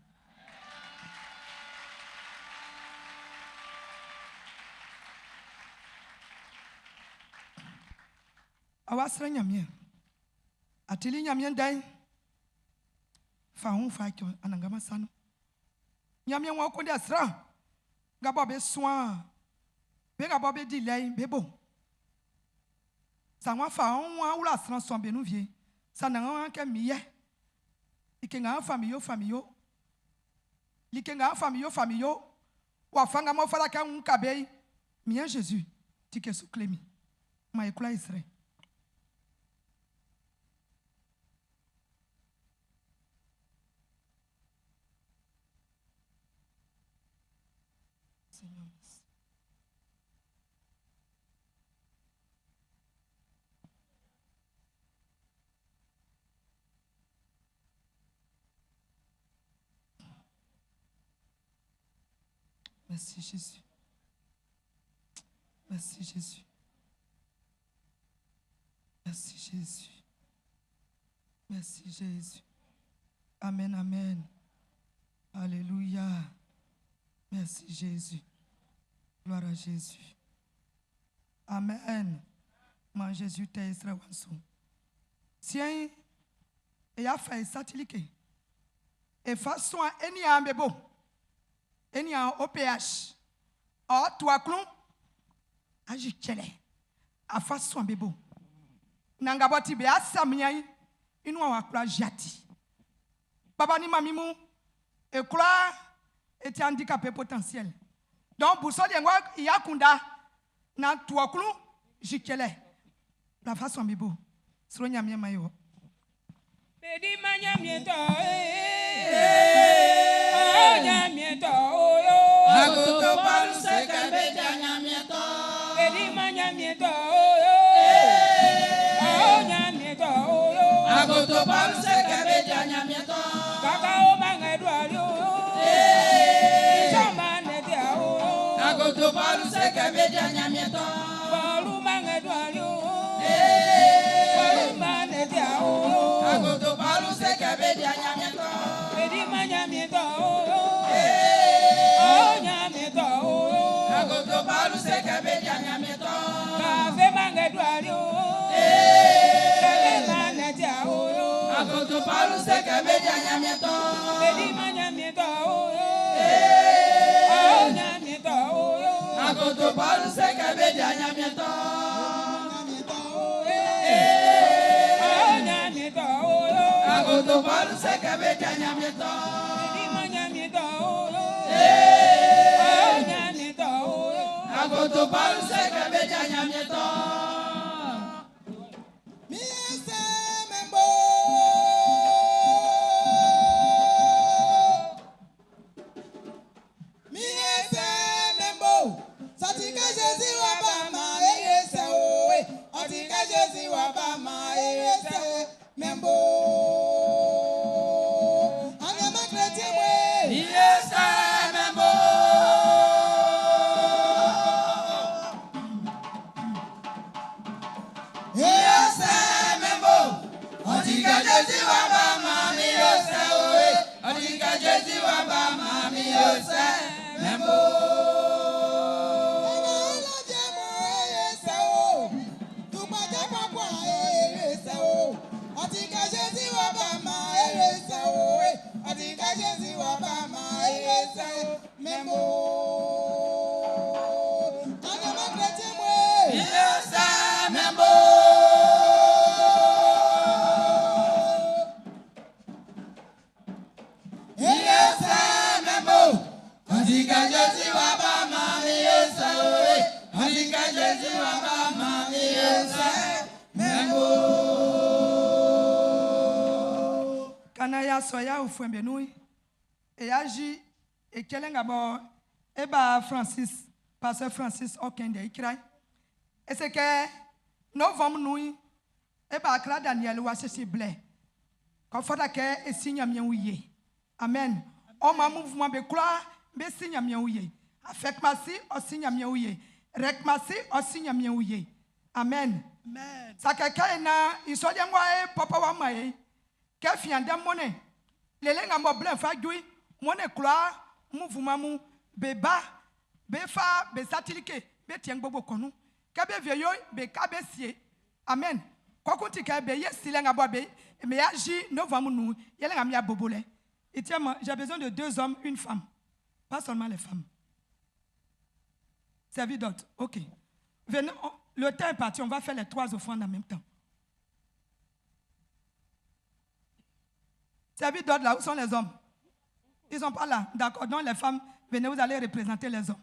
B: Awasra nyamie. Atili nyamie dai. Fa hu fa kyo anangama sanu. Nyamie won ko de asra. Gabo be soa. Be gabo be delay bebo. Sa wa fa hu wa wula asra so be nu vie. Sa na wa ke miye. Ikenga famille. Likenga famille. Wa fanga mo fala ka nkabe. Mien Jésus, tike sou klemi. Ma ekula Israël. Seigneur. Merci Jésus. Merci Jésus. Merci Jésus. Merci Jésus. Amen, amen. Alléluia. Merci Jésus. Gloire à Jésus. Amen. Mon Jésus t'est extraordinaire. Tiens, et a fait satellite. Et façon à eni a bebo. Eni a OPH. Oh, toi clon. Aji chele. A façon bebo. Nangaboti be asamiai. Inu a wakula jati. Baba ni mamimou. Et quoi était handicapé potentiel. Donc, pour ça, il y a kunda. Na toi clou. Jikele. La façon bebo. Sonya mi mayo.
I: Pedi manya mieto. Oh, nyamieto. Oh,
J: Agoto palu seka beja nyamieto.
I: Pedi manya mieto. Oh, nyamieto.
J: Agoto palu seka beja nyamieto.
I: Kakao mangedwario.
J: Agoto palu seka beja nyamieto.
I: Balu mangedwario.
J: Agoto palu seka beja nyamieto.
I: Pedi manya mieto. Oh, nyamieto.
J: Agoto palu seka beja nyamieto.
I: Kafe mangedwario. Kafe manetia.
J: Agoto palu seka beja nyamieto.
I: Pedi manya mieto. Oh, nyamieto.
J: Agoto palu seka beja nyamieto. Agoto palu seka beja nyamieto. Agoto palu seka beja nyamieto. Miese membo. Miese membo. Satika Jezi wabama eyese owe. Otika Jezi wabama eyese membo. Anyama kreti mwe. Miese membo. Miese membo. Otika Jezi wabama miese owe. Otika Jezi wabama miese membo.
B: Kanaya soya ou fwembenui. Et agi et kelenga bo eba Francis, pasteur Francis Okende ikrai. Et c'est que novembre nous eba akra Daniel wa sesi blé. Quand fada ke e signe mien ouye. Amen. On ma mouvement be croire be signe mien ouye. Avec masi o signe mien ouye. Rek masi o signe mien ouye. Amen. Amen. Ça que na isolia ngwa e papa wa mai. Que fiande monnaie. Les lenga mo blanc fa joui. Monnaie croire mouvement mou beba befa be satilike be tien gbogbo konu. Que be vieyo be kabe sie. Amen. Kwa kuti ke be yes lenga bo be me agi novembre nous yelenga mi abobole. Et tiens, j'ai besoin de 2 hommes, 1 femme. Pas seulement les femmes. Servi d'autres. OK. Venez, le temps est parti, on va faire les 3 offrandes en même temps. Servi d'autres là, où sont les hommes? Ils ne sont pas là. D'accord. Donc les femmes, venez, vous allez représenter les hommes.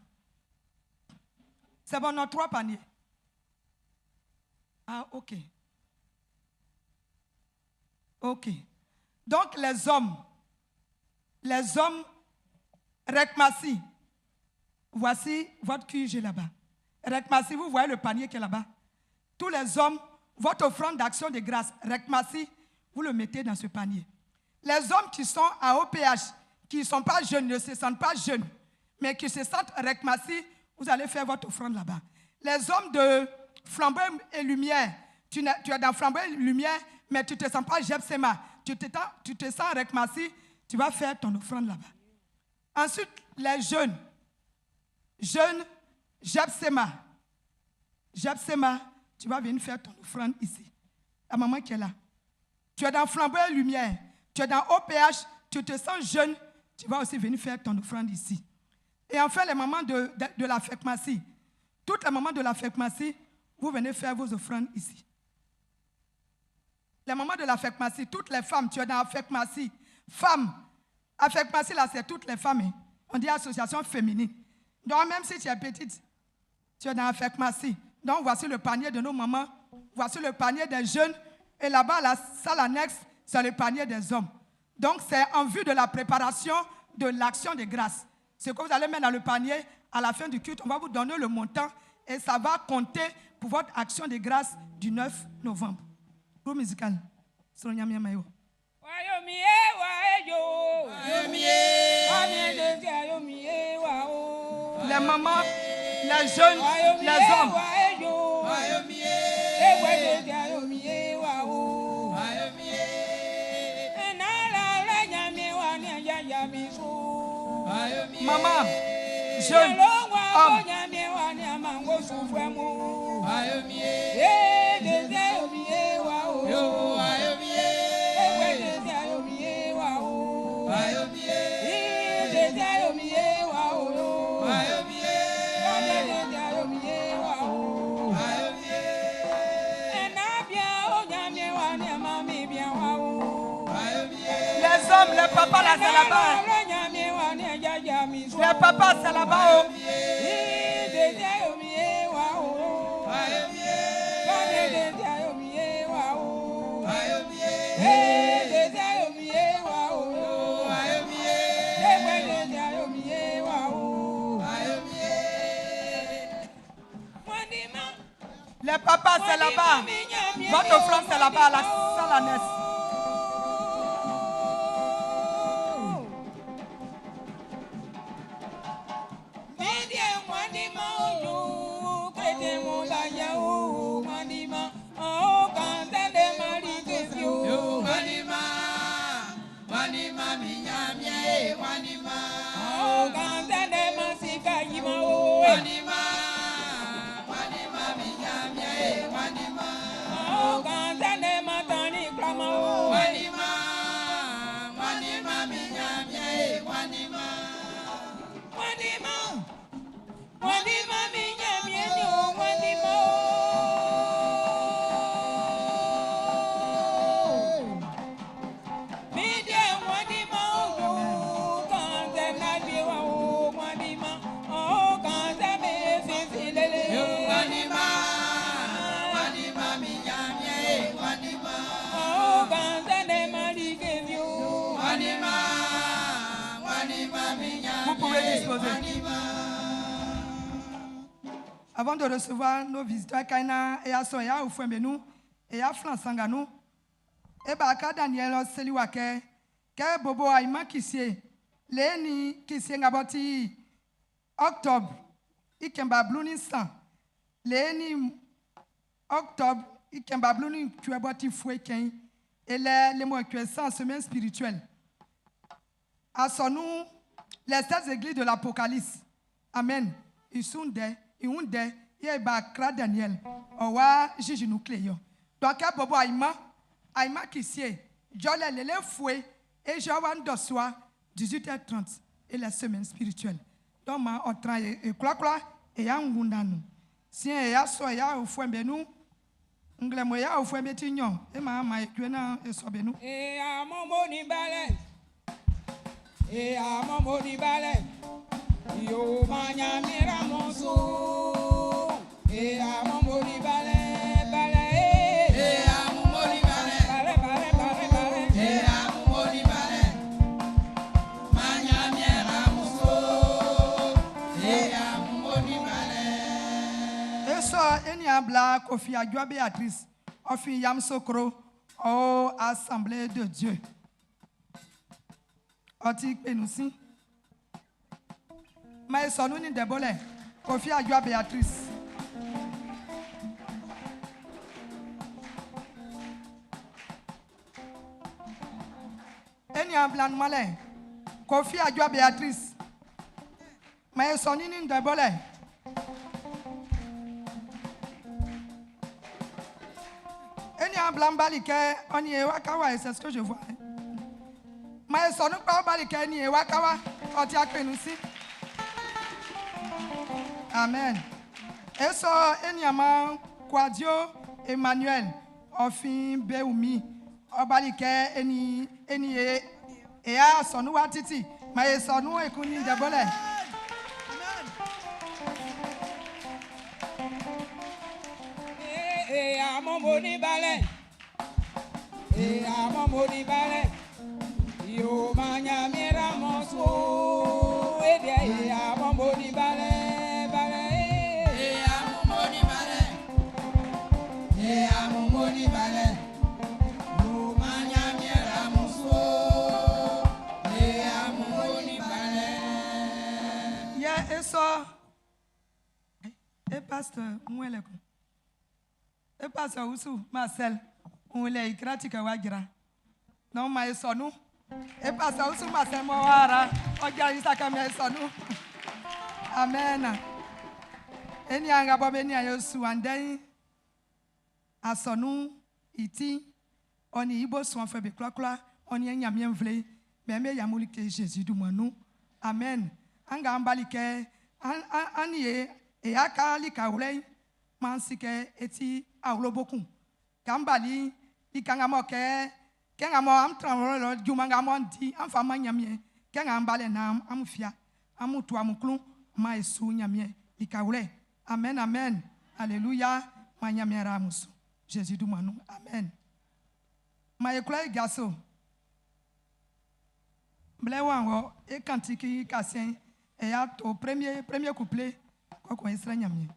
B: C'est bon, on a 3 paniers. Ah, OK. OK. Donc les hommes, Rekmasi, voici votre QG là-bas. Rekmasi, vous voyez le panier qui est là-bas. Tous les hommes, votre offrande d'action de grâce, Rekmasi, vous le mettez dans ce panier. Les hommes qui sont à OPH, qui ne sont pas jeunes, ne se sentent pas jeunes, mais qui se sentent Rekmasi, vous allez faire votre offrande là-bas. les hommes de flambeau et lumière, tu es dans flambeau et lumière, mais tu ne te sens pas Jebsema. Tu te sens avec Massi, tu vas faire ton offrande là-bas. Ensuite, les jeunes, Jebsema, tu vas venir faire ton offrande ici. La maman qui est là. Tu es dans flambeau et lumière, tu es dans OPH, tu te sens jeune, tu vas aussi venir faire ton offrande ici. Et enfin, les mamans de la FECMASI, toutes les mamans de la FECMASI, vous venez faire vos offrandes ici. Les mamans de la FECMASI, toutes les femmes, tu es dans la FECMASI. Femmes, la FECMASI là, c'est toutes les femmes. Hein. On dit association féminine. Donc, même si tu es petite, tu es dans la FECMASI. Donc, voici le panier de nos mamans. Voici le panier des jeunes. Et là-bas, la salle annexe, c'est le panier des hommes. Donc, c'est en vue de la préparation de l'action de grâce. Ce que vous allez mettre dans le panier, à la fin du culte, on va vous donner le montant et ça va compter pour votre action de grâce du 9 novembre. Groupe musical. Les mamans, les jeunes, les hommes. Maman, jeune, homme. Les hommes, les papas, là, c'est là-bas. Les papas, c'est là-bas. Les papas, c'est là-bas. Votre offrande, c'est là-bas, à la salle annexe. Vous pouvez disposer. Avant de recevoir nos visiteurs, Kaina et Asoya, Oufouembenou et Aflan Sanganou, et Baka Daniel Seliwake, Ke Bobo Aima Kissie, Léni Kissie Ngaboti, Octobre, Ikemba Bluni San, Léni Octobre, Ikemba Bluni Kuaboti Foueken, et les mots qui sont en semaine spirituelle. Assons-nous les 16 églises de l'Apocalypse. Amen. Isunde, Iunde, Yeba Daniel, Owa Jiji Nucléo. Donc, à Bobo Aima Kissie, Jolé Lele Foué, et Jovan Dossoa, 18h30, et la semaine spirituelle. Donc, on travaille et quoi, et à Ngundanu. Si il y a soya au foin benou, Nglemoya au foin betignon, et ma maïkuena et sobenou.
I: Et à mon moni balai. Et à mon moni balai. Yo manya mira monso. Et à mon moni balai, balai. Et à mon moni balai. Balai. Et à mon moni balai. Manya mira monso. Et à mon moni balai.
B: Et ça, il y a bla Kofi Adjoa Béatrice, Ofi Yam Sokro, au Assemblée de Dieu. Otik Penussi. Mais son nom est Kofi Adjoa Béatrice. Eni amblan malé. Kofi Adjoa Béatrice. Mais son inin de bolé. Eni amblan balike, on y est wakawa, c'est ce que je vois. Mais son pas balike, ni est wakawa, on t'y a penusi. Amen. Et so, eniama, Quadio, Emmanuel, Ofin, Beoumi, Obalike, eni, et à son ou titi, mais son ou est connu de bolé.
I: Et à mon boni balai. Et à mon boni balai. Yo manya mira monso. Et à mon boni balai. Balai.
J: Et à mon boni balai. Et à mon boni balai. Yo manya mira monso. Et à mon boni balai.
B: Yeah, et so. Et pasteur, moi le coup. Et pasteur Oussou, Marcel, on l'a critique à Wagira. Non, mais son nous. Et pasteur Oussou, Marcel Moara, on garde ça comme son nous. Amen. Et n'y a pas béni à Yosu, and then, à son nous, iti, on y ibo son fait de clock, on y a bien vlé, mais mais y'a mouli que Jésus du nous. Amen. Anga ambalike, an y et à Kali Kaoulay, mansike eti auloboku. Kambali, ikangamoke, kengamo am tranvolo, jumangamonti, am fama nyamie, kengambale nam, amufia, amutu amuklu, maesu nyamie, ikaoulay. Amen, amen. Alléluia, ma nyamie ramusu. Jésus du manou. Amen. Ma école gasso. Blewango, et kantiki kassien, et à au premier couplet. Quoi qu'on est nyamie.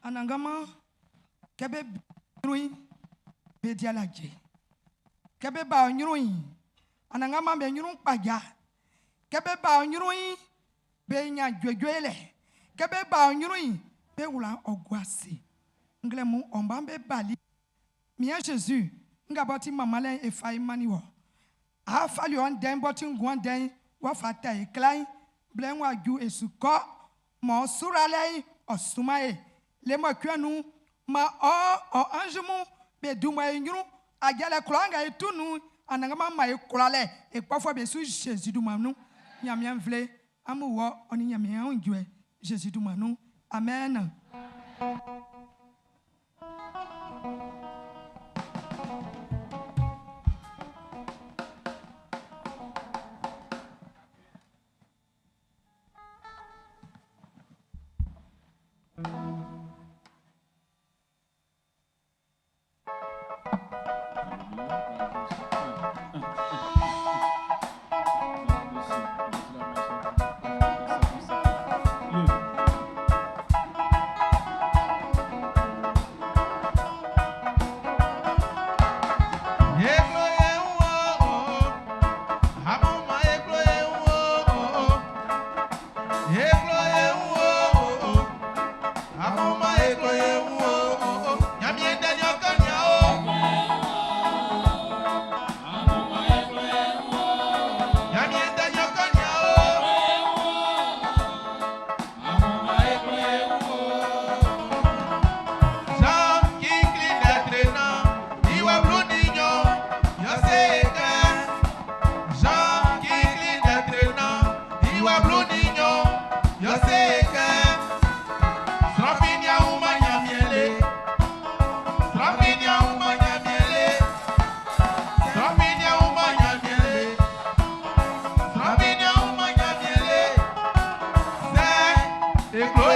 B: Anangama kebe nyruin be dialaje kebe ba nyruin anangama be nyruin paja kebe ba nyruin be nya dwedwele kebe ba nyruin be wula ogwasi nglemu ombambe bali mia Jésus ngaboti mamale e fai maniwo a fali on den boti ngwan den wa fata e klein blenwa ju esuko mo surale osumae le mo kwanu ma o anjumu be duma nyuru agele kulanga etunu anangama ma ekulale e pafo be su Jésus du manu nyamia vle amuwo oni nyamia onjue Jésus du manu amen.
K: Eklo